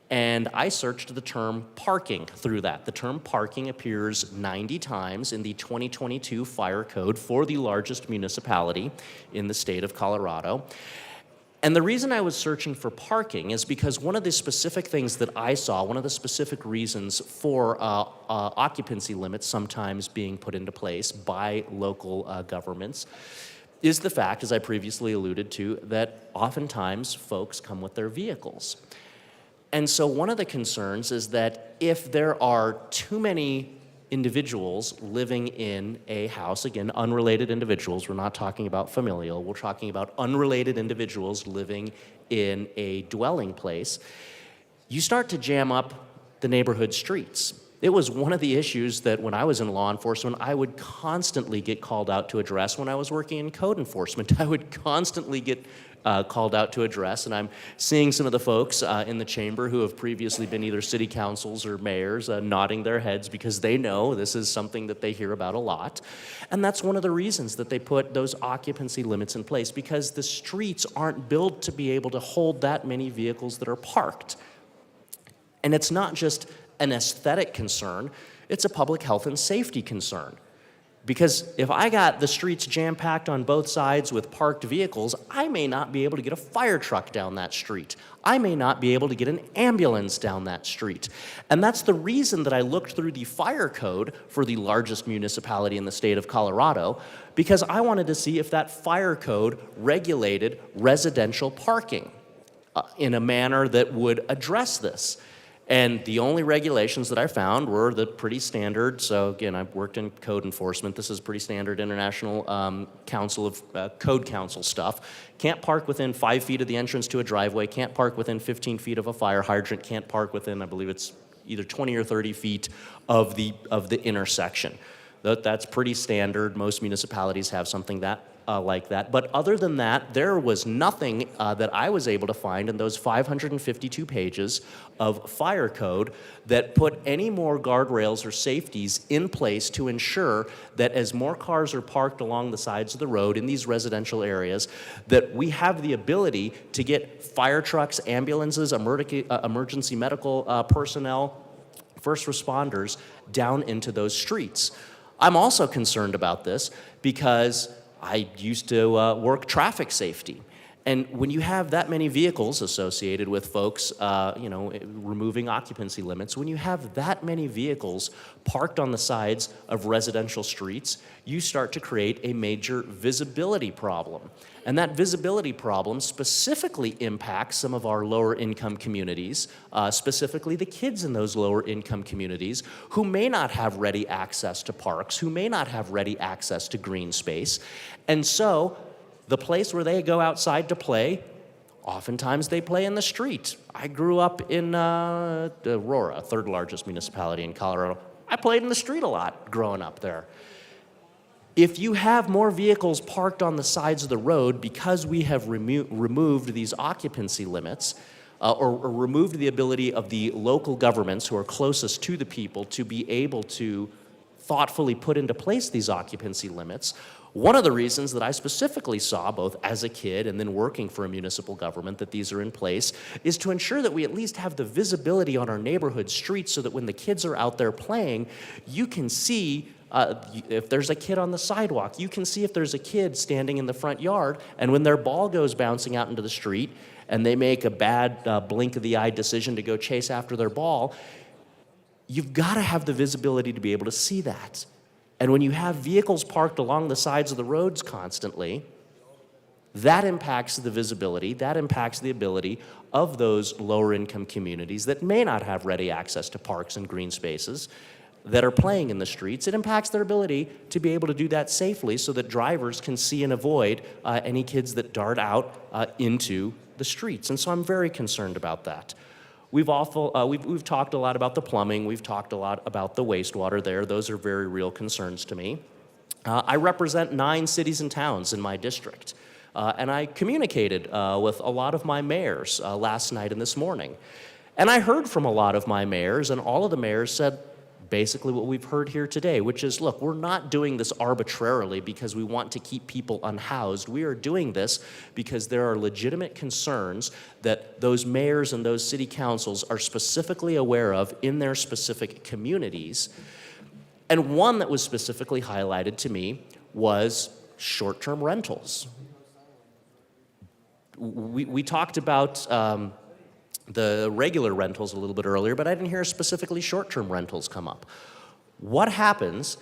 And I searched the term parking through that. The term parking appears 90 times in the 2022 fire code for the largest municipality in the state of Colorado. And the reason I was searching for parking is because one of the specific things that I saw, one of the specific reasons for occupancy limits sometimes being put into place by local governments is the fact, as I previously alluded to, that oftentimes folks come with their vehicles. And so one of the concerns is that if there are too many individuals living in a house, again, unrelated individuals, we're not talking about familial, we're talking about unrelated individuals living in a dwelling place, you start to jam up the neighborhood streets. It was one of the issues that when I was in law enforcement, I would constantly get called out to address when I was working in code enforcement. I would constantly get called out to address, and I'm seeing some of the folks in the chamber who have previously been either city councils or mayors nodding their heads because they know this is something that they hear about a lot. And that's one of the reasons that they put those occupancy limits in place, because the streets aren't built to be able to hold that many vehicles that are parked. And it's not just an aesthetic concern, it's a public health and safety concern. Because if I got the streets jam-packed on both sides with parked vehicles, I may not be able to get a fire truck down that street. I may not be able to get an ambulance down that street. And that's the reason that I looked through the fire code for the largest municipality in the state of Colorado, because I wanted to see if that fire code regulated residential parking in a manner that would address this. And the only regulations that I found were the pretty standard, so again, I've worked in code enforcement, this is pretty standard international code council stuff. Can't park within 5 feet of the entrance to a driveway, can't park within 15 feet of a fire hydrant, can't park within, I believe it's either 20 or 30 feet of the intersection. That's pretty standard. Most municipalities have something like that. But other than that, there was nothing that I was able to find in those 552 pages of fire code that put any more guardrails or safeties in place to ensure that as more cars are parked along the sides of the road in these residential areas, that we have the ability to get fire trucks, ambulances, emergency medical personnel, first responders down into those streets. I'm also concerned about this because I used to work traffic safety. And when you have that many vehicles associated with folks, removing occupancy limits, when you have that many vehicles parked on the sides of residential streets, you start to create a major visibility problem. And that visibility problem specifically impacts some of our lower income communities, specifically the kids in those lower income communities who may not have ready access to parks, who may not have ready access to green space. And so the place where they go outside to play, oftentimes they play in the street. I grew up in Aurora, third largest municipality in Colorado. I played in the street a lot growing up there. If you have more vehicles parked on the sides of the road because we have removed these occupancy limits, or removed the ability of the local governments who are closest to the people to be able to thoughtfully put into place these occupancy limits. One of the reasons that I specifically saw, both as a kid and then working for a municipal government, that these are in place is to ensure that we at least have the visibility on our neighborhood streets so that when the kids are out there playing, you can see if there's a kid on the sidewalk, you can see if there's a kid standing in the front yard, and when their ball goes bouncing out into the street and they make a bad blink of the eye decision to go chase after their ball, you've got to have the visibility to be able to see that. And when you have vehicles parked along the sides of the roads constantly, that impacts the visibility, that impacts the ability of those lower income communities that may not have ready access to parks and green spaces that are playing in the streets. It impacts their ability to be able to do that safely so that drivers can see and avoid any kids that dart out into the streets. And so I'm very concerned about that. We've talked a lot about the plumbing. We've talked a lot about the wastewater there. Those are very real concerns to me. I represent 9 cities and towns in my district. And I communicated with a lot of my mayors last night and this morning. And I heard from a lot of my mayors, and all of the mayors said basically what we've heard here today, which is, look, we're not doing this arbitrarily because we want to keep people unhoused. We are doing this because there are legitimate concerns that those mayors and those city councils are specifically aware of in their specific communities. And one that was specifically highlighted to me was short-term rentals. We talked about the regular rentals a little bit earlier, but I didn't hear specifically short-term rentals come up. What happens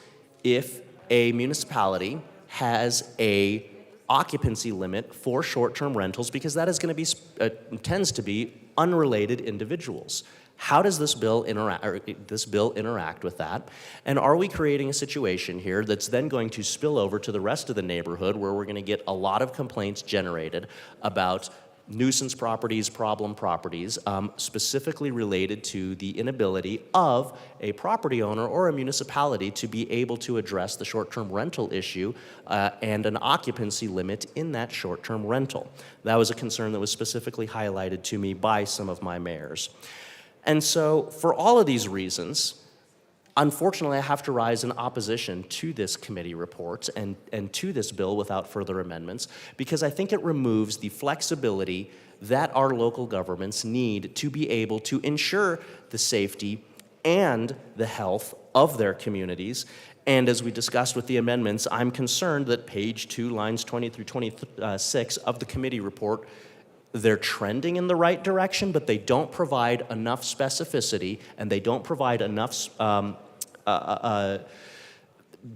if a municipality has a occupancy limit for short-term rentals, because that is going to be tends to be unrelated individuals? How does this bill interact with that? And are we creating a situation here that's then going to spill over to the rest of the neighborhood where we're going to get a lot of complaints generated about nuisance properties, problem properties, specifically related to the inability of a property owner or a municipality to be able to address the short-term rental issue and an occupancy limit in that short-term rental? That was a concern that was specifically highlighted to me by some of my mayors. And so for all of these reasons, unfortunately, I have to rise in opposition to this committee report and to this bill without further amendments, because I think it removes the flexibility that our local governments need to be able to ensure the safety and the health of their communities. And as we discussed with the amendments, I'm concerned that page 2, lines 20 through 26 of the committee report, they're trending in the right direction, but they don't provide enough specificity, and they don't provide enough,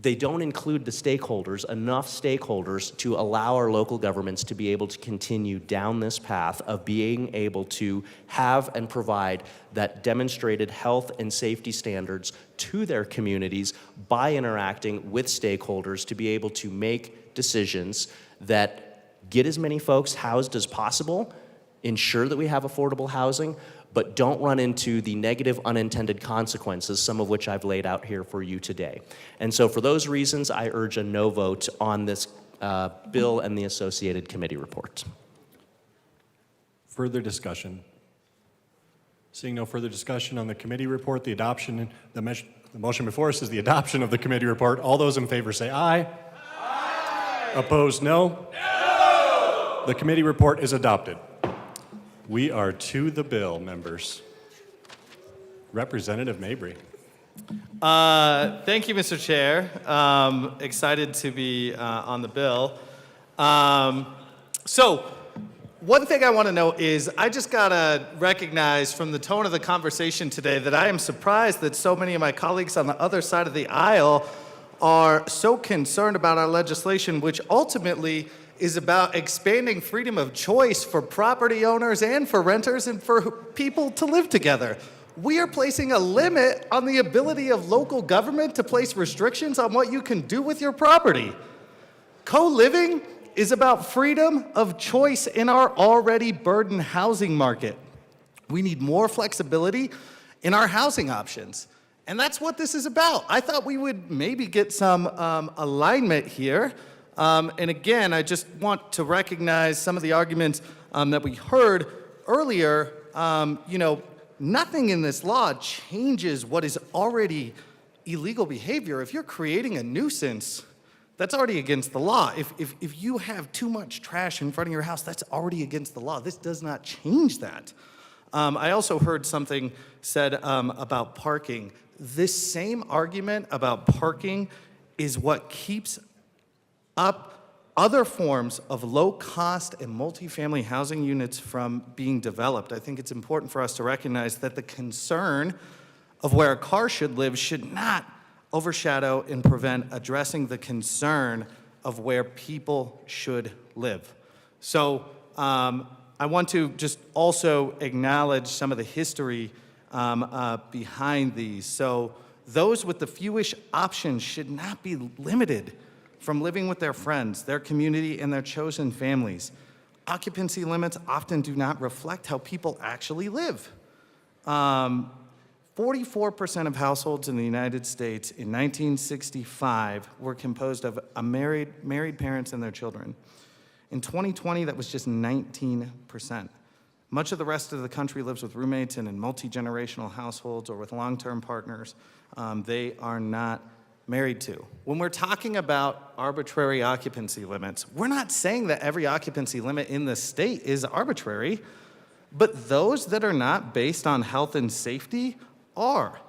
they don't include the stakeholders, enough stakeholders to allow our local governments to be able to continue down this path of being able to have and provide that demonstrated health and safety standards to their communities by interacting with stakeholders to be able to make decisions that get as many folks housed as possible, ensure that we have affordable housing, but don't run into the negative unintended consequences, some of which I've laid out here for you today. And so for those reasons, I urge a no vote on this bill and the associated committee report. Further discussion? Seeing no further discussion on the committee report, the motion before us is the adoption of the committee report. All those in favor say aye. Aye. Opposed, no. The committee report is adopted. We are to the bill, members. Representative Mabry. Thank you, Mr. Chair. Excited to be on the bill. So, one thing I want to note is I just got to recognize from the tone of the conversation today that I am surprised that so many of my colleagues on the other side of the aisle are so concerned about our legislation, which ultimately is about expanding freedom of choice for property owners and for renters and for people to live together. We are placing a limit on the ability of local government to place restrictions on what you can do with your property. Co-living is about freedom of choice in our already burdened housing market. We need more flexibility in our housing options. And that's what this is about. I thought we would maybe get some alignment here. And again, I just want to recognize some of the arguments that we heard earlier. Nothing in this law changes what is already illegal behavior. If you're creating a nuisance, that's already against the law. If you have too much trash in front of your house, that's already against the law. This does not change that. I also heard something said about parking. This same argument about parking is what keeps up other forms of low-cost and multifamily housing units from being developed. I think it's important for us to recognize that the concern of where a car should live should not overshadow and prevent addressing the concern of where people should live. So I want to just also acknowledge some of the history behind these. So those with the fewish options should not be limited from living with their friends, their community, and their chosen families. Occupancy limits often do not reflect how people actually live. 44% of households in the United States in 1965 were composed of married parents and their children. In 2020, that was just 19%. Much of the rest of the country lives with roommates and in multi-generational households or with long-term partners they are not married to. When we're talking about arbitrary occupancy limits, we're not saying that every occupancy limit in the state is arbitrary, but those that are not based on health and safety are.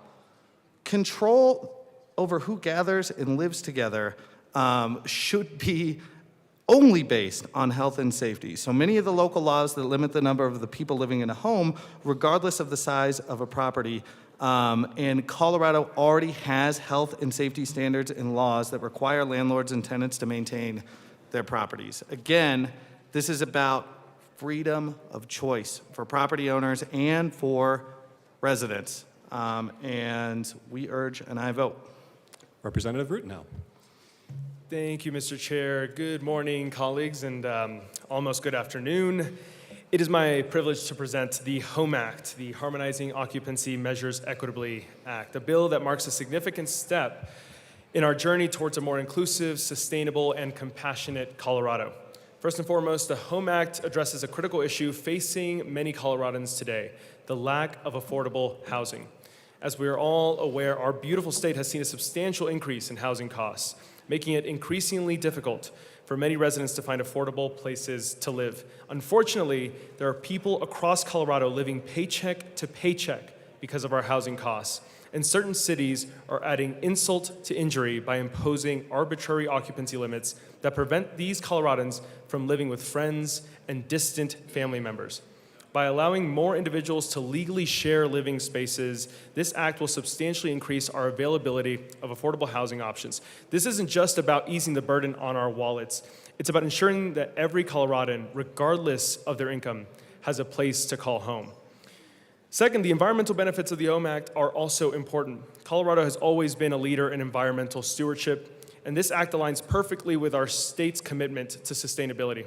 Control over who gathers and lives together should be only based on health and safety. So many of the local laws that limit the number of the people living in a home, regardless of the size of a property, and Colorado already has health and safety standards and laws that require landlords and tenants to maintain their properties. Again, this is about freedom of choice for property owners and for residents. And we urge an aye vote. Representative Rutenau. Thank you, Mr. Chair. Good morning, colleagues, and almost good afternoon. It is my privilege to present the HOME Act, the Harmonizing Occupancy Measures Equitably Act, a bill that marks a significant step in our journey towards a more inclusive, sustainable, and compassionate Colorado. First and foremost, the HOME Act addresses a critical issue facing many Coloradans today, the lack of affordable housing. As we are all aware, our beautiful state has seen a substantial increase in housing costs, making it increasingly difficult for many residents to find affordable places to live. Unfortunately, there are people across Colorado living paycheck to paycheck because of our housing costs, and certain cities are adding insult to injury by imposing arbitrary occupancy limits that prevent these Coloradans from living with friends and distant family members. By allowing more individuals to legally share living spaces, this act will substantially increase our availability of affordable housing options. This isn't just about easing the burden on our wallets. It's about ensuring that every Coloradan, regardless of their income, has a place to call home. Second, the environmental benefits of the HOME Act are also important. Colorado has always been a leader in environmental stewardship, and this act aligns perfectly with our state's commitment to sustainability.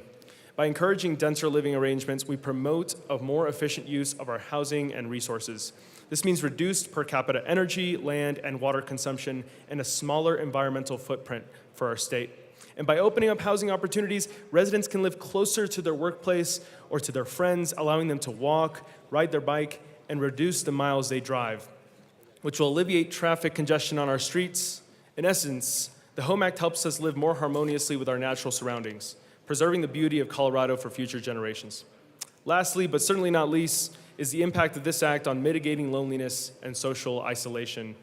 By encouraging denser living arrangements, we promote a more efficient use of our housing and resources. This means reduced per capita energy, land, and water consumption, and a smaller environmental footprint for our state. And by opening up housing opportunities, residents can live closer to their workplace or to their friends, allowing them to walk, ride their bike, and reduce the miles they drive, which will alleviate traffic congestion on our streets. In essence, the HOME Act helps us live more harmoniously with our natural surroundings, preserving the beauty of Colorado for future generations. Lastly, but certainly not least, is the impact of this act on mitigating loneliness and social isolation,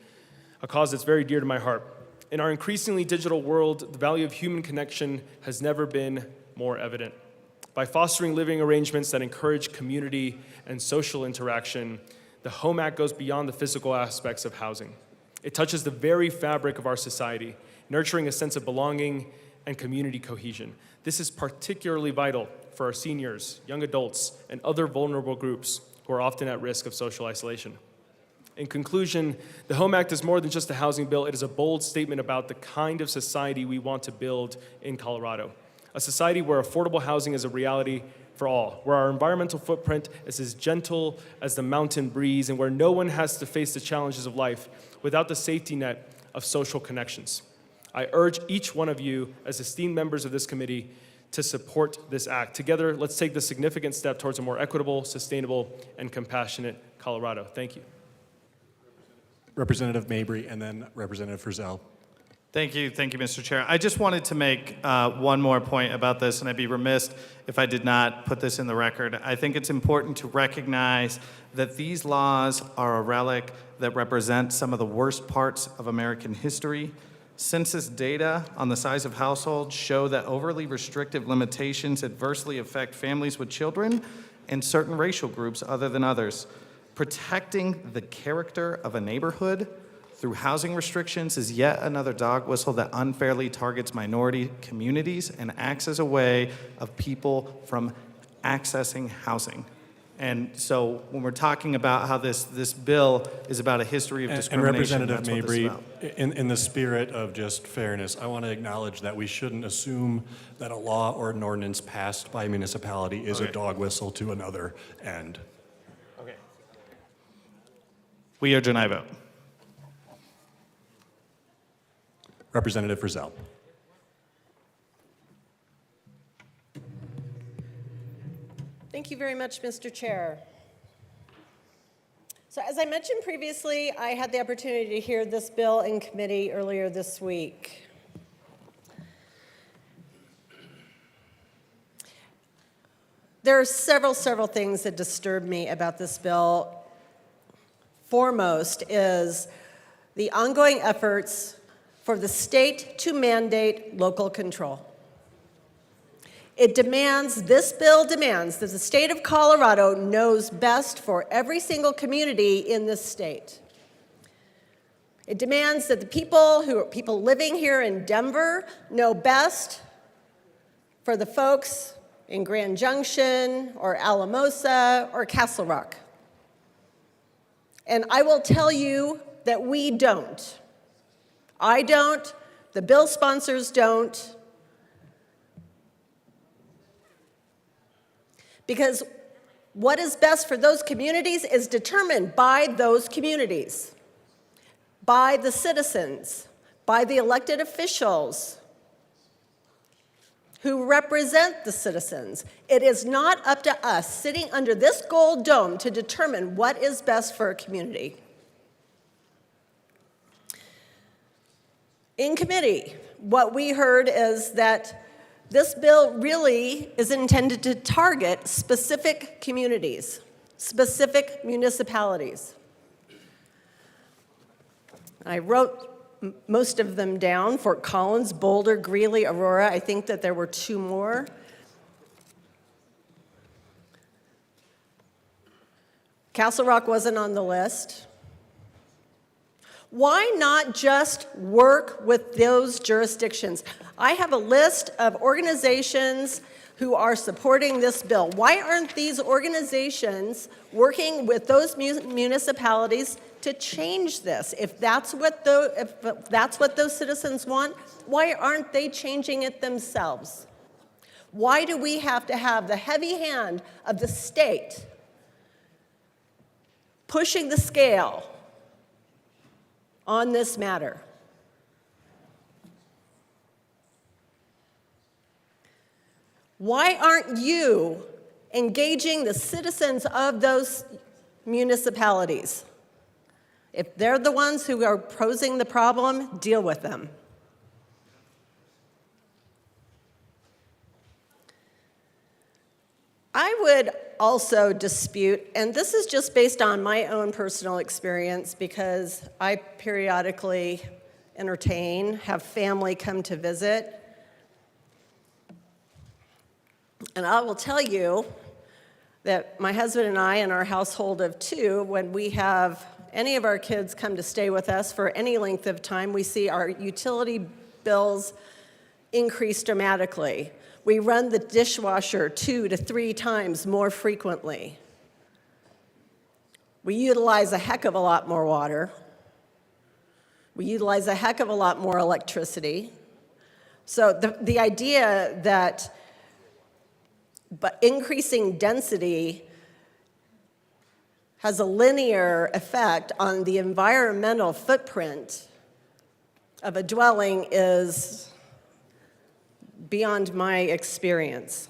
a cause that's very dear to my heart. In our increasingly digital world, the value of human connection has never been more evident. By fostering living arrangements that encourage community and social interaction, the HOME Act goes beyond the physical aspects of housing. It touches the very fabric of our society, nurturing a sense of belonging and community cohesion. This is particularly vital for our seniors, young adults, and other vulnerable groups who are often at risk of social isolation. In conclusion, the HOME Act is more than just a housing bill. It is a bold statement about the kind of society we want to build in Colorado. A society where affordable housing is a reality for all, where our environmental footprint is as gentle as the mountain breeze, and where no one has to face the challenges of life without the safety net of social connections. I urge each one of you, as esteemed members of this committee, to support this act. Together, let's take this significant step towards a more equitable, sustainable, and compassionate Colorado. Thank you. Representative Mabry, and then Representative Frizzell. Thank you, Mr. Chair. I just wanted to make one more point about this, and I'd be remiss if I did not put this in the record. I think it's important to recognize that these laws are a relic that represent some of the worst parts of American history. Census data on the size of households show that overly restrictive limitations adversely affect families with children and certain racial groups other than others. Protecting the character of a neighborhood through housing restrictions is yet another dog whistle that unfairly targets minority communities and acts as a way of people from accessing housing. And so when we're talking about how this bill is about a history of And discrimination, Representative that's what this is Mabry, about. in the spirit of just fairness, I want to acknowledge that we shouldn't assume that a law or an ordinance passed by a municipality is a Okay. dog whistle to another end. We urge an aye vote. Representative Frizzell. Thank you very much, Mr. Chair. So as I mentioned previously, I had the opportunity to hear this bill in committee earlier this week. There are several things that disturb me about this bill. Foremost is the ongoing efforts for the state to mandate local control. This bill demands that the state of Colorado knows best for every single community in this state. It demands that the people living here in Denver know best for the folks in Grand Junction or Alamosa or Castle Rock. And I will tell you that we don't. I don't, the bill sponsors don't, because what is best for those communities is determined by those communities, by the citizens, by the elected officials who represent the citizens. It is not up to us sitting under this gold dome to determine what is best for a community. In committee, what we heard is that this bill really is intended to target specific communities, specific municipalities. I wrote most of them down: Fort Collins, Boulder, Greeley, Aurora. I think that there were 2 more. Castle Rock wasn't on the list. Why not just work with those jurisdictions? I have a list of organizations who are supporting this bill. Why aren't these organizations working with those municipalities to change this? If that's what those citizens want, why aren't they changing it themselves? Why do we have to have the heavy hand of the state pushing the scale on this matter? Why aren't you engaging the citizens of those municipalities? If they're the ones who are posing the problem, deal with them. I would also dispute, and this is just based on my own personal experience because I periodically entertain, have family come to visit. And I will tell you that my husband and I, in our household of 2, when we have any of our kids come to stay with us for any length of time, we see our utility bills increase dramatically. We run the dishwasher 2 to 3 times more frequently. We utilize a heck of a lot more water. We utilize a heck of a lot more electricity. So the idea that increasing density has a linear effect on the environmental footprint of a dwelling is beyond my experience.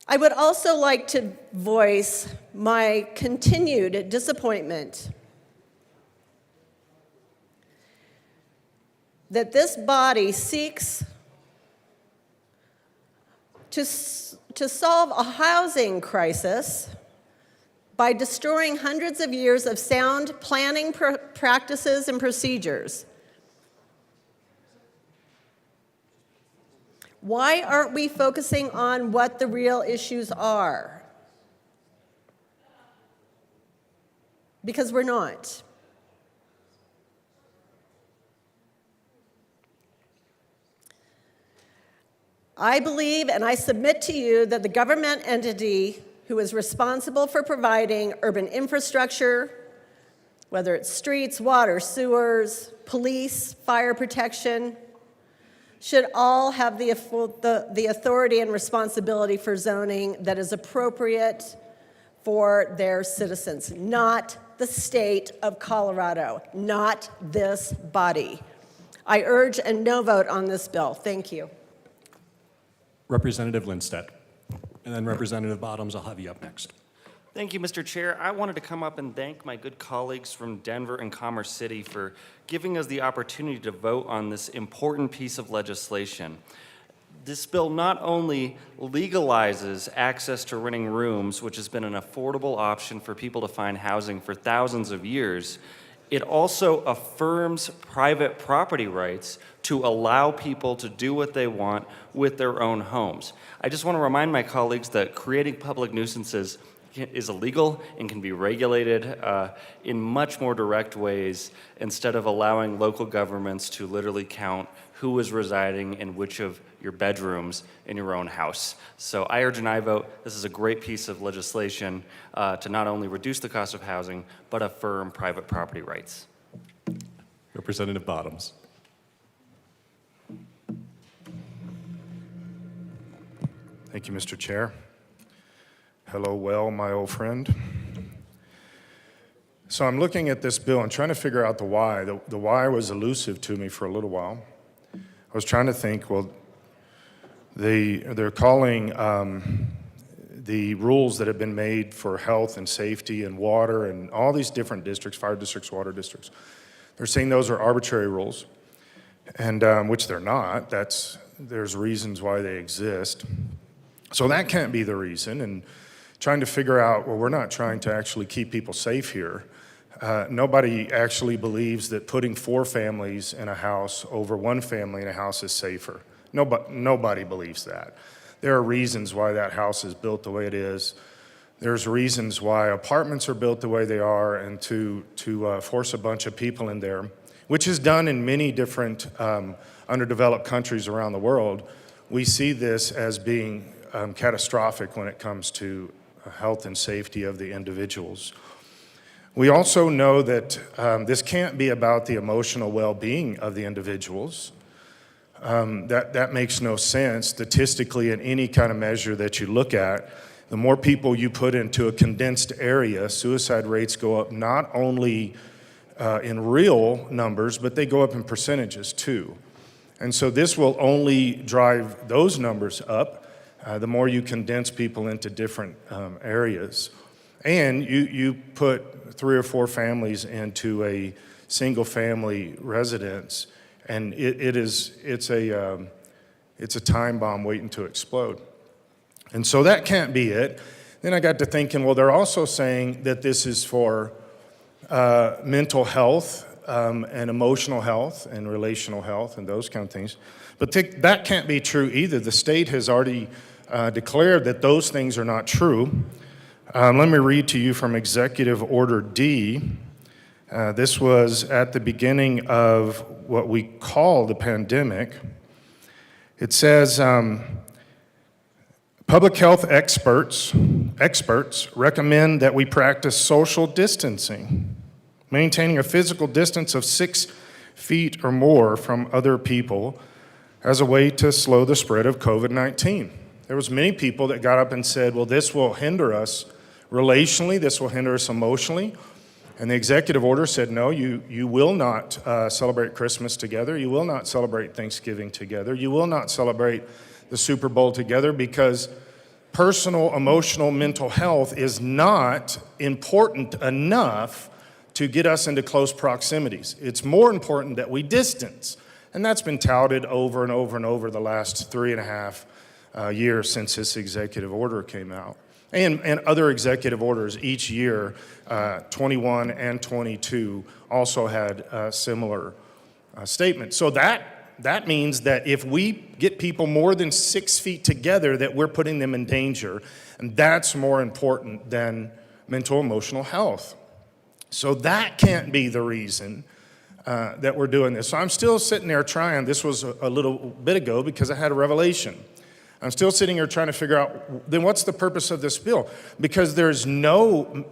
I would also like to voice my continued disappointment that this body seeks to solve a housing crisis by destroying hundreds of years of sound planning practices and procedures. Why aren't we focusing on what the real issues are? Because we're not. I believe and I submit to you that the government entity who is responsible for providing urban infrastructure, whether it's streets, water, sewers, police, fire protection, should all have the authority and responsibility for zoning that is appropriate for their citizens, not the state of Colorado, not this body. I urge a no vote on this bill. Thank you. Representative Lindstedt. And then Representative Bottoms, I'll have you up next. Thank you, Mr. Chair. I wanted to come up and thank my good colleagues from Denver and Commerce City for giving us the opportunity to vote on this important piece of legislation. This bill not only legalizes access to renting rooms, which has been an affordable option for people to find housing for thousands of years, it also affirms private property rights to allow people to do what they want with their own homes. I just want to remind my colleagues that creating public nuisances is illegal and can be regulated in much more direct ways instead of allowing local governments to literally count who is residing in which of your bedrooms in your own house. So I urge an aye vote. This is a great piece of legislation to not only reduce the cost of housing, but affirm private property rights. Representative Bottoms. Thank you, Mr. Chair. Hello, well, my old friend. So I'm looking at this bill and trying to figure out the why. The why was elusive to me for a little while. I was trying to think, well, they're calling the rules that have been made for health and safety and water and all these different districts, fire districts, water districts. They're saying those are arbitrary rules, and which they're not. There's reasons why they exist. So that can't be the reason. And trying to figure out, well, we're not trying to actually keep people safe here. Nobody actually believes that putting 4 families in a house over 1 family in a house is safer. Nobody believes that. There are reasons why that house is built the way it is. There's reasons why apartments are built the way they are, and to force a bunch of people in there, which is done in many different underdeveloped countries around the world. We see this as being catastrophic when it comes to health and safety of the individuals. We also know that this can't be about the emotional well-being of the individuals. That makes no sense statistically in any kind of measure that you look at. The more people you put into a condensed area, suicide rates go up not only in real numbers, but they go up in percentages too. And so this will only drive those numbers up. The more you condense people into different areas. And you put 3 or 4 families into a single family residence, and it's a time bomb waiting to explode. And so that can't be it. Then I got to thinking, well, they're also saying that this is for mental health and emotional health and relational health and those kind of things. But that can't be true either. The state has already declared that those things are not true. Let me read to you from Executive Order D. This was at the beginning of what we call the pandemic. It says, public health experts recommend that we practice social distancing, maintaining a physical distance of 6 feet or more from other people as a way to slow the spread of COVID-19. There was many people that got up and said, well, this will hinder us relationally, this will hinder us emotionally. And the executive order said, no, you will not celebrate Christmas together. You will not celebrate Thanksgiving together. You will not celebrate the Super Bowl together because personal, emotional, mental health is not important enough to get us into close proximities. It's more important that we distance. And that's been touted over and over and over the last 3.5 years since this executive order came out. And other executive orders each year, 21 and 22, also had similar statements. So that means that if we get people more than 6 feet together, that we're putting them in danger. And that's more important than mental emotional health. So that can't be the reason that we're doing this. So I'm still sitting there trying. This was a little bit ago because I had a revelation. I'm still sitting here trying to figure out, then what's the purpose of this bill? Because there's no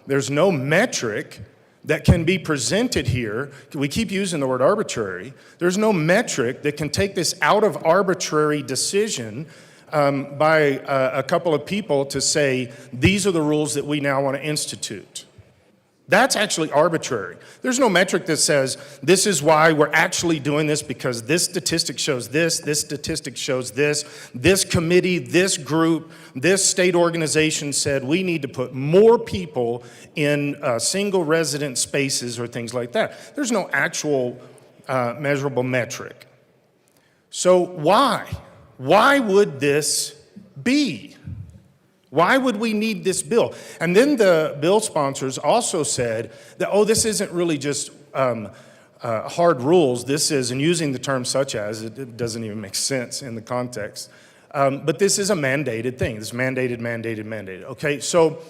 metric that can be presented here. We keep using the word arbitrary. There's no metric that can take this out of arbitrary decision by a couple of people to say, these are the rules that we now want to institute. That's actually arbitrary. There's no metric that says, this is why we're actually doing this because this statistic shows this statistic shows this committee, this group, this state organization said we need to put more people in single resident spaces or things like that. There's no actual measurable metric. So why? Why would this be? Why would we need this bill? And then the bill sponsors also said that, oh, this isn't really just hard rules. This is, and using the term such as, it doesn't even make sense in the context. But this is a mandated thing. This mandated. Okay, so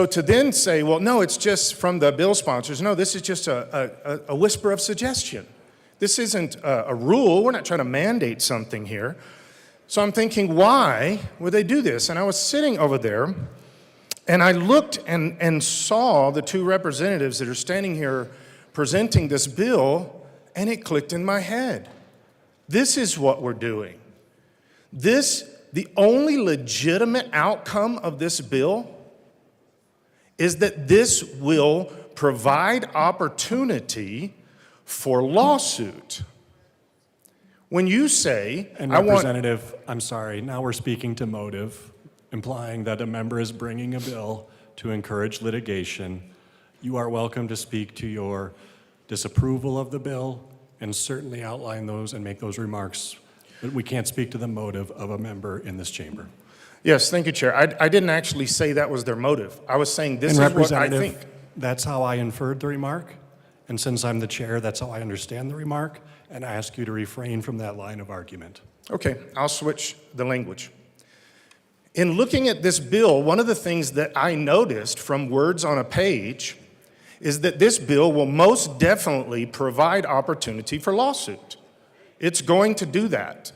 to then say, well, no, it's just from the bill sponsors. No, this is just a whisper of suggestion. This isn't a rule. We're not trying to mandate something here. So I'm thinking, why would they do this? And I was sitting over there, and I looked and saw the two representatives that are standing here presenting this bill, and it clicked in my head. This is what we're doing. The only legitimate outcome of this bill is that this will provide opportunity for lawsuit. When you say, and Representative, I'm sorry, now we're speaking to motive, implying that a member is bringing a bill to encourage litigation. You are welcome to speak to your disapproval of the bill and certainly outline those and make those remarks, but we can't speak to the motive of a member in this chamber. Yes, thank you, Chair. I didn't actually say that was their motive. I was saying this is what I think. That's how I inferred the remark, and since I'm the chair, that's how I understand the remark, and I ask you to refrain from that line of argument. Okay, I'll switch the language. In looking at this bill, one of the things that I noticed from words on a page is that this bill will most definitely provide opportunity for lawsuit. It's going to do that.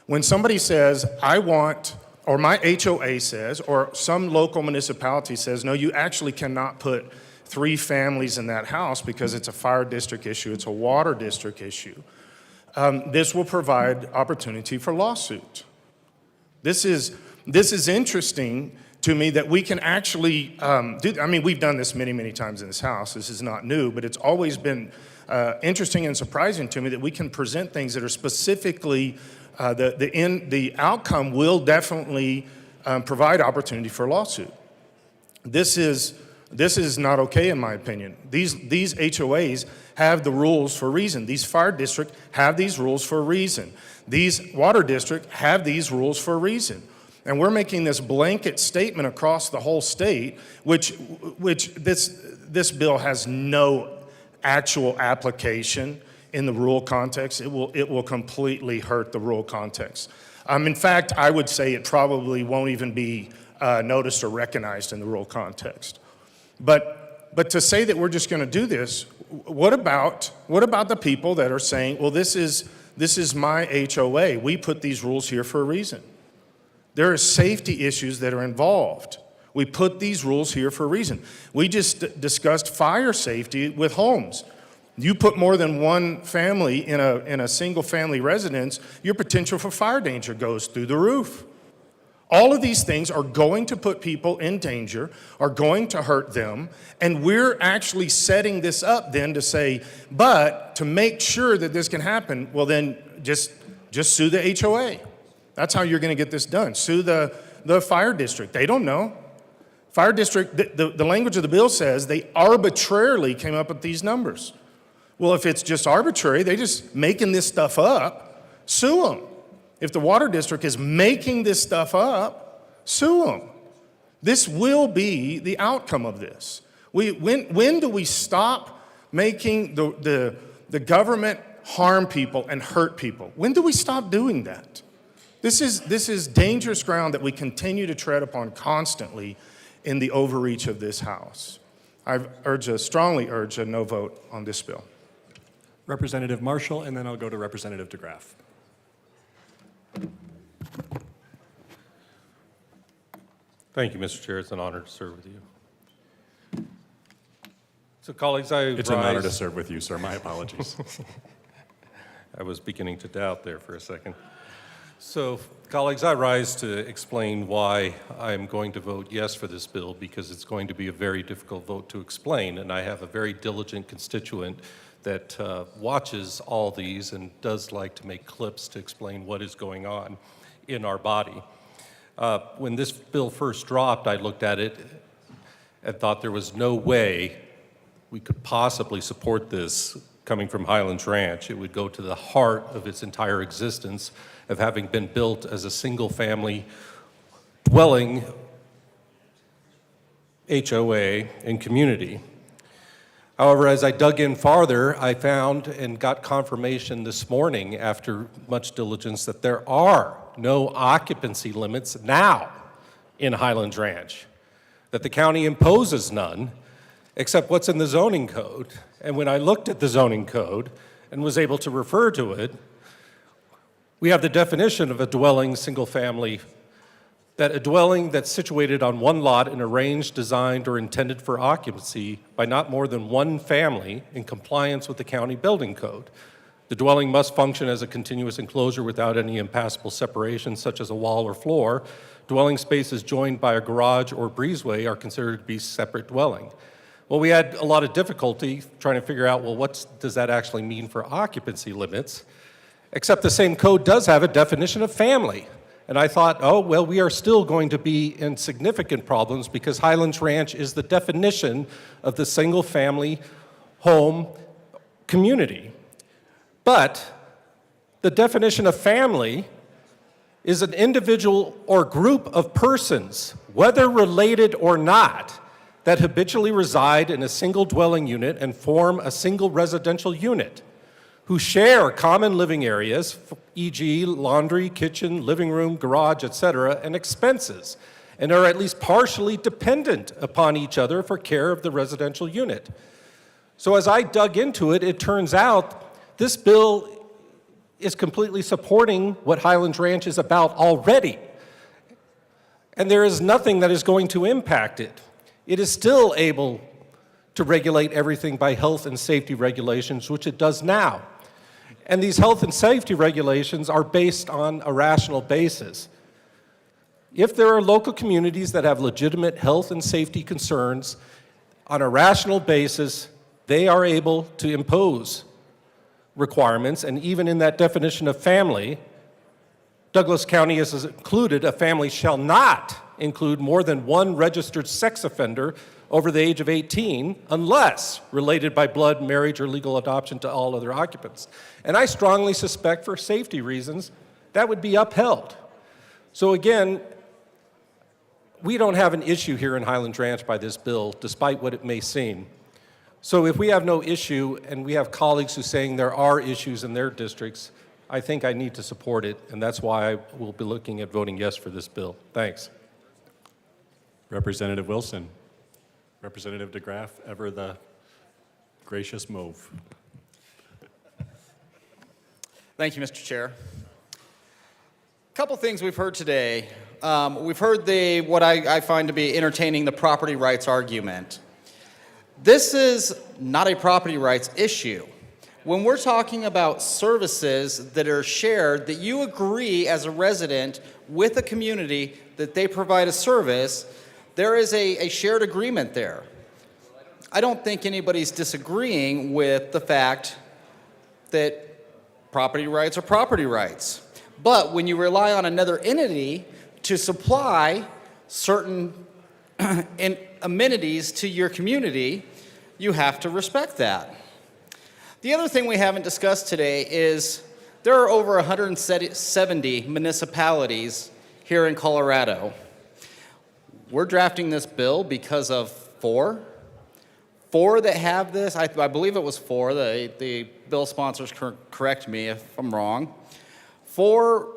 When somebody says, I want, or my HOA says, or some local municipality says, no, you actually cannot put 3 families in that house because it's a fire district issue, it's a water district issue. This will provide opportunity for lawsuit. This is interesting to me that we can actually we've done this many, many times in this house. This is not new, but it's always been interesting and surprising to me that we can present things that are specifically, the outcome will definitely provide opportunity for lawsuit. This is not okay in my opinion. These HOAs have the rules for a reason. These fire districts have these rules for a reason. These water districts have these rules for a reason. And we're making this blanket statement across the whole state, which this bill has no actual application in the rural context. It will completely hurt the rural context. In fact, I would say it probably won't even be noticed or recognized in the rural context. But to say that we're just going to do this, what about the people that are saying, well, this is my HOA. We put these rules here for a reason. There are safety issues that are involved. We put these rules here for a reason. We just discussed fire safety with homes. You put more than one family in a single family residence, your potential for fire danger goes through the roof. All of these things are going to put people in danger, are going to hurt them, and we're actually setting this up then to say, but to make sure that this can happen, well then just sue the HOA. That's how you're going to get this done. Sue the the fire district. They don't know. Fire district, the language of the bill says they arbitrarily came up with these numbers. Well, if it's just arbitrary, they just making this stuff up, sue them. If the water district is making this stuff up, sue them. This will be the outcome of this. When do we stop making the government harm people and hurt people? When do we stop doing that? This is dangerous ground that we continue to tread upon constantly in the overreach of this House. I strongly urge a no vote on this bill. Representative Marshall, and then I'll go to Representative DeGraff. Thank you, Mr. Chair. It's an honor to serve with you. So, colleagues, It's an honor to serve with you, sir. My apologies. I was beginning to doubt there for a second. So, colleagues, I rise to explain why I'm going to vote yes for this bill, because it's going to be a very difficult vote to explain, and I have a very diligent constituent that watches all these and does like to make clips to explain what is going on in our body. When this bill first dropped, I looked at it and thought there was no way we could possibly support this coming from Highlands Ranch. It would go to the heart of its entire existence of having been built as a single-family dwelling HOA and community. However, as I dug in farther, I found and got confirmation this morning after much diligence that there are no occupancy limits now in Highlands Ranch, that the county imposes none except what's in the zoning code. And when I looked at the zoning code and was able to refer to it, we have the definition of a dwelling single-family, that a dwelling that's situated on one lot and arranged, designed, or intended for occupancy by not more than one family in compliance with the county building code. The dwelling must function as a continuous enclosure without any impassable separation, such as a wall or floor. Dwelling spaces joined by a garage or breezeway are considered to be separate dwelling. Well, we had a lot of difficulty trying to figure out, well, what does that actually mean for occupancy limits? Except the same code does have a definition of family. And I thought, oh, well, we are still going to be in significant problems because Highlands Ranch is the definition of the single-family home community. But the definition of family is an individual or group of persons, whether related or not, that habitually reside in a single dwelling unit and form a single residential unit, who share common living areas, e.g. laundry, kitchen, living room, garage, etc., and expenses, and are at least partially dependent upon each other for care of the residential unit. So as I dug into it, it turns out this bill is completely supporting what Highlands Ranch is about already. And there is nothing that is going to impact it. It is still able to regulate everything by health and safety regulations, which it does now. And these health and safety regulations are based on a rational basis. If there are local communities that have legitimate health and safety concerns, on a rational basis, they are able to impose requirements. And even in that definition of family, Douglas County has included a family shall not include more than one registered sex offender over the age of 18 unless related by blood, marriage, or legal adoption to all other occupants. And I strongly suspect for safety reasons that would be upheld. So again, we don't have an issue here in Highlands Ranch by this bill, despite what it may seem. So if we have no issue and we have colleagues who are saying there are issues in their districts, I think I need to support it, and that's why I will be looking at voting yes for this bill. Thanks. Representative Wilson. Representative DeGraff, ever the gracious move. Thank you, Mr. Chair. A couple things we've heard today. We've heard what I find to be entertaining the property rights argument. This is not a property rights issue. When we're talking about services that are shared, that you agree as a resident with a community that they provide a service, there is a shared agreement there. I don't think anybody's disagreeing with the fact that property rights are property rights. But when you rely on another entity to supply certain amenities to your community, you have to respect that. The other thing we haven't discussed today is there are over 170 municipalities here in Colorado. We're drafting this bill because of four that have this. I believe it was four. The bill sponsors correct me if I'm wrong. 4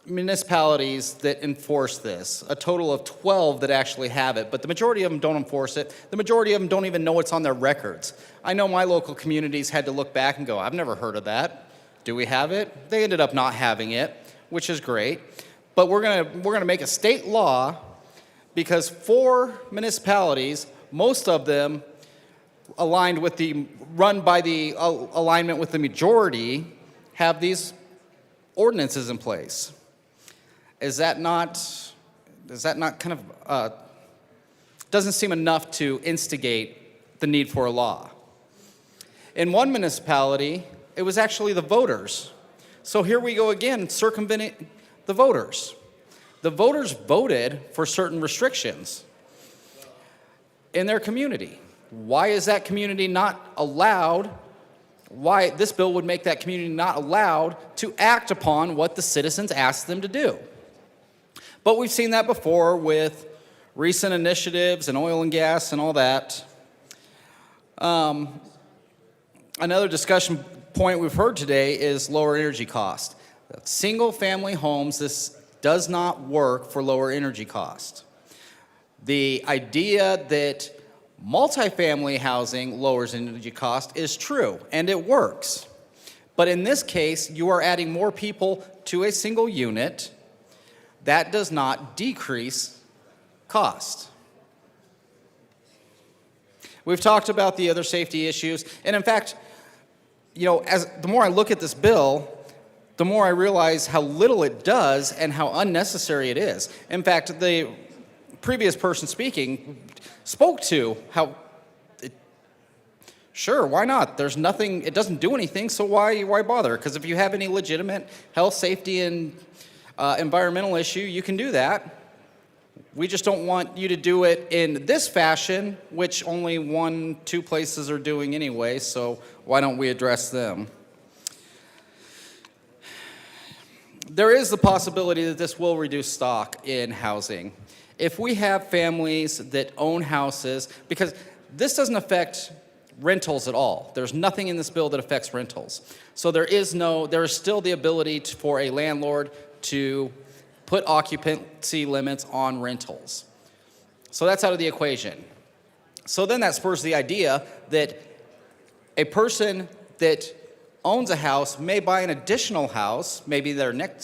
municipalities that enforce this, a total of 12 that actually have it, but the majority of them don't enforce it. The majority of them don't even know it's on their records. I know my local communities had to look back and go, I've never heard of that. Do we have it? They ended up not having it, which is great. But we're gonna make a state law because 4 municipalities, most of them aligned with run by the alignment with the majority, have these ordinances in place. Is that not kind of, doesn't seem enough to instigate the need for a law? In one municipality, it was actually the voters. So here we go again, circumventing the voters. The voters voted for certain restrictions in their community. Why is that community not allowed? Why this bill would make that community not allowed to act upon what the citizens asked them to do? But we've seen that before with recent initiatives and oil and gas and all that. Another discussion point we've heard today is lower energy cost. Single family homes, this does not work for lower energy cost. The idea that multifamily housing lowers energy cost is true, and it works. But in this case, you are adding more people to a single unit. That does not decrease cost. We've talked about the other safety issues, and in fact, the more I look at this bill, the more I realize how little it does and how unnecessary it is. In fact, the previous person speaking spoke to how, sure, why not? There's nothing, it doesn't do anything, so why bother? Because if you have any legitimate health, safety, and environmental issue, you can do that. We just don't want you to do it in this fashion, which only 1-2 places are doing anyway, so why don't we address them? There is the possibility that this will reduce stock in housing. If we have families that own houses, because this doesn't affect rentals at all. There's nothing in this bill that affects rentals. So there is still the ability for a landlord to put occupancy limits on rentals. So that's out of the equation. So then that spurs the idea that a person that owns a house may buy an additional house, maybe the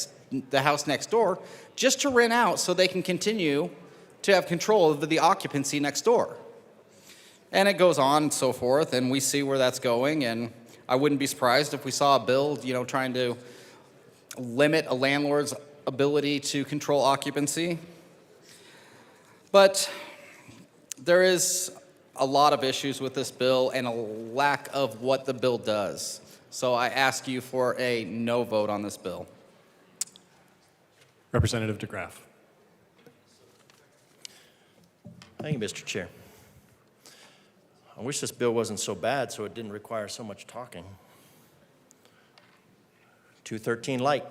house next door, just to rent out so they can continue to have control of the occupancy next door. And it goes on and so forth, and we see where that's going, and I wouldn't be surprised if we saw a bill, trying to limit a landlord's ability to control occupancy. But there is a lot of issues with this bill and a lack of what the bill does. So I ask you for a no vote on this bill. Representative DeGraff. Thank you, Mr. Chair. I wish this bill wasn't so bad so it didn't require so much talking. 213 light.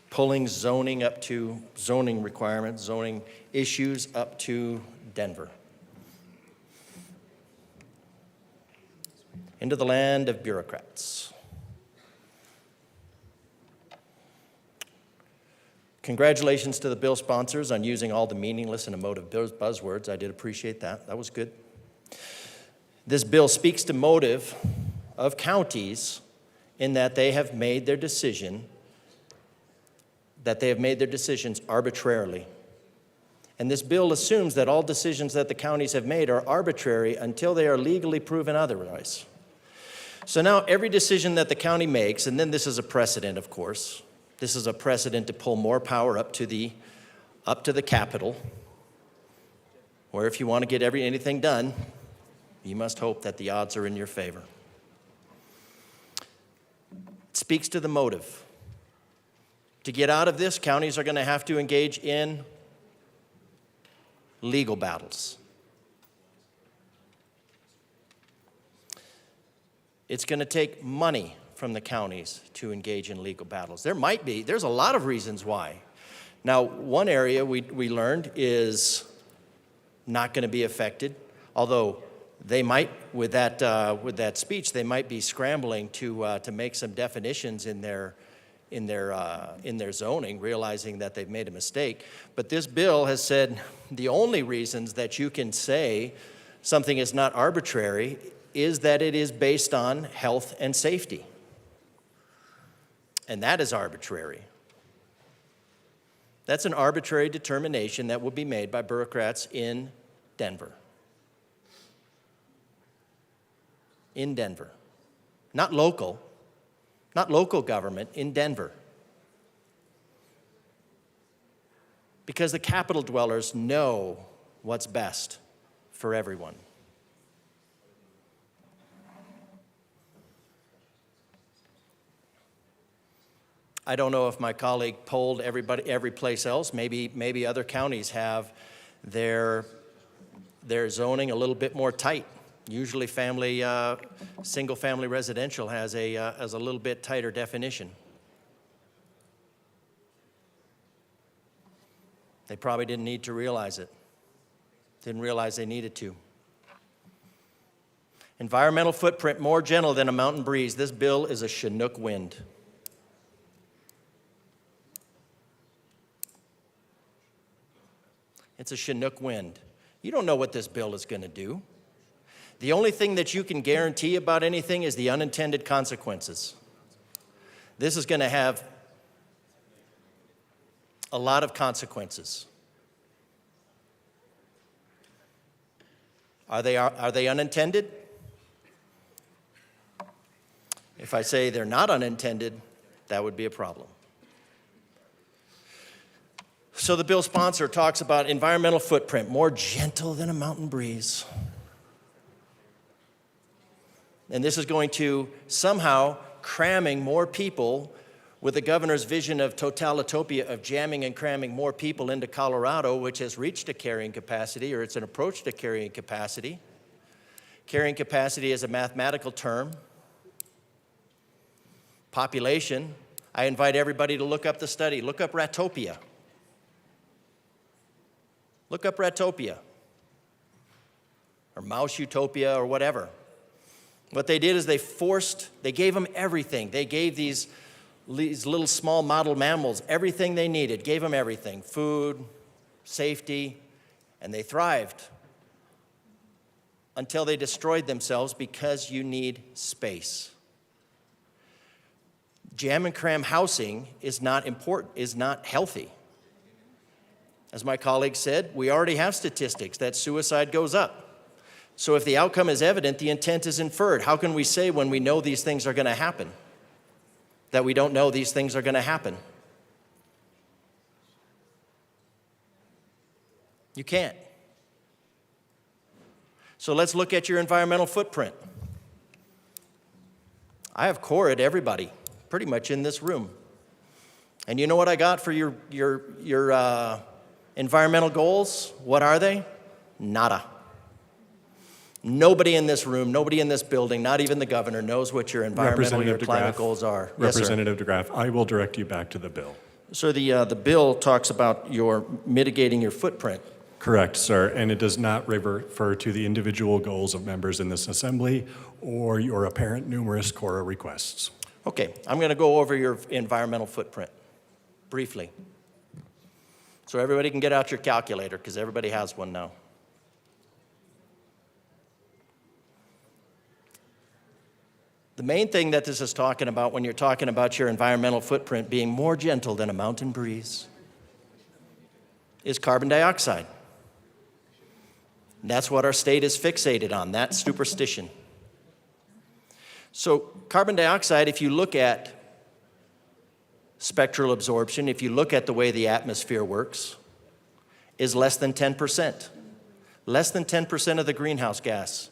Pulling zoning up to zoning requirements, zoning issues up to Denver. Into the land of bureaucrats. Congratulations to the bill sponsors on using all the meaningless and emotive buzzwords. I did appreciate that. That was good. This bill speaks to motive of counties in that they have made their decisions arbitrarily. And this bill assumes that all decisions that the counties have made are arbitrary until they are legally proven otherwise. So now every decision that the county makes, and then this is a precedent, of course, this is a precedent to pull more power up to the Capitol, where if you want to get anything done, you must hope that the odds are in your favor. It speaks to the motive. To get out of this, counties are going to have to engage in legal battles. It's going to take money from the counties to engage in legal battles. There's a lot of reasons why. Now, one area we learned is not going to be affected, although they might, with that speech, they might be scrambling to make some definitions in their zoning, realizing that they've made a mistake. But this bill has said the only reasons that you can say something is not arbitrary is that it is based on health and safety. And that is arbitrary. That's an arbitrary determination that will be made by bureaucrats in Denver. In Denver. Not local government, in Denver. Because the Capitol dwellers know what's best for everyone. I don't know if my colleague polled every place else. Maybe other counties have their zoning a little bit more tight. Usually single-family residential has a little bit tighter definition. They probably didn't need to realize it. Didn't realize they needed to. Environmental footprint more gentle than a mountain breeze. This bill is a Chinook wind. It's a Chinook wind. You don't know what this bill is going to do. The only thing that you can guarantee about anything is the unintended consequences. This is going to have a lot of consequences. Are they unintended? If I say they're not unintended, that would be a problem. So the bill sponsor talks about environmental footprint, more gentle than a mountain breeze. And this is going to somehow cramming more people with the governor's vision of totalitopia of jamming and cramming more people into Colorado, which has reached a carrying capacity, or it's an approach to carrying capacity. Carrying capacity is a mathematical term. Population, I invite everybody to look up the study. Look up Ratopia. Look up Ratopia, or Mouse Utopia, or whatever. What they did is they gave them everything. They gave these little small model mammals everything they needed, gave them everything, food, safety, and they thrived until they destroyed themselves because you need space. Jam and cram housing is not important, is not healthy. As my colleague said, we already have statistics that suicide goes up. So if the outcome is evident, the intent is inferred. How can we say when we know these things are going to happen, that we don't know these things are going to happen? You can't. So let's look at your environmental footprint. I have CORA'd everybody, pretty much in this room. And you know what I got for your environmental goals? What are they? Nada. Nobody in this room, nobody in this building, not even the governor, knows what your environmental, your climate goals are. Representative DeGraff, I will direct you back to the bill. So the bill talks about your mitigating your footprint. Correct, sir, and it does not refer to the individual goals of members in this assembly or your apparent numerous CORA requests. Okay, I'm going to go over your environmental footprint briefly. So everybody can get out your calculator, because everybody has one now. The main thing that this is talking about when you're talking about your environmental footprint being more gentle than a mountain breeze is carbon dioxide. And that's what our state is fixated on, that superstition. So carbon dioxide, if you look at spectral absorption, if you look at the way the atmosphere works, is less than 10%. Less than 10% of the greenhouse gas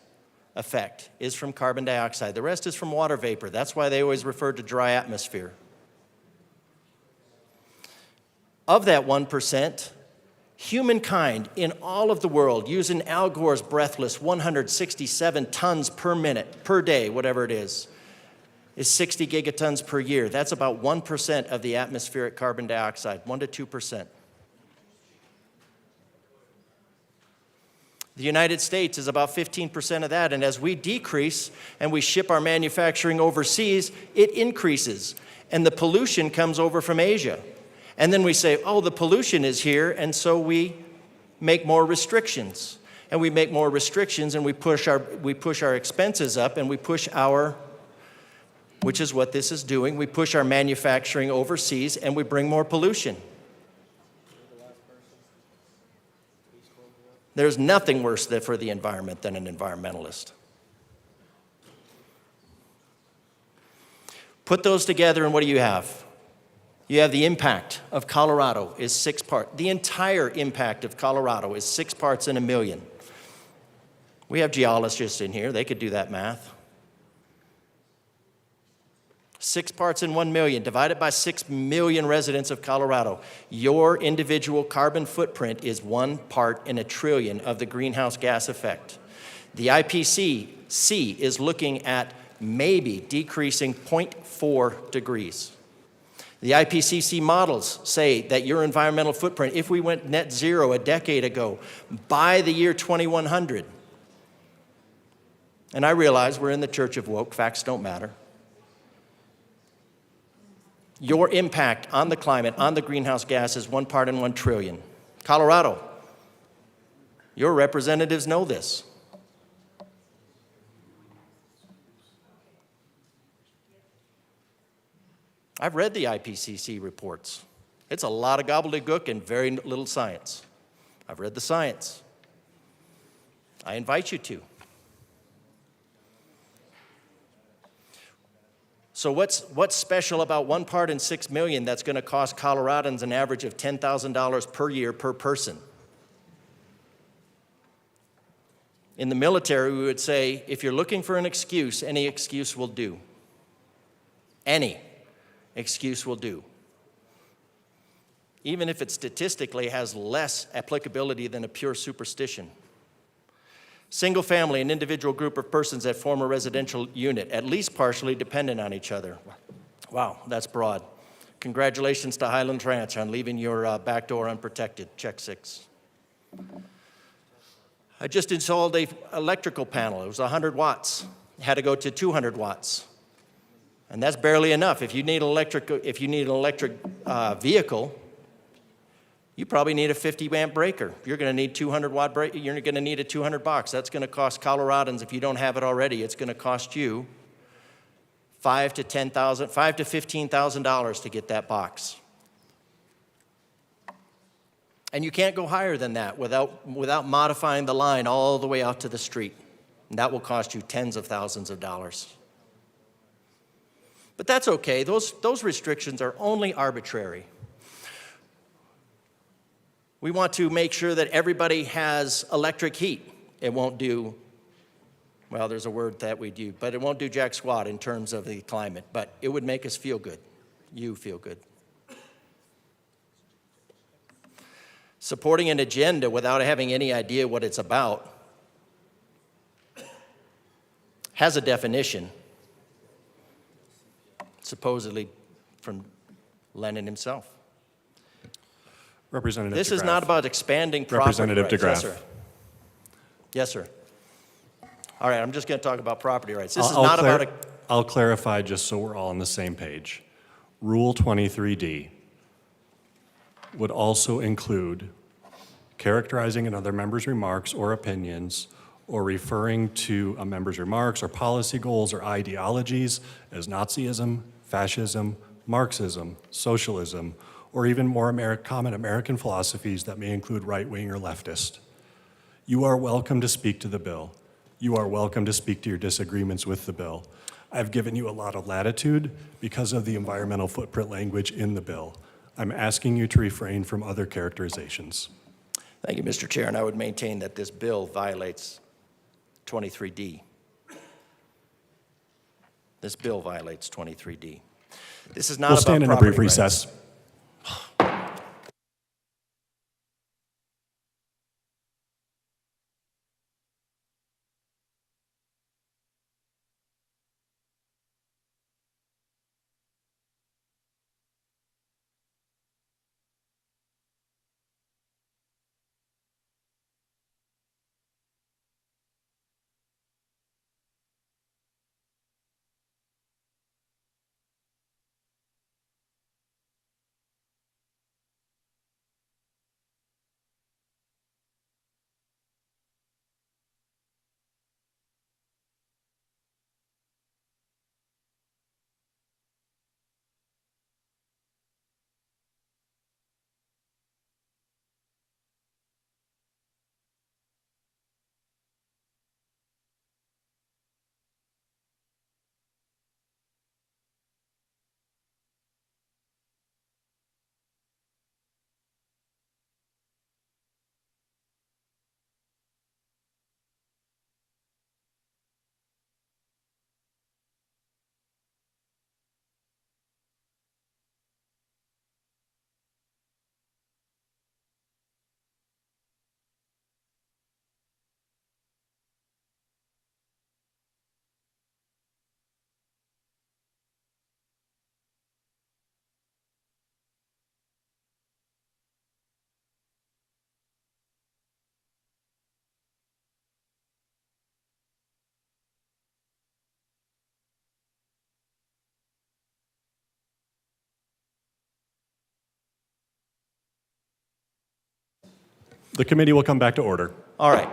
effect is from carbon dioxide. The rest is from water vapor. That's why they always refer to dry atmosphere. Of that 1%, humankind in all of the world, using Al Gore's breathless 167 tons per minute, per day, whatever it is 60 gigatons per year. That's about 1% of the atmospheric carbon dioxide, 1 to 2%. The United States is about 15% of that, and as we decrease and we ship our manufacturing overseas, it increases, and the pollution comes over from Asia. And then we say, oh, the pollution is here, and so we make more restrictions. And we make more restrictions, and we push our expenses up, and we push which is what this is doing, we push our manufacturing overseas, and we bring more pollution. There's nothing worse for the environment than an environmentalist. Put those together, and what do you have? You have the impact of Colorado is 6 parts. The entire impact of Colorado is 6 parts in a million. We have geologists in here. They could do that math. 6 parts in 1 million, divided by 6 million residents of Colorado. Your individual carbon footprint is 1 part in a trillion of the greenhouse gas effect. The IPCC is looking at maybe decreasing 0.4 degrees. The IPCC models say that your environmental footprint, if we went net zero a decade ago, by the year 2100, and I realize we're in the church of woke, facts don't matter. Your impact on the climate, on the greenhouse gas is 1 part in 1 trillion. Colorado, your representatives know this. I've read the IPCC reports. It's a lot of gobbledygook and very little science. I've read the science. I invite you to. So what's special about 1 part in 6 million that's going to cost Coloradans an average of $10,000 per year per person? In the military, we would say, if you're looking for an excuse, any excuse will do. Any excuse will do. Even if it statistically has less applicability than a pure superstition. Single family, an individual group of persons that form a residential unit, at least partially dependent on each other. Wow, that's broad. Congratulations to Highlands Ranch on leaving your back door unprotected. Check 6. I just installed an electrical panel. It was 100 watts. It had to go to 200 watts. And that's barely enough. If you need an electric vehicle, you probably need a 50-amp breaker. You're going to need 200-watt breaker. You're going to need a $200. That's going to cost Coloradans, if you don't have it already, it's going to cost you $5,000 to $15,000 to get that box. And you can't go higher than that without modifying the line all the way out to the street. And that will cost you tens of thousands of dollars. But that's okay. Those restrictions are only arbitrary. We want to make sure that everybody has electric heat. It won't do, well, there's a word that we do, but it won't do jack squat in terms of the climate, but it would make us feel good. You feel good. Supporting an agenda without having any idea what it's about has a definition, supposedly from Lenin himself. Representative This DeGraff. is not about expanding property Representative rights. DeGraff. Yes, sir. Yes, sir. All right, I'm just going to talk about property rights. This is not about a... I'll clarify just so we're all on the same page. Rule 23D would also include characterizing another member's remarks or opinions or referring to a member's remarks or policy goals or ideologies as Nazism, fascism, Marxism, socialism, or even more common American philosophies that may include right-wing or leftist. You are welcome to speak to the bill. You are welcome to speak to your disagreements with the bill. I've given you a lot of latitude because of the environmental footprint language in the bill. I'm asking you to refrain from other characterizations. Thank you, Mr. Chair, and I would maintain that this bill violates 23D. This bill violates 23D. This is not We'll about stand in a property brief rights. recess. The committee will come back to order. All right.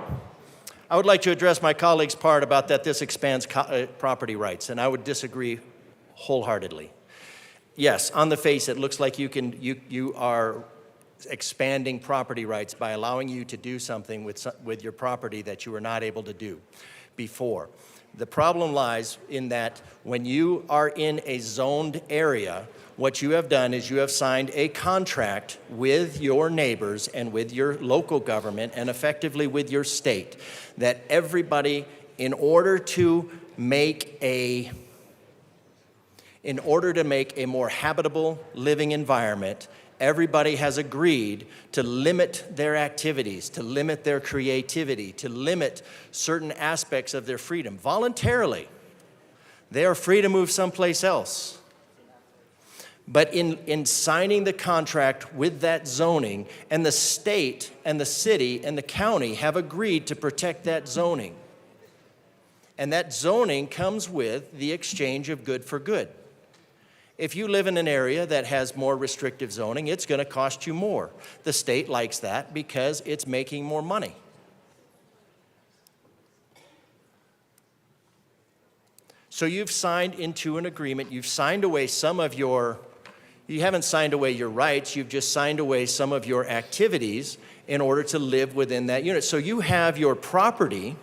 I would like to address my colleague's part about that this expands property rights, and I would disagree wholeheartedly. Yes, on the face, it looks like you are expanding property rights by allowing you to do something with your property that you were not able to do before. The problem lies in that when you are in a zoned area, what you have done is you have signed a contract with your neighbors and with your local government and effectively with your state that everybody, in order to make a more habitable living environment, everybody has agreed to limit their activities, to limit their creativity, to limit certain aspects of their freedom voluntarily. They are free to move someplace else. But in signing the contract with that zoning, and the state and the city and the county have agreed to protect that zoning. And that zoning comes with the exchange of good for good. If you live in an area that has more restrictive zoning, it's going to cost you more. The state likes that because it's making more money. So you've signed into an agreement, you've signed away you haven't signed away your rights, you've just signed away some of your activities in order to live within that unit. So you have your property,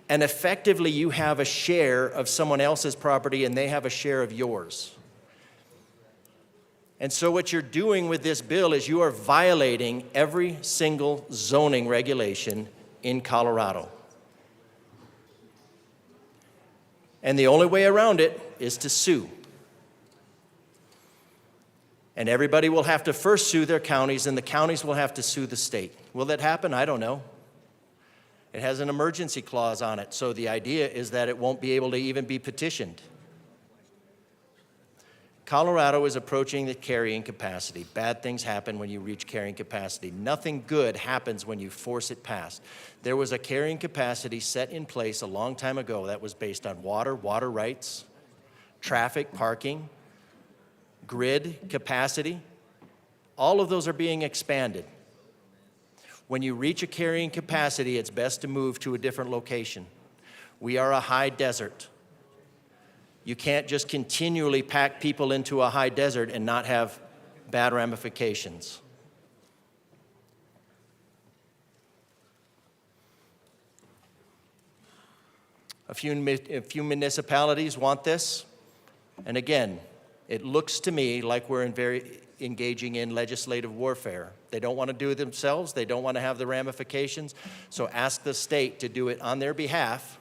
and effectively you have a share of someone else's property and they have a share of yours. And so what you're doing with this bill is you are violating every single zoning regulation in Colorado. And the only way around it is to sue. And everybody will have to first sue their counties, and the counties will have to sue the state. Will that happen? I don't know. It has an emergency clause on it, so the idea is that it won't be able to even be petitioned. Colorado is approaching the carrying capacity. Bad things happen when you reach carrying capacity. Nothing good happens when you force it past. There was a carrying capacity set in place a long time ago that was based on water rights, traffic, parking, grid capacity. All of those are being expanded. When you reach a carrying capacity, it's best to move to a different location. We are a high desert. You can't just continually pack people into a high desert and not have bad ramifications. A few municipalities want this, and again, it looks to me like we're engaging in legislative warfare. They don't want to do it themselves. They don't want to have the ramifications. So ask the state to do it on their behalf.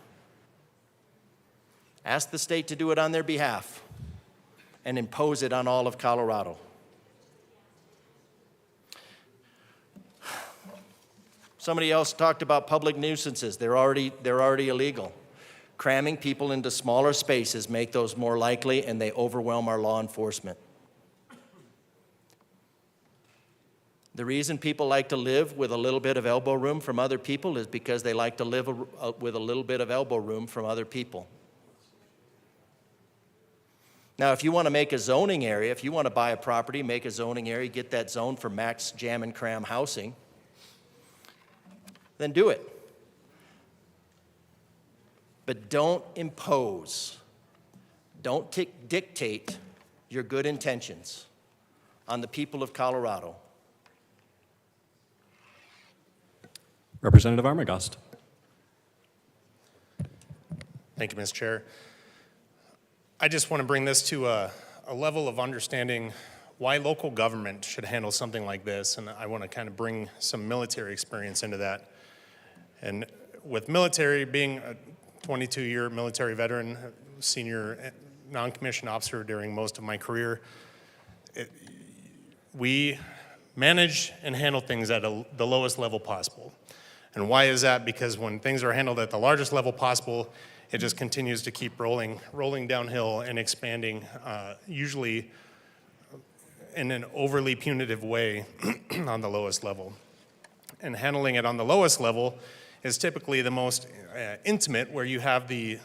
Ask the state to do it on their behalf and impose it on all of Colorado. Somebody else talked about public nuisances. They're already illegal. Cramming people into smaller spaces make those more likely, and they overwhelm our law enforcement. The reason people like to live with a little bit of elbow room from other people is because they like to live with a little bit of elbow room from other people. Now, if you want to make a zoning area, if you want to buy a property, make a zoning area, get that zone for max jam and cram housing, then do it. But don't impose, don't dictate your good intentions on the people of Colorado. Representative Armagost. Thank you, Mr. Chair. I just want to bring this to a level of understanding why local government should handle something like this, and I want to kind of bring some military experience into that. And with military, being a 22-year military veteran, senior non-commissioned officer during most of my career, we manage and handle things at the lowest level possible. And why is that? Because when things are handled at the largest level possible, it just continues to keep rolling downhill and expanding, usually in an overly punitive way on the lowest level. And handling it on the lowest level is typically the most intimate, where you have the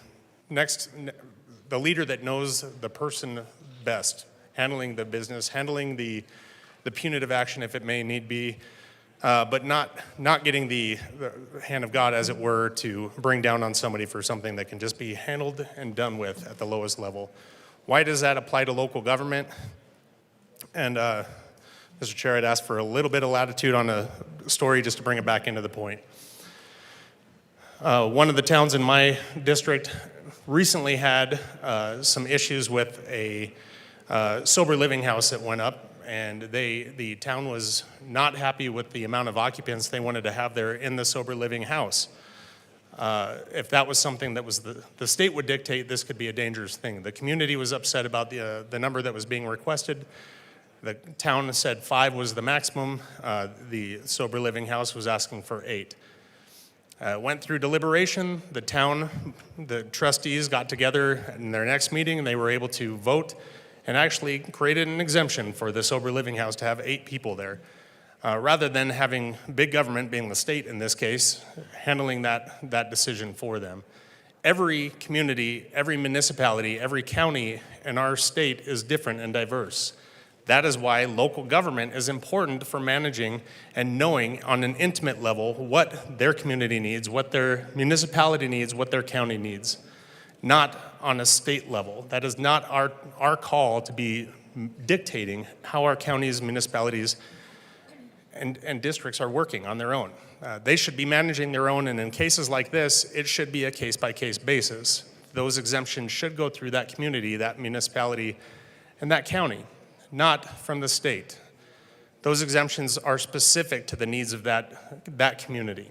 leader that knows the person best, handling the business, handling the punitive action if it may need be, but not getting the hand of God, as it were, to bring down on somebody for something that can just be handled and done with at the lowest level. Why does that apply to local government? And Mr. Chair, I'd ask for a little bit of latitude on a story just to bring it back into the point. One of the towns in my district recently had some issues with a sober living house that went up, and the town was not happy with the amount of occupants they wanted to have there in the sober living house. If that was something that was the state would dictate, this could be a dangerous thing. The community was upset about the number that was being requested. The town said 5 was the maximum. The sober living house was asking for 8. Went through deliberation. The trustees got together in their next meeting, and they were able to vote and actually created an exemption for the sober living house to have 8 people there, rather than having big government, being the state in this case, handling that decision for them. Every community, every municipality, every county in our state is different and diverse. That is why local government is important for managing and knowing on an intimate level what their community needs, what their municipality needs, what their county needs, not on a state level. That is not our call to be dictating how our counties, municipalities, and districts are working on their own. They should be managing their own, and in cases like this, it should be a case-by-case basis. Those exemptions should go through that community, that municipality, and that county, not from the state. Those exemptions are specific to the needs of that community.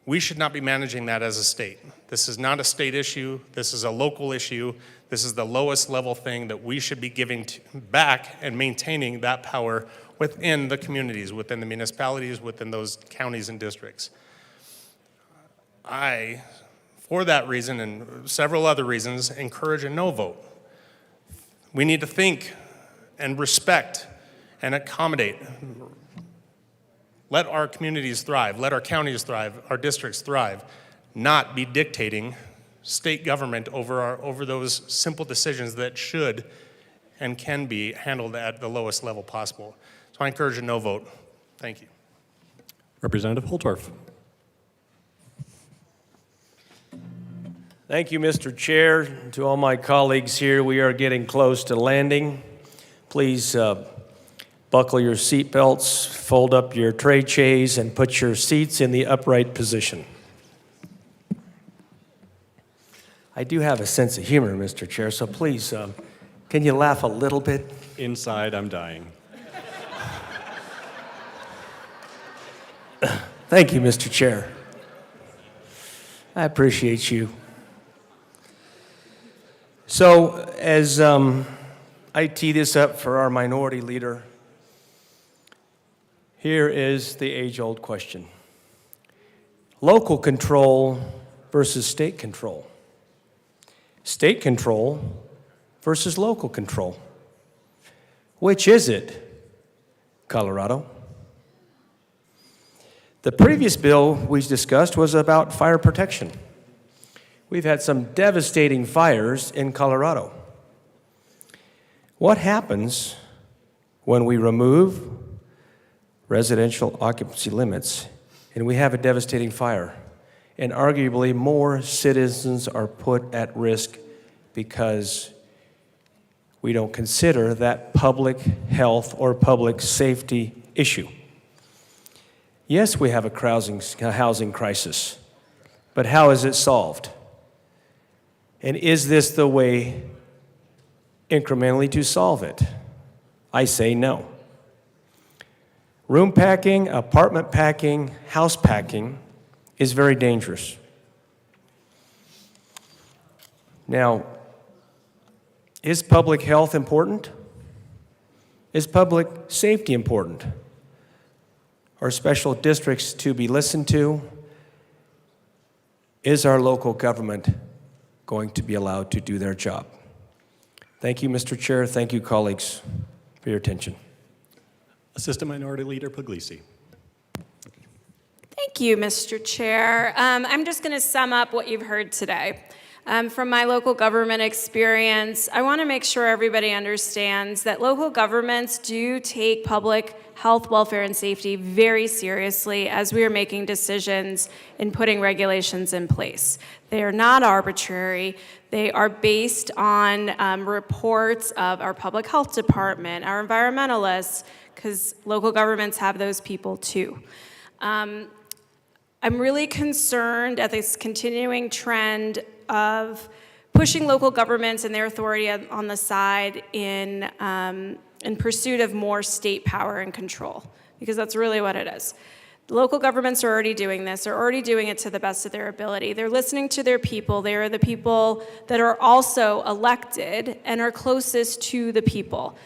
We should not be managing that as a state. This is not a state issue. This is a local issue. This is the lowest level thing that we should be giving back and maintaining that power within the communities, within the municipalities, within those counties and districts. I, for that reason and several other reasons, encourage a no vote. We need to think and respect and accommodate. Let our communities thrive, let our counties thrive, our districts thrive, not be dictating state government over those simple decisions that should and can be handled at the lowest level possible. So I encourage a no vote. Thank you. Representative Holtorf. Thank you, Mr. Chair. To all my colleagues here, we are getting close to landing. Please buckle your seatbelts, fold up your tray trays, and put your seats in the upright position. I do have a sense of humor, Mr. Chair, so please, can you laugh a little bit? Inside, I'm dying. Thank you, Mr. Chair. I appreciate you. So as I tee this up for our minority leader, here is the age-old question. Local control versus state control. State control versus local control. Which is it, Colorado? The previous bill we discussed was about fire protection. We've had some devastating fires in Colorado. What happens when we remove residential occupancy limits and we have a devastating fire? And arguably more citizens are put at risk because we don't consider that public health or public safety issue. Yes, we have a housing crisis, but how is it solved? And is this the way incrementally to solve it? I say no. Room packing, apartment packing, house packing is very dangerous. Now, is public health important? Is public safety important? Are special districts to be listened to? Is our local government going to be allowed to do their job? Thank you, Mr. Chair. Thank you, colleagues, for your attention. Assistant Minority Leader Puglisi. Thank you, Mr. Chair. I'm just going to sum up what you've heard today. From my local government experience, I want to make sure everybody understands that local governments do take public health, welfare, and safety very seriously as we are making decisions in putting regulations in place. They are not arbitrary. They are based on reports of our public health department, our environmentalists, because local governments have those people too. I'm really concerned at this continuing trend of pushing local governments and their authority on the side in pursuit of more state power and control, because that's really what it is. The local governments are already doing this. They're already doing it to the best of their ability. They're listening to their people. They are the people that are also elected and are closest to the people.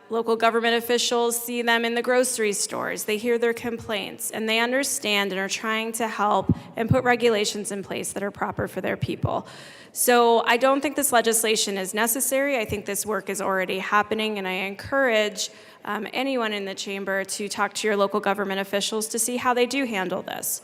Local government officials see them in the grocery stores. They hear their complaints, and they understand and are trying to help and put regulations in place that are proper for their people. So I don't think this legislation is necessary. I think this work is already happening, and I encourage anyone in the chamber to talk to your local government officials to see how they do handle this.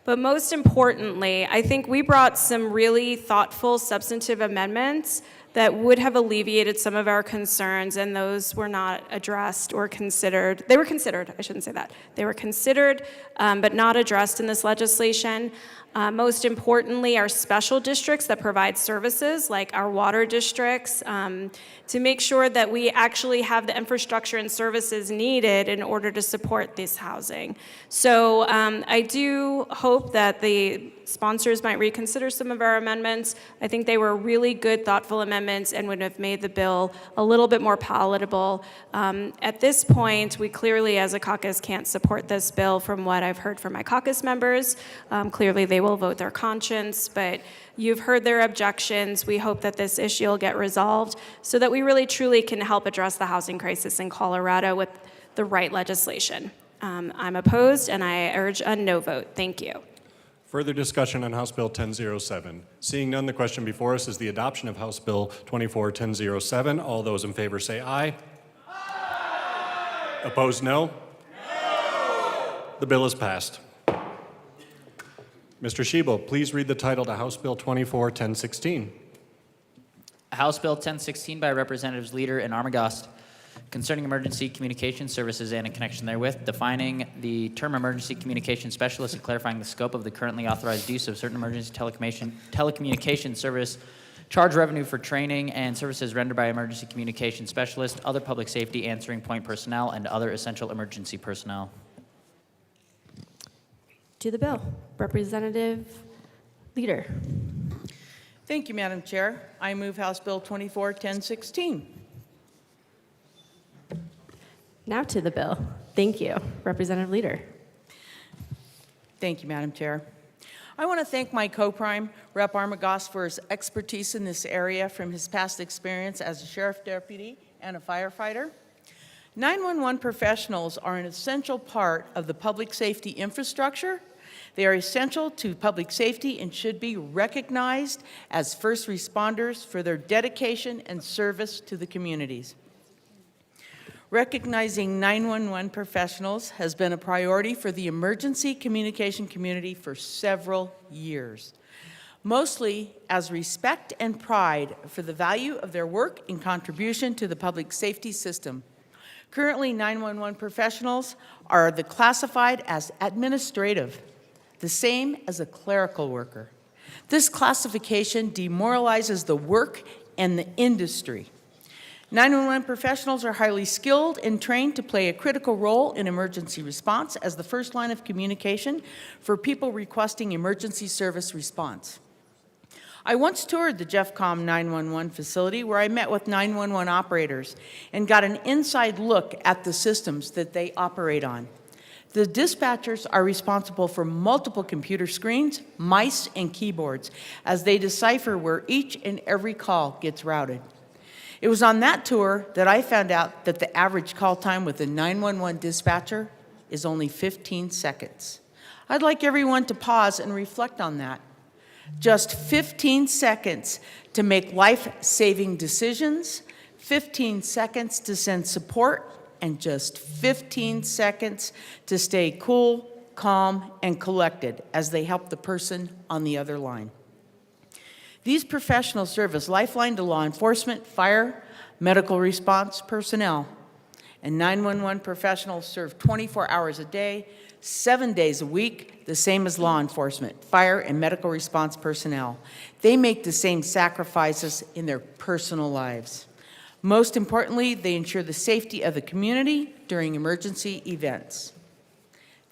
But most importantly, I think we brought some really thoughtful, substantive amendments that would have alleviated some of our concerns, and those were not addressed or considered. They were considered, I shouldn't say that. They were considered, but not addressed in this legislation. Most importantly, our special districts that provide services, like our water districts, to make sure that we actually have the infrastructure and services needed in order to support this housing. So I do hope that the sponsors might reconsider some of our amendments. I think they were really good, thoughtful amendments and would have made the bill a little bit more palatable. At this point, we clearly, as a caucus, can't support this bill from what I've heard from my caucus members. Clearly, they will vote their conscience, but you've heard their objections. We hope that this issue will get resolved so that we really, truly can help address the housing crisis in Colorado with the right legislation. I'm opposed, and I urge a no vote. Thank you. Further discussion on House Bill 1007. Seeing none, the question before us is the adoption of House Bill 241007. All those in favor say aye. Aye. Opposed, no? No. The bill is passed. Mr. Schiebel, please read the title to House Bill 241016. House Bill 1016 by Representatives Leader and Armagost, concerning emergency communication services and in connection therewith, defining the term emergency communication specialist and clarifying the scope of the currently authorized use of certain emergency telecommunication service, charge revenue for training and services rendered by emergency communication specialists, other public safety answering point personnel, and other essential emergency personnel. To the bill. Representative Leader. Thank you, Madam Chair. I move House Bill 241016. Now to the bill. Thank you. Representative Leader. Thank you, Madam Chair. I want to thank my co-prime, Rep. Armagost, for his expertise in this area from his past experience as a sheriff deputy and a firefighter. 911 professionals are an essential part of the public safety infrastructure. They are essential to public safety and should be recognized as first responders for their dedication and service to the communities. Recognizing 911 professionals has been a priority for the emergency communication community for several years, mostly as respect and pride for the value of their work and contribution to the public safety system. Currently, 911 professionals are classified as administrative, the same as a clerical worker. This classification demoralizes the work and the industry. 911 professionals are highly skilled and trained to play a critical role in emergency response as the first line of communication for people requesting emergency service response. I once toured the Jeffcom 911 facility where I met with 911 operators and got an inside look at the systems that they operate on. The dispatchers are responsible for multiple computer screens, mice, and keyboards as they decipher where each and every call gets routed. It was on that tour that I found out that the average call time with a 911 dispatcher is only 15 seconds. I'd like everyone to pause and reflect on that. Just 15 seconds to make life-saving decisions, 15 seconds to send support, and just 15 seconds to stay cool, calm, and collected as they help the person on the other line. These professionals serve as lifeline to law enforcement, fire, medical response personnel, and 911 professionals serve 24 hours a day, 7 days a week, the same as law enforcement, fire, and medical response personnel. They make the same sacrifices in their personal lives. Most importantly, they ensure the safety of the community during emergency events.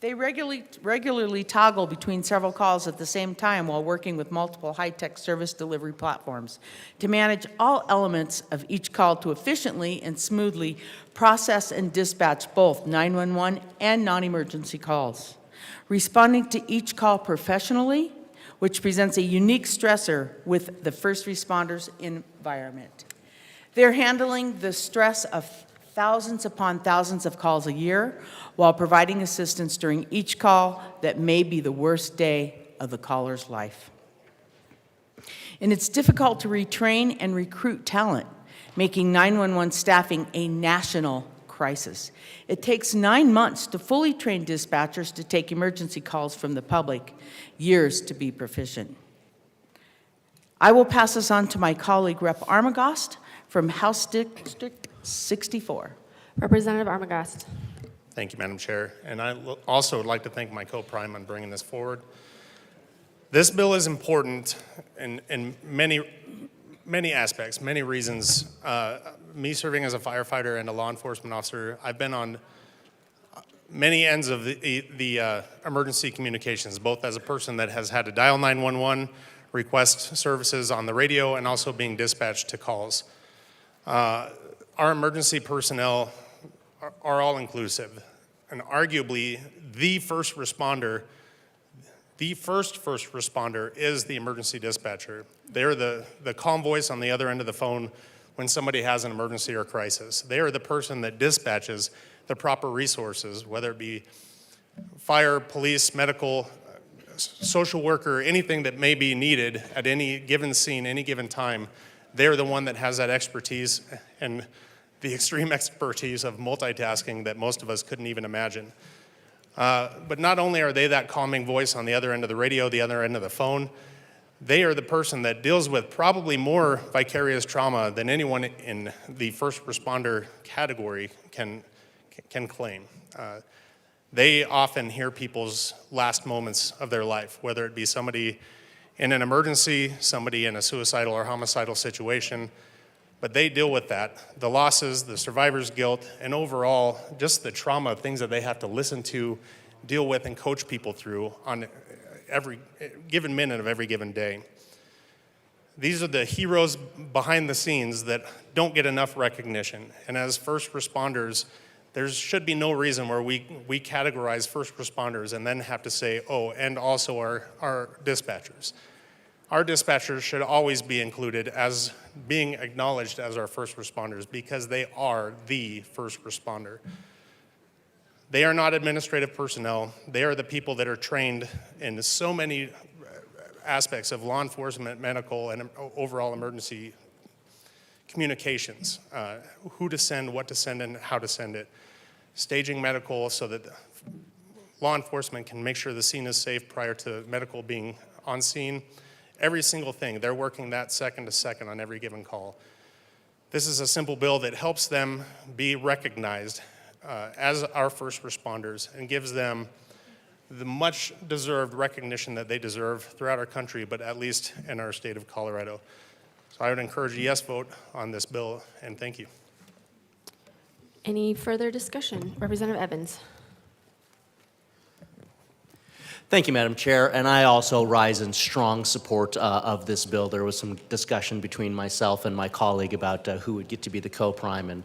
They regularly toggle between several calls at the same time while working with multiple high-tech service delivery platforms to manage all elements of each call to efficiently and smoothly process and dispatch both 911 and non-emergency calls. Responding to each call professionally, which presents a unique stressor with the first responders' environment. They're handling the stress of thousands upon thousands of calls a year while providing assistance during each call that may be the worst day of the caller's life. And it's difficult to retrain and recruit talent, making 911 staffing a national crisis. It takes 9 months to fully train dispatchers to take emergency calls from the public, years to be proficient. I will pass this on to my colleague, Rep. Armagost, from House District 64. Representative Armagost. Thank you, Madam Chair. And I also would like to thank my co-prime on bringing this forward. This bill is important in many aspects, many reasons. Me serving as a firefighter and a law enforcement officer, I've been on many ends of the emergency communications, both as a person that has had to dial 911, request services on the radio, and also being dispatched to calls. Our emergency personnel are all inclusive, and arguably the first responder is the emergency dispatcher. They're the calm voice on the other end of the phone when somebody has an emergency or crisis. They are the person that dispatches the proper resources, whether it be fire, police, medical, social worker, anything that may be needed at any given scene, any given time. They're the one that has that expertise and the extreme expertise of multitasking that most of us couldn't even imagine. But not only are they that calming voice on the other end of the radio, the other end of the phone, they are the person that deals with probably more vicarious trauma than anyone in the first responder category can claim. They often hear people's last moments of their life, whether it be somebody in an emergency, somebody in a suicidal or homicidal situation, but they deal with that, the losses, the survivor's guilt, and overall, just the trauma, things that they have to listen to, deal with, and coach people through on every given minute of every given day. These are the heroes behind the scenes that don't get enough recognition, and as first responders, There should be no reason where we categorize first responders and then have to say, oh, and also our dispatchers. Our dispatchers should always be included as being acknowledged as our first responders because they are the first responder. They are not administrative personnel. They are the people that are trained in so many aspects of law enforcement, medical, and overall emergency communications. Who to send, what to send, and how to send it. Staging medical so that law enforcement can make sure the scene is safe prior to medical being on scene. Every single thing, they're working that second to second on every given call. This is a simple bill that helps them be recognized as our first responders and gives them the much deserved recognition that they deserve throughout our country, but at least in our state of Colorado. So I would encourage a yes vote on this bill, and thank you. Any further discussion? Representative Evans. Thank you, Madam Chair, and I also rise in strong support of this bill. There was some discussion between myself and my colleague about who would get to be the co-prime, and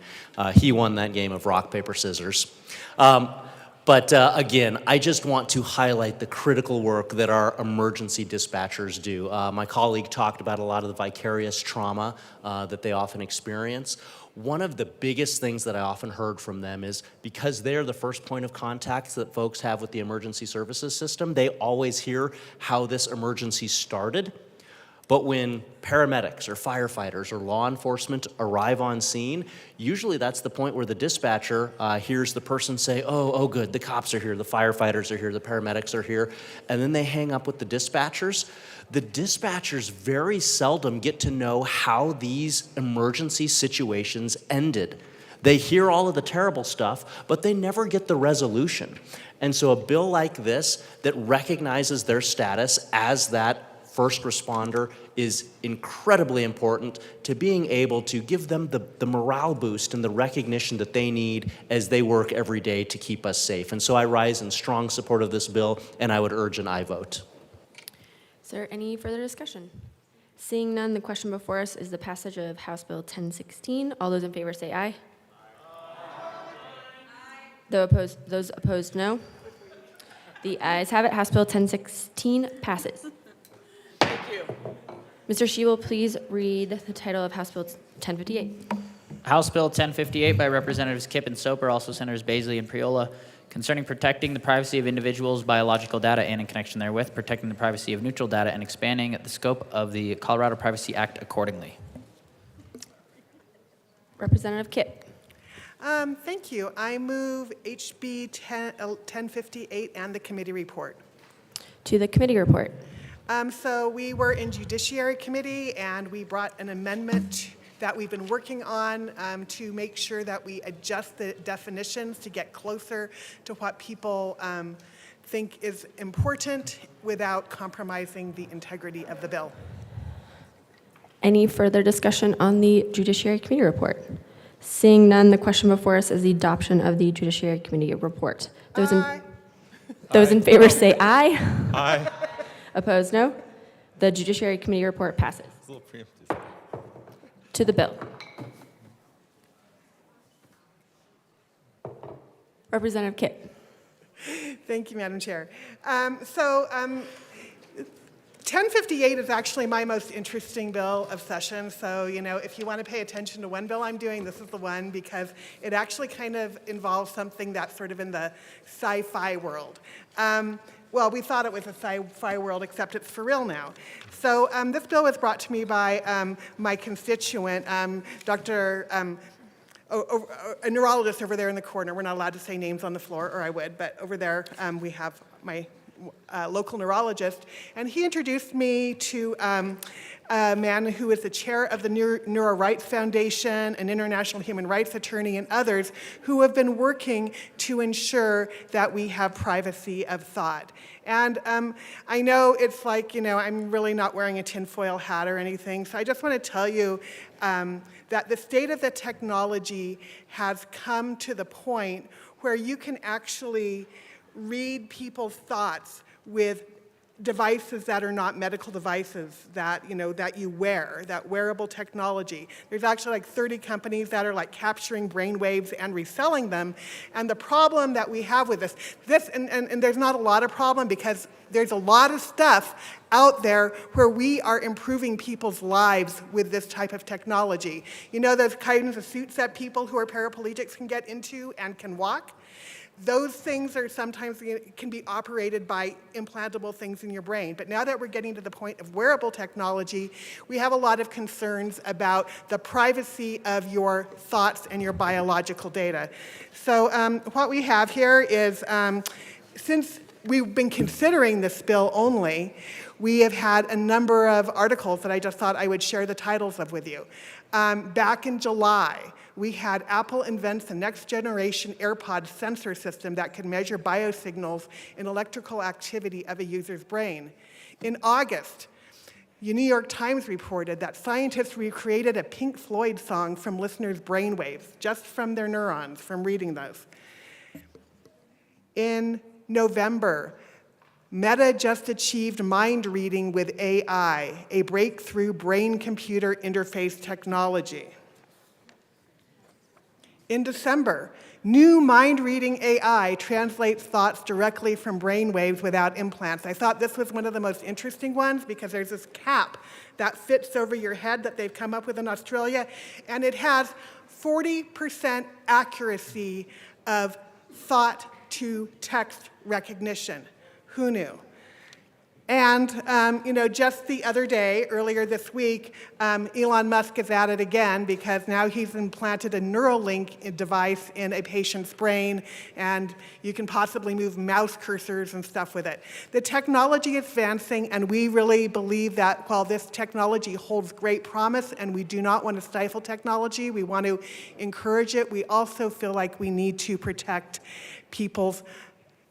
he won that game of rock, paper, scissors. But again, I just want to highlight the critical work that our emergency dispatchers do. My colleague talked about a lot of the vicarious trauma that they often experience. One of the biggest things that I often heard from them is because they're the first point of contact that folks have with the emergency services system, they always hear how this emergency started. But when paramedics or firefighters or law enforcement arrive on scene, usually that's the point where the dispatcher hears the person say, oh, good, the cops are here, the firefighters are here, the paramedics are here, and then they hang up with the dispatchers. The dispatchers very seldom get to know how these emergency situations ended. They hear all of the terrible stuff, but they never get the resolution. And so a bill like this that recognizes their status as that first responder is incredibly important to being able to give them the morale boost and the recognition that they need as they work every day to keep us safe. And so I rise in strong support of this bill, and I would urge an aye vote. Is there any further discussion? Seeing none, the question before us is the passage of House Bill 1016. All those in favor say aye. Those opposed, no. The ayes have it. House Bill 1016 passes. Thank you. Mr. Shi will please read the title of House Bill 1058. House Bill 1058 by Representatives Kipp and Soper, also Senators Baisley and Priola, concerning protecting the privacy of individuals' biological data and in connection therewith, protecting the privacy of neutral data and expanding the scope of the Colorado Privacy Act accordingly. Representative Kipp. Thank you. I move HB 1058 and the committee report. To the committee report. So we were in Judiciary Committee, and we brought an amendment that we've been working on to make sure that we adjust the definitions to get closer to what people think is important without compromising the integrity of the bill. Any further discussion on the Judiciary Committee report? Seeing none, the question before us is the adoption of the Judiciary Committee report. Those in favor say aye. Aye. Opposed, no. The Judiciary Committee report passes. It's a little preemptive. To the bill. Representative Kipp. Thank you, Madam Chair. 1058 is actually my most interesting bill of session. So, you know, if you want to pay attention to one bill I'm doing, this is the one, because it actually kind of involves something that's sort of in the sci-fi world. Well, we thought it was a sci-fi world, except it's for real now. So this bill was brought to me by my constituent, Dr. A neurologist over there in the corner. We're not allowed to say names on the floor, or I would, but over there we have my local neurologist, and he introduced me to a man who is the chair of the Neuro Rights Foundation, an international human rights attorney, and others who have been working to ensure that we have privacy of thought. And I know it's like, you know, I'm really not wearing a tinfoil hat or anything, so I just want to tell you that the state of the technology has come to the point where you can actually read people's thoughts with devices that are not medical devices that, that you wear, that wearable technology. There's actually like 30 companies that are like capturing brain waves and reselling them. And the problem that we have with this and there's not a lot of problem because there's a lot of stuff out there where we are improving people's lives with this type of technology. Those kinds of suits that people who are paraplegics can get into and can walk? Those things are sometimes can be operated by implantable things in your brain. But now that we're getting to the point of wearable technology, we have a lot of concerns about the privacy of your thoughts and your biological data. So what we have here is, since we've been considering this bill only, we have had a number of articles that I just thought I would share the titles of with you. Back in July, we had Apple invents the next generation AirPod sensor system that can measure biosignals in electrical activity of a user's brain. In August, the New York Times reported that scientists recreated a Pink Floyd song from listeners' brainwaves, just from their neurons, from reading those. In November, Meta just achieved mind reading with AI, a breakthrough brain-computer interface technology. In December, new mind-reading AI translates thoughts directly from brainwaves without implants. I thought this was one of the most interesting ones because there's this cap that fits over your head that they've come up with in Australia, and it has 40% accuracy of thought-to-text recognition. Who knew? And, just the other day, earlier this week, Elon Musk is at it again because now he's implanted a Neuralink device in a patient's brain, and you can possibly move mouse cursors and stuff with it. The technology is advancing, and we really believe that while this technology holds great promise, and we do not want to stifle technology, we want to encourage it, we also feel like we need to protect people's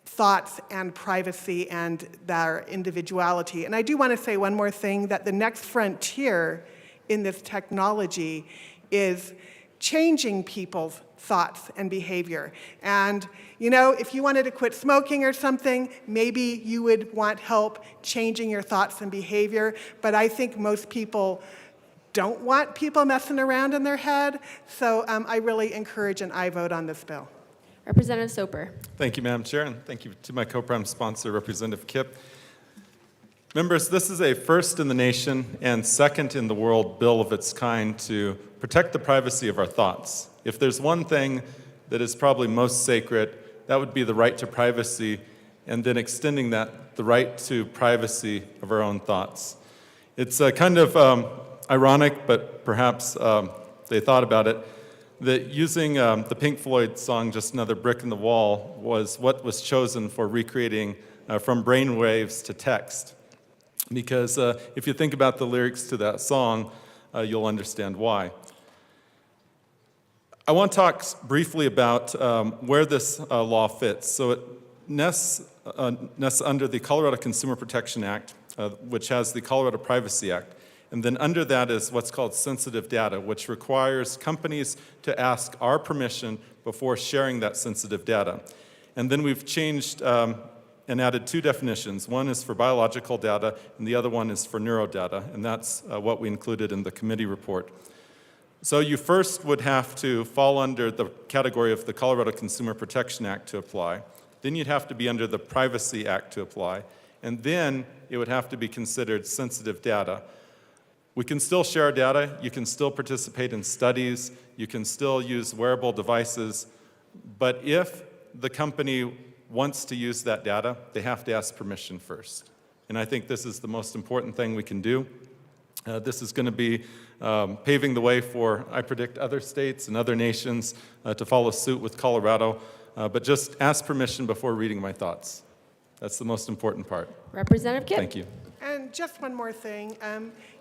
thoughts and privacy and their individuality. And I do want to say one more thing, that the next frontier in this technology is changing people's thoughts and behavior. And, if you wanted to quit smoking or something, maybe you would want help changing your thoughts and behavior. But I think most people don't want people messing around in their head. So I really encourage an aye vote on this bill. Representative Soper. Thank you, Madam Chair, and thank you to my co-prime sponsor, Representative Kipp. Members, this is a first in the nation and second in the world bill of its kind to protect the privacy of our thoughts. If there's one thing that is probably most sacred, that would be the right to privacy, and then extending that, the right to privacy of our own thoughts. It's kind of ironic, but perhaps they thought about it, that using the Pink Floyd song, Just Another Brick in the Wall, was what was chosen for recreating from brainwaves to text. Because if you think about the lyrics to that song, you'll understand why. I want to talk briefly about where this law fits. So it nests under the Colorado Consumer Protection Act, which has the Colorado Privacy Act. And then under that is what's called sensitive data, which requires companies to ask our permission before sharing that sensitive data. And then we've changed and added two definitions. One is for biological data, and the other one is for neurodata, and that's what we included in the committee report. So you first would have to fall under the category of the Colorado Consumer Protection Act to apply. Then you'd have to be under the Privacy Act to apply. And then it would have to be considered sensitive data. We can still share data, you can still participate in studies, you can still use wearable devices, but if the company wants to use that data, they have to ask permission first. And I think this is the most important thing we can do. This is going to be paving the way for, I predict, other states and other nations to follow suit with Colorado, but just ask permission before reading my thoughts. That's the most important part. Representative Kipp. Thank you. And just one more thing.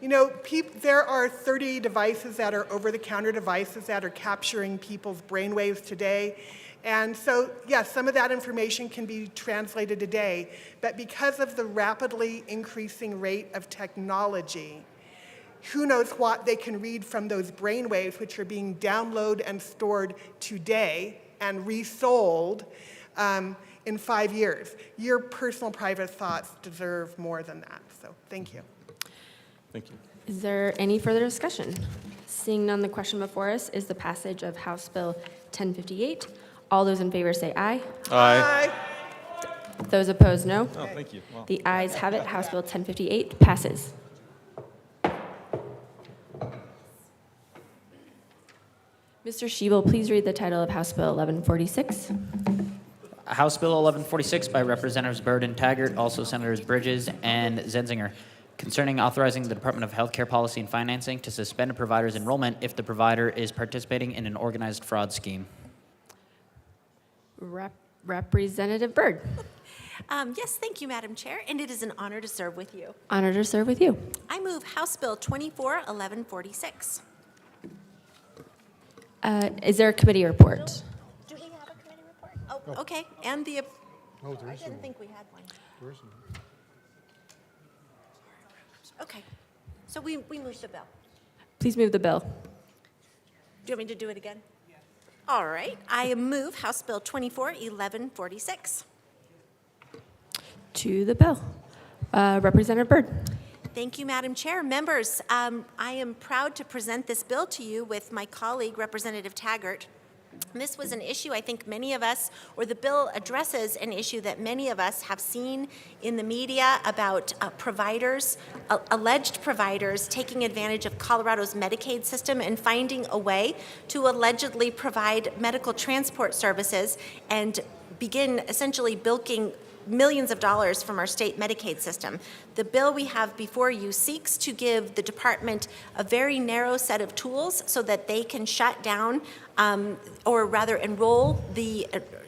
There are 30 devices that are over-the-counter devices that are capturing people's brainwaves today. And so, yes, some of that information can be translated today, but because of the rapidly increasing rate of technology, who knows what they can read from those brainwaves, which are being downloaded and stored today and resold in 5 years. Your personal private thoughts deserve more than that. So thank you. Thank you. Is there any further discussion? Seeing none, the question before us is the passage of House Bill 1058. All those in favor say aye. Aye. Those opposed, no. Oh, thank you. Wow. The ayes have it. House Bill 1058 passes. Mr. Shebel, please read the title of House Bill 1146. House Bill 1146 by Representatives Byrd and Taggart, also Senators Bridges and Zenzinger, concerning authorizing the Department of Healthcare Policy and Financing to suspend a provider's enrollment if the provider is participating in an organized fraud scheme. Representative Byrd. Yes, thank you, Madam Chair, and it is an honor to serve with you. Honored to serve with you. I move House Bill 241146. Is there a committee report? Do we have a committee report? Oh, okay, and the, I didn't think we had one. Okay, so we moved the bill. Please move the bill. Do you want me to do it again? All right, I move House Bill 241146. To the bill. Representative Byrd. Thank you, Madam Chair. Members, I am proud to present this bill to you with my colleague, Representative Taggart. This was an issue I think many of us, or the bill addresses an issue that many of us have seen in the media about providers, alleged providers taking advantage of Colorado's Medicaid system and finding a way to allegedly provide medical transport services and begin essentially bilking millions of dollars from our state Medicaid system. The bill we have before you seeks to give the department a very narrow set of tools so that they can shut down or rather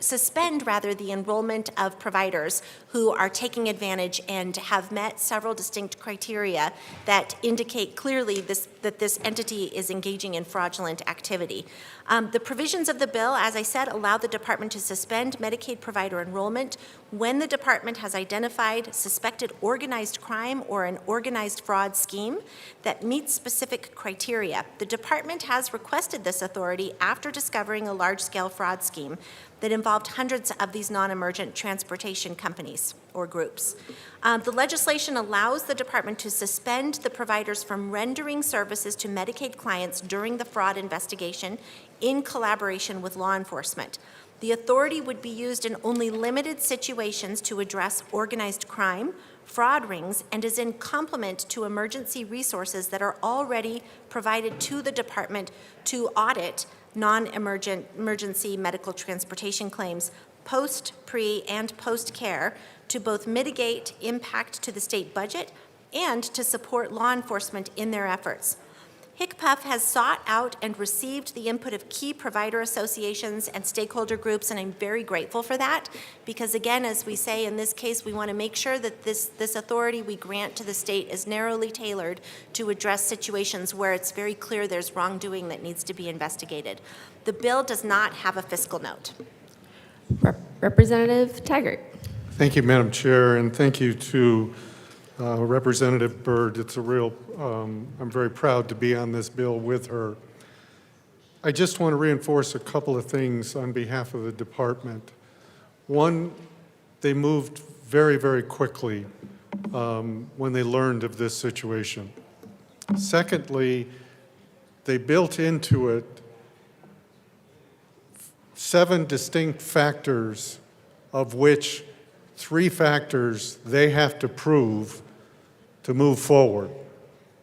suspend the enrollment of providers who are taking advantage and have met several distinct criteria that indicate clearly that this entity is engaging in fraudulent activity. The provisions of the bill, as I said, allow the department to suspend Medicaid provider enrollment when the department has identified suspected organized crime or an organized fraud scheme that meets specific criteria. The department has requested this authority after discovering a large-scale fraud scheme that involved hundreds of these non-emergent transportation companies or groups. The legislation allows the department to suspend the providers from rendering services to Medicaid clients during the fraud investigation in collaboration with law enforcement. The authority would be used in only limited situations to address organized crime, fraud rings, and is in complement to emergency resources that are already provided to the department to audit non-emergency medical transportation claims post, pre, and post-care to both mitigate impact to the state budget and to support law enforcement in their efforts. HCPF has sought out and received the input of key provider associations and stakeholder groups, and I'm very grateful for that because, again, as we say in this case, we want to make sure that this authority we grant to the state is narrowly tailored to address situations where it's very clear there's wrongdoing that needs to be investigated. The bill does not have a fiscal note. Representative Taggart. Thank you, Madam Chair, and thank you to Representative Byrd. It's a real, I'm very proud to be on this bill with her. I just want to reinforce a couple of things on behalf of the department. One, they moved very, very quickly when they learned of this situation. Secondly, they built into it 7 distinct factors, of which 3 factors they have to prove to move forward.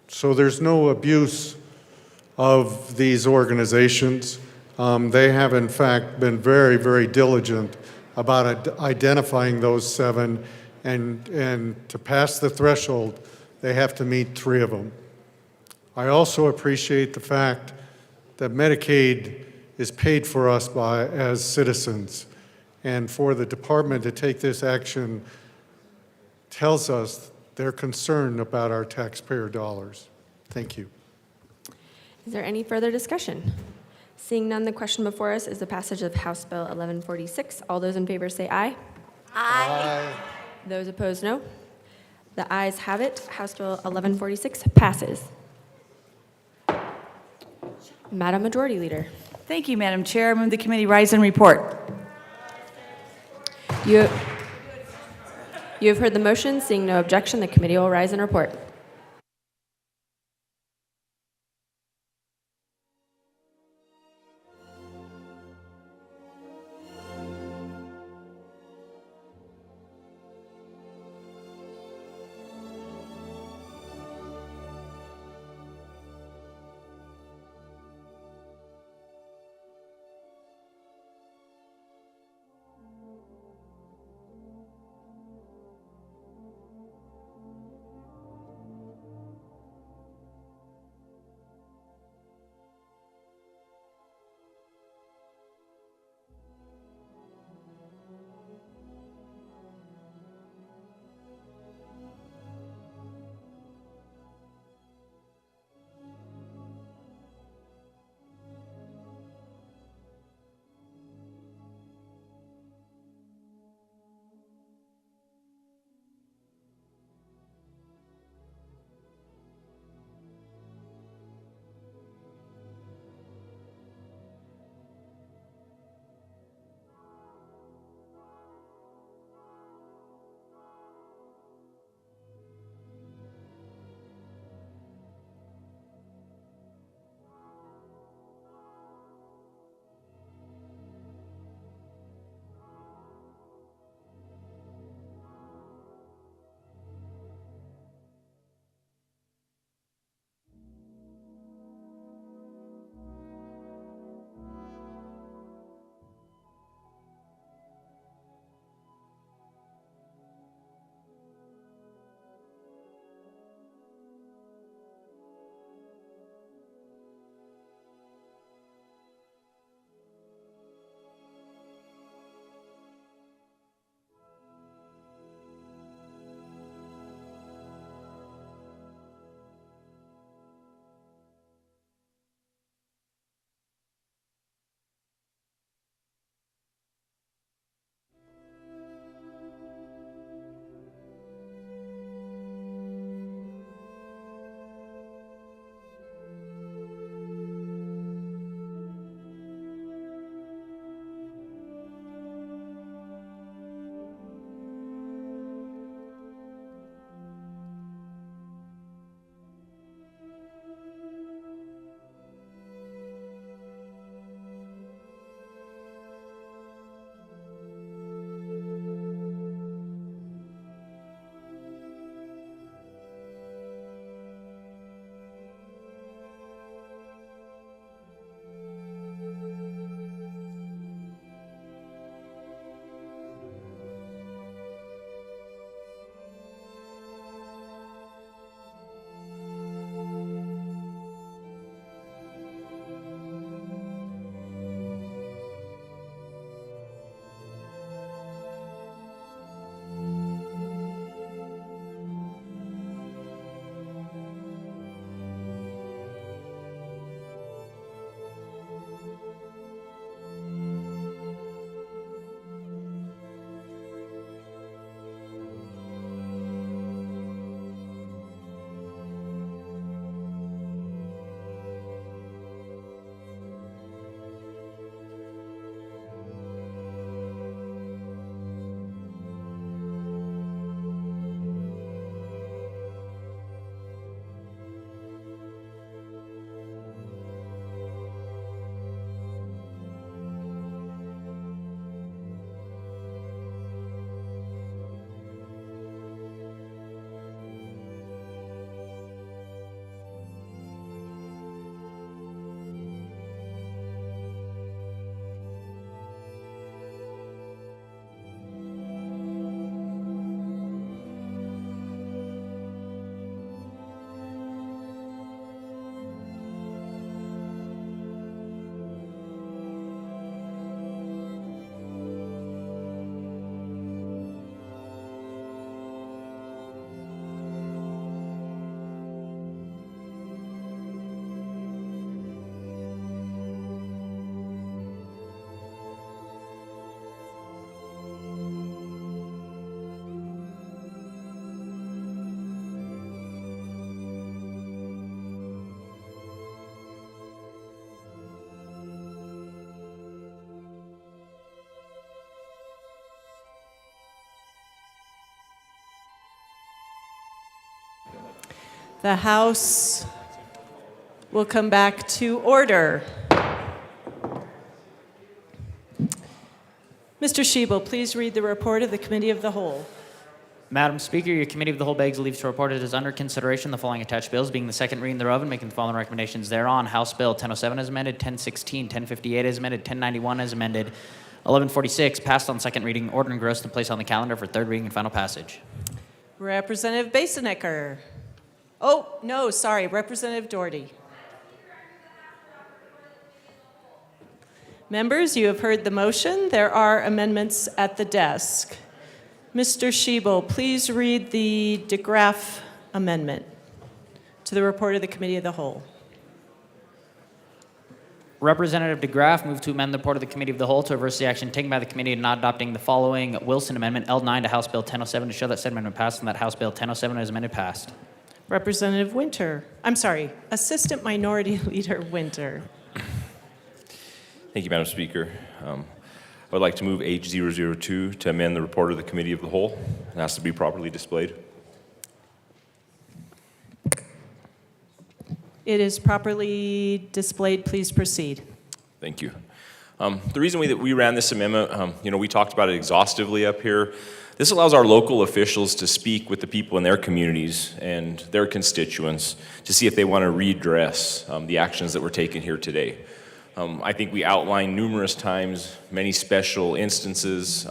So there's no abuse of these organizations. They have, in fact, been very, very diligent about identifying those 7, and to pass the threshold, they have to meet 3 of them. I also appreciate the fact that Medicaid is paid for us as citizens, and for the department to take this action tells us they're concerned about our taxpayer dollars. Thank you. Is there any further discussion? Seeing none, the question before us is the passage of House Bill 1146. All those in favor say aye. Aye. Those opposed, no. The ayes have it. House Bill 1146 passes. Madam Majority Leader. Thank you, Madam Chair. I move the committee rise and report. You have heard the motion. Seeing no objection, the committee will rise and report. The House will come back to order. Mr. Schiebel, please read the report of the Committee of the Whole. Madam Speaker, your Committee of the Whole begs leave to report it is under consideration the following attached bills, being the second reading thereof and making the following recommendations thereon. House Bill 1007 as amended, 1016, 1058 as amended, 1091 as amended, 1146 passed on second reading, ordered and engrossed and placed on the calendar for third reading and final passage. Representative Basenecker. Oh, no, sorry, Representative Doherty. Members, you have heard the motion. There are amendments at the desk. Mr. Schiebel, please read the DeGraff amendment to the report of the Committee of the Whole. Representative DeGraff moved to amend the report of the Committee of the Whole to reverse the action taken by the committee in not adopting the following Wilson Amendment L9 to House Bill 1007 to show that said amendment passed and that House Bill 1007 as amended passed. Representative Winter. I'm sorry, Assistant Minority Leader Winter. Thank you, Madam Speaker. I would like to move H002 to amend the report of the Committee of the Whole. It has to be properly displayed. It is properly displayed. Please proceed. Thank you. The reason that we ran this amendment, we talked about it exhaustively up here. This allows our local officials to speak with the people in their communities and their constituents to see if they want to redress the actions that were taken here today. I think we outlined numerous times, many special instances.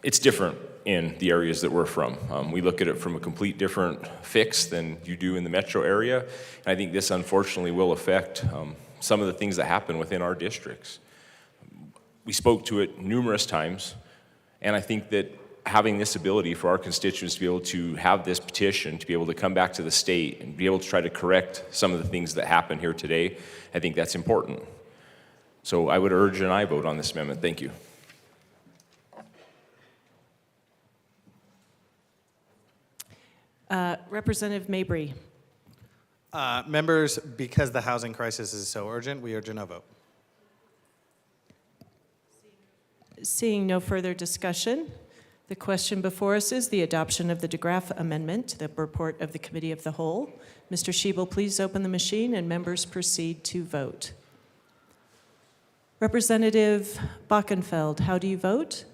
It's different in the areas that we're from. We look at it from a complete different fix than you do in the metro area. And I think this unfortunately will affect some of the things that happen within our districts. We spoke to it numerous times, and I think that having this ability for our constituents to be able to have this petition, to be able to come back to the state and be able to try to correct some of the things that happen here today, I think that's important. So I would urge an aye vote on this amendment. Thank you. Representative Mabry. Members, because the housing crisis is so urgent, we urge a no vote. Seeing no further discussion, the question before us is the adoption of the DeGraff Amendment, the report of the Committee of the Whole. Mr. Schiebel, please open the machine and members proceed to vote. Representative Bockenfeld, how do you vote?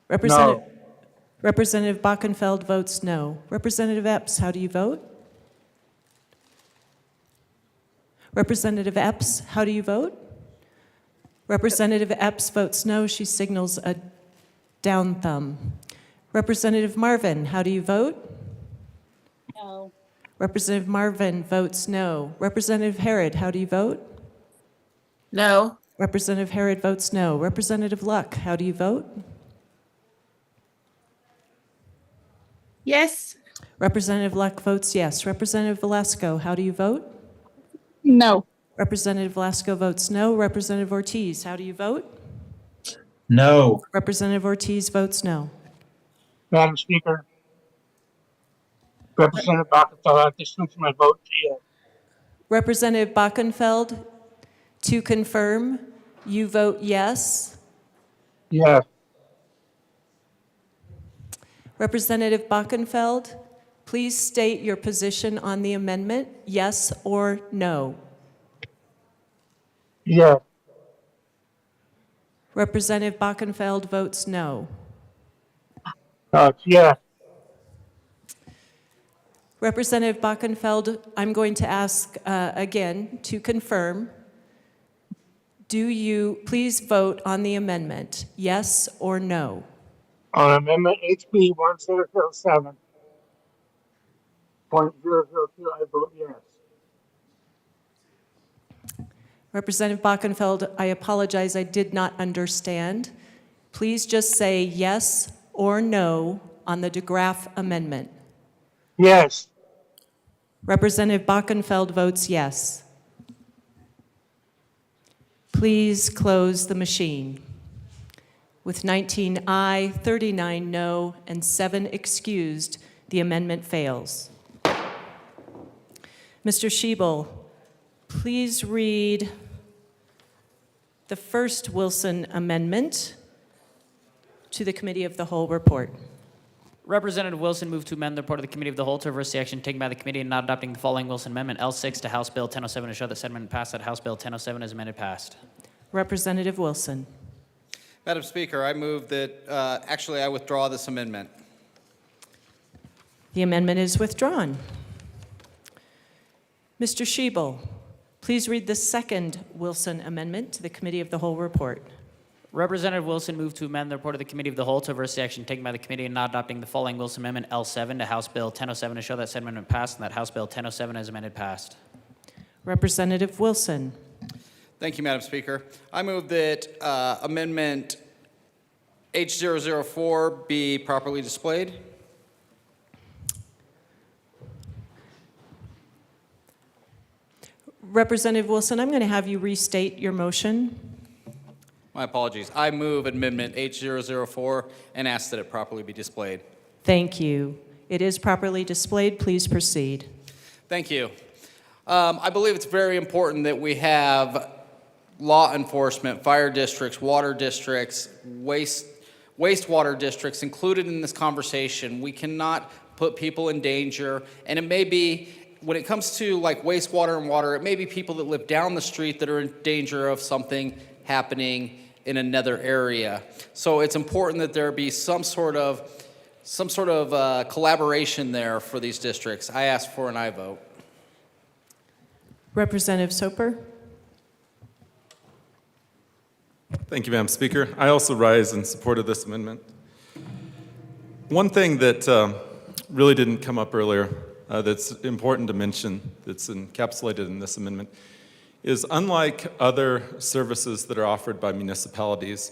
Representative Bockenfeld votes no. Representative Epps, how do you vote? Representative Epps, how do you vote? Representative Epps votes no. She signals a down thumb. Representative Marvin, how do you vote? No. Representative Marvin votes no. Representative Herod, how do you vote? No. Representative Herod votes no. Representative Luck, how do you vote? Yes. Representative Luck votes yes. Representative Velasco, how do you vote? No. Representative Velasco votes no. Representative Ortiz, how do you vote? No. Representative Ortiz votes no. Madam Speaker, Representative Bockenfeld, I switch my vote to yes. Representative Bockenfeld, to confirm, you vote yes. Yes. Representative Bockenfeld, please state your position on the amendment, yes or no. Yes. Representative Bockenfeld votes no. Yes. Representative Bockenfeld, I'm going to ask again to confirm. Do you please vote on the amendment, yes or no? On Amendment HB 1007.002, I vote yes. Representative Bockenfeld, I apologize, I did not understand. Please just say yes or no on the DeGraff amendment. Yes. Representative Bockenfeld votes yes. Please close the machine. With 19 aye, 39 no, and 7 excused, the amendment fails. Mr. Schiebel, please read the first Wilson amendment to the Committee of the Whole report. Representative Wilson moved to amend the report of the Committee of the Whole to reverse the action taken by the committee in not adopting the following Wilson Amendment L6 to House Bill 1007 to show that said amendment passed, that House Bill 1007 as amended passed. Representative Wilson. Madam Speaker, I move that, actually, I withdraw this amendment. The amendment is withdrawn. Mr. Schiebel, please read the second Wilson Amendment to the Committee of the Whole report. Representative Wilson moved to amend the report of the Committee of the Whole to reverse the action taken by the committee in not adopting the following Wilson Amendment L7 to House Bill 1007 to show that said amendment passed, and that House Bill 1007 as amended passed. Representative Wilson. Thank you, Madam Speaker. I move that Amendment H004 be properly displayed. Representative Wilson, I'm going to have you restate your motion. My apologies. I move Amendment H004 and ask that it properly be displayed. Thank you. It is properly displayed. Please proceed. Thank you. I believe it's very important that we have law enforcement, fire districts, water districts, wastewater districts included in this conversation. We cannot put people in danger, and it may be, when it comes to like wastewater and water, it may be people that live down the street that are in danger of something happening in another area. So it's important that there be some sort of collaboration there for these districts. I ask for an aye vote. Representative Soper. Thank you, Madam Speaker. I also rise in support of this amendment. One thing that really didn't come up earlier that's important to mention, that's encapsulated in this amendment, is unlike other services that are offered by municipalities,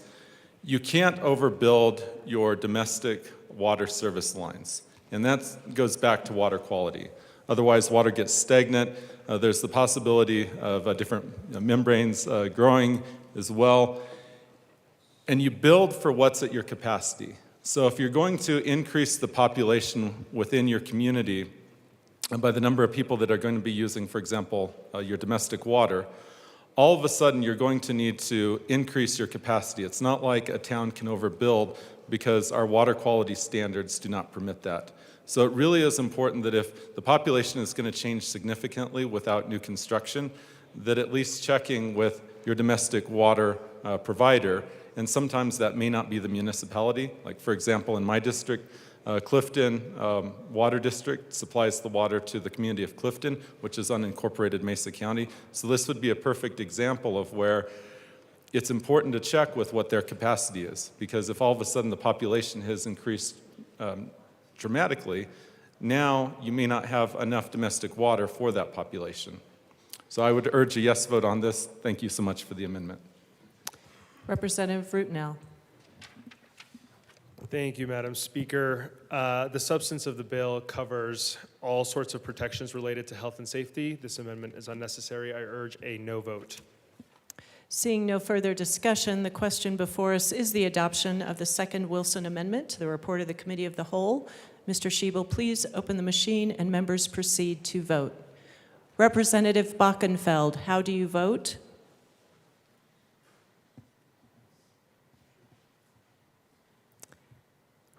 you can't overbuild your domestic water service lines. And that goes back to water quality. Otherwise, water gets stagnant. There's the possibility of different membranes growing as well. And you build for what's at your capacity. So if you're going to increase the population within your community by the number of people that are going to be using, for example, your domestic water, all of a sudden you're going to need to increase your capacity. It's not like a town can overbuild because our water quality standards do not permit that. So it really is important that if the population is going to change significantly without new construction, that at least checking with your domestic water provider, and sometimes that may not be the municipality. Like for example, in my district, Clifton Water District supplies the water to the community of Clifton, which is unincorporated Mesa County. So this would be a perfect example of where it's important to check with what their capacity is, because if all of a sudden the population has increased dramatically, now you may not have enough domestic water for that population. So I would urge a yes vote on this. Thank you so much for the amendment. Representative Rutnell. Thank you, Madam Speaker. The substance of the bill covers all sorts of protections related to health and safety. This amendment is unnecessary. I urge a no vote. Seeing no further discussion, the question before us is the adoption of the second Wilson Amendment to the report of the Committee of the Whole. Mr. Schiebel, please open the machine and members proceed to vote. Representative Bockenfeld, how do you vote?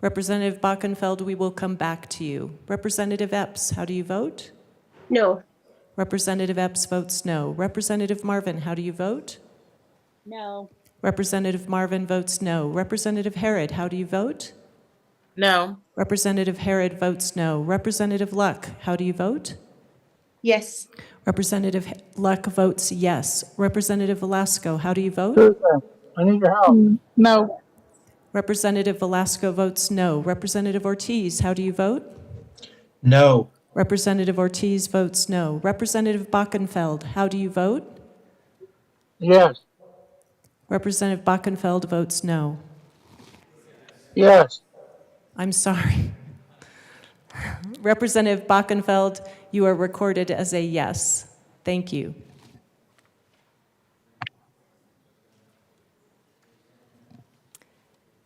Representative Bockenfeld, we will come back to you. Representative Epps, how do you vote? No. Representative Epps votes no. Representative Marvin, how do you vote? No. Representative Marvin votes no. Representative Herod, how do you vote? No. Representative Herod votes no. Representative Luck, how do you vote? Yes. Representative Luck votes yes. Representative Velasco, how do you vote? I need your help. No. Representative Velasco votes no. Representative Ortiz, how do you vote? No. Representative Ortiz votes no. Representative Bockenfeld, how do you vote? Yes. Representative Bockenfeld votes no. Yes. I'm sorry. Representative Bockenfeld, you are recorded as a yes. Thank you.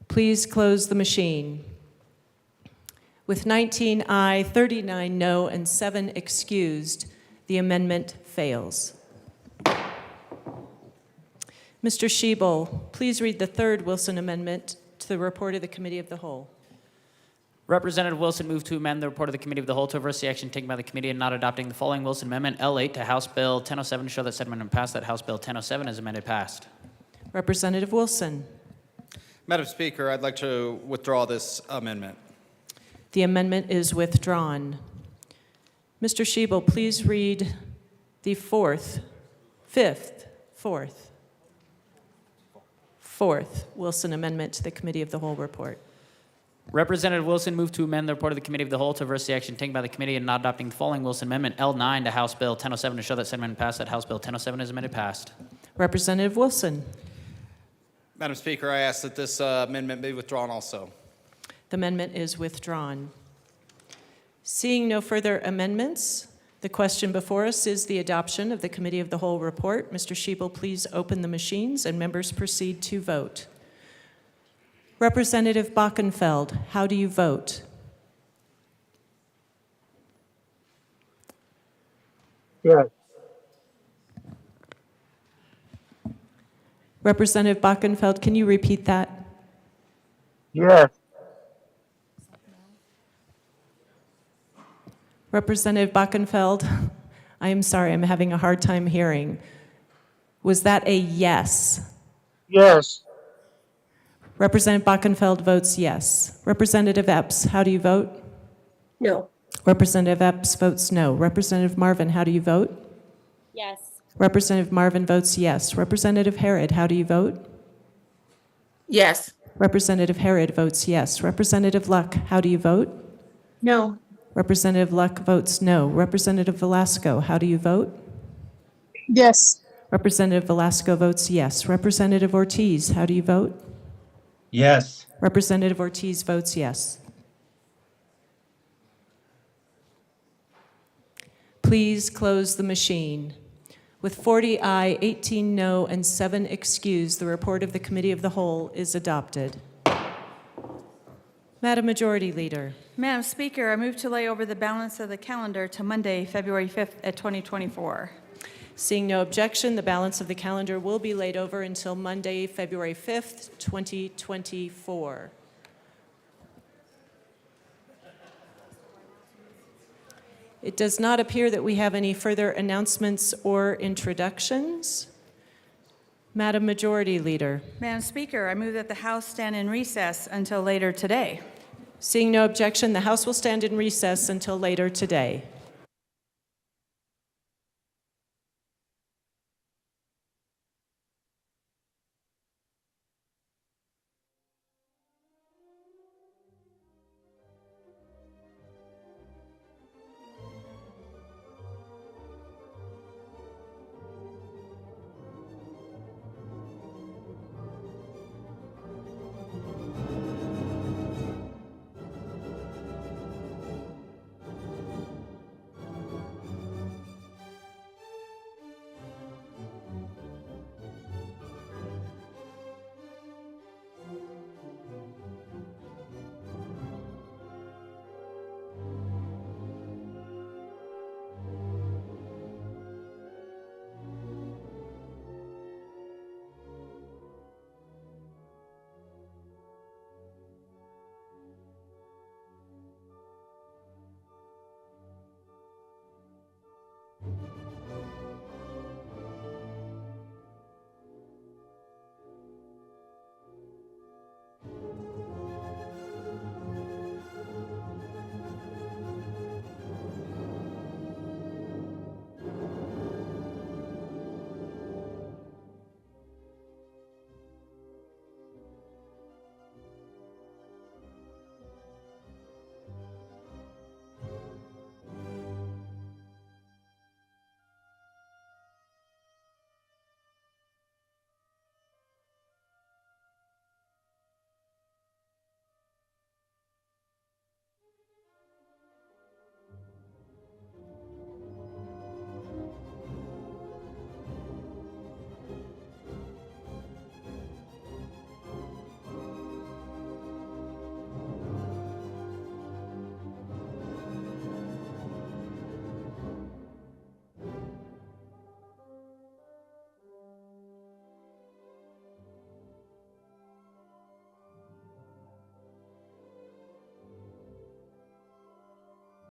Please close the machine. With 19 aye, 39 no, and 7 excused, the amendment fails. Mr. Schiebel, please read the third Wilson Amendment to the report of the Committee of the Whole. Representative Wilson moved to amend the report of the Committee of the Whole to reverse the action taken by the committee in not adopting the following Wilson Amendment L8 to House Bill 1007 to show that said amendment passed, that House Bill 1007 is amended passed. Representative Wilson. Madam Speaker, I'd like to withdraw this amendment. The amendment is withdrawn. Mr. Shebel, please read the fourth Wilson Amendment to the Committee of the Whole report. Representative Wilson moved to amend the report of the Committee of the Whole to reverse the action taken by the committee in not adopting the following Wilson Amendment L9 to House Bill 1007 to show that said amendment passed, that House Bill 1007 is amended passed. Representative Wilson. Madam Speaker, I ask that this amendment be withdrawn also. The amendment is withdrawn. Seeing no further amendments, the question before us is the adoption of the Committee of the Whole report. Mr. Shebel, please open the machines and members proceed to vote. Representative Bockenfeld, how do you vote? Yes. Representative Bockenfeld, can you repeat that? Yes. Representative Bockenfeld, I am sorry, I'm having a hard time hearing. Was that a yes? Yes. Representative Bockenfeld votes yes. Representative Epps, how do you vote? No. Representative Epps votes no. Representative Marvin, how do you vote? Yes. Representative Marvin votes yes. Representative Harrod, how do you vote? Yes. Representative Harrod votes yes. Representative Luck, how do you vote? No. Representative Luck votes no. Representative Velasco, how do you vote? Yes. Representative Velasco votes yes. Representative Ortiz, how do you vote? Yes. Representative Ortiz votes yes. Please close the machine. With 40 aye, 18 no, and 7 excused, the report of the Committee of the Whole is adopted. Madam Majority Leader. Madam Speaker, I move to lay over the balance of the calendar to Monday, February 5th at 2024. Seeing no objection, the balance of the calendar will be laid over until Monday, February 5th, 2024. It does not appear that we have any further announcements or introductions. Madam Majority Leader. Madam Speaker, I move that the House stand in recess until later today. Seeing no objection, the House will stand in recess until later today.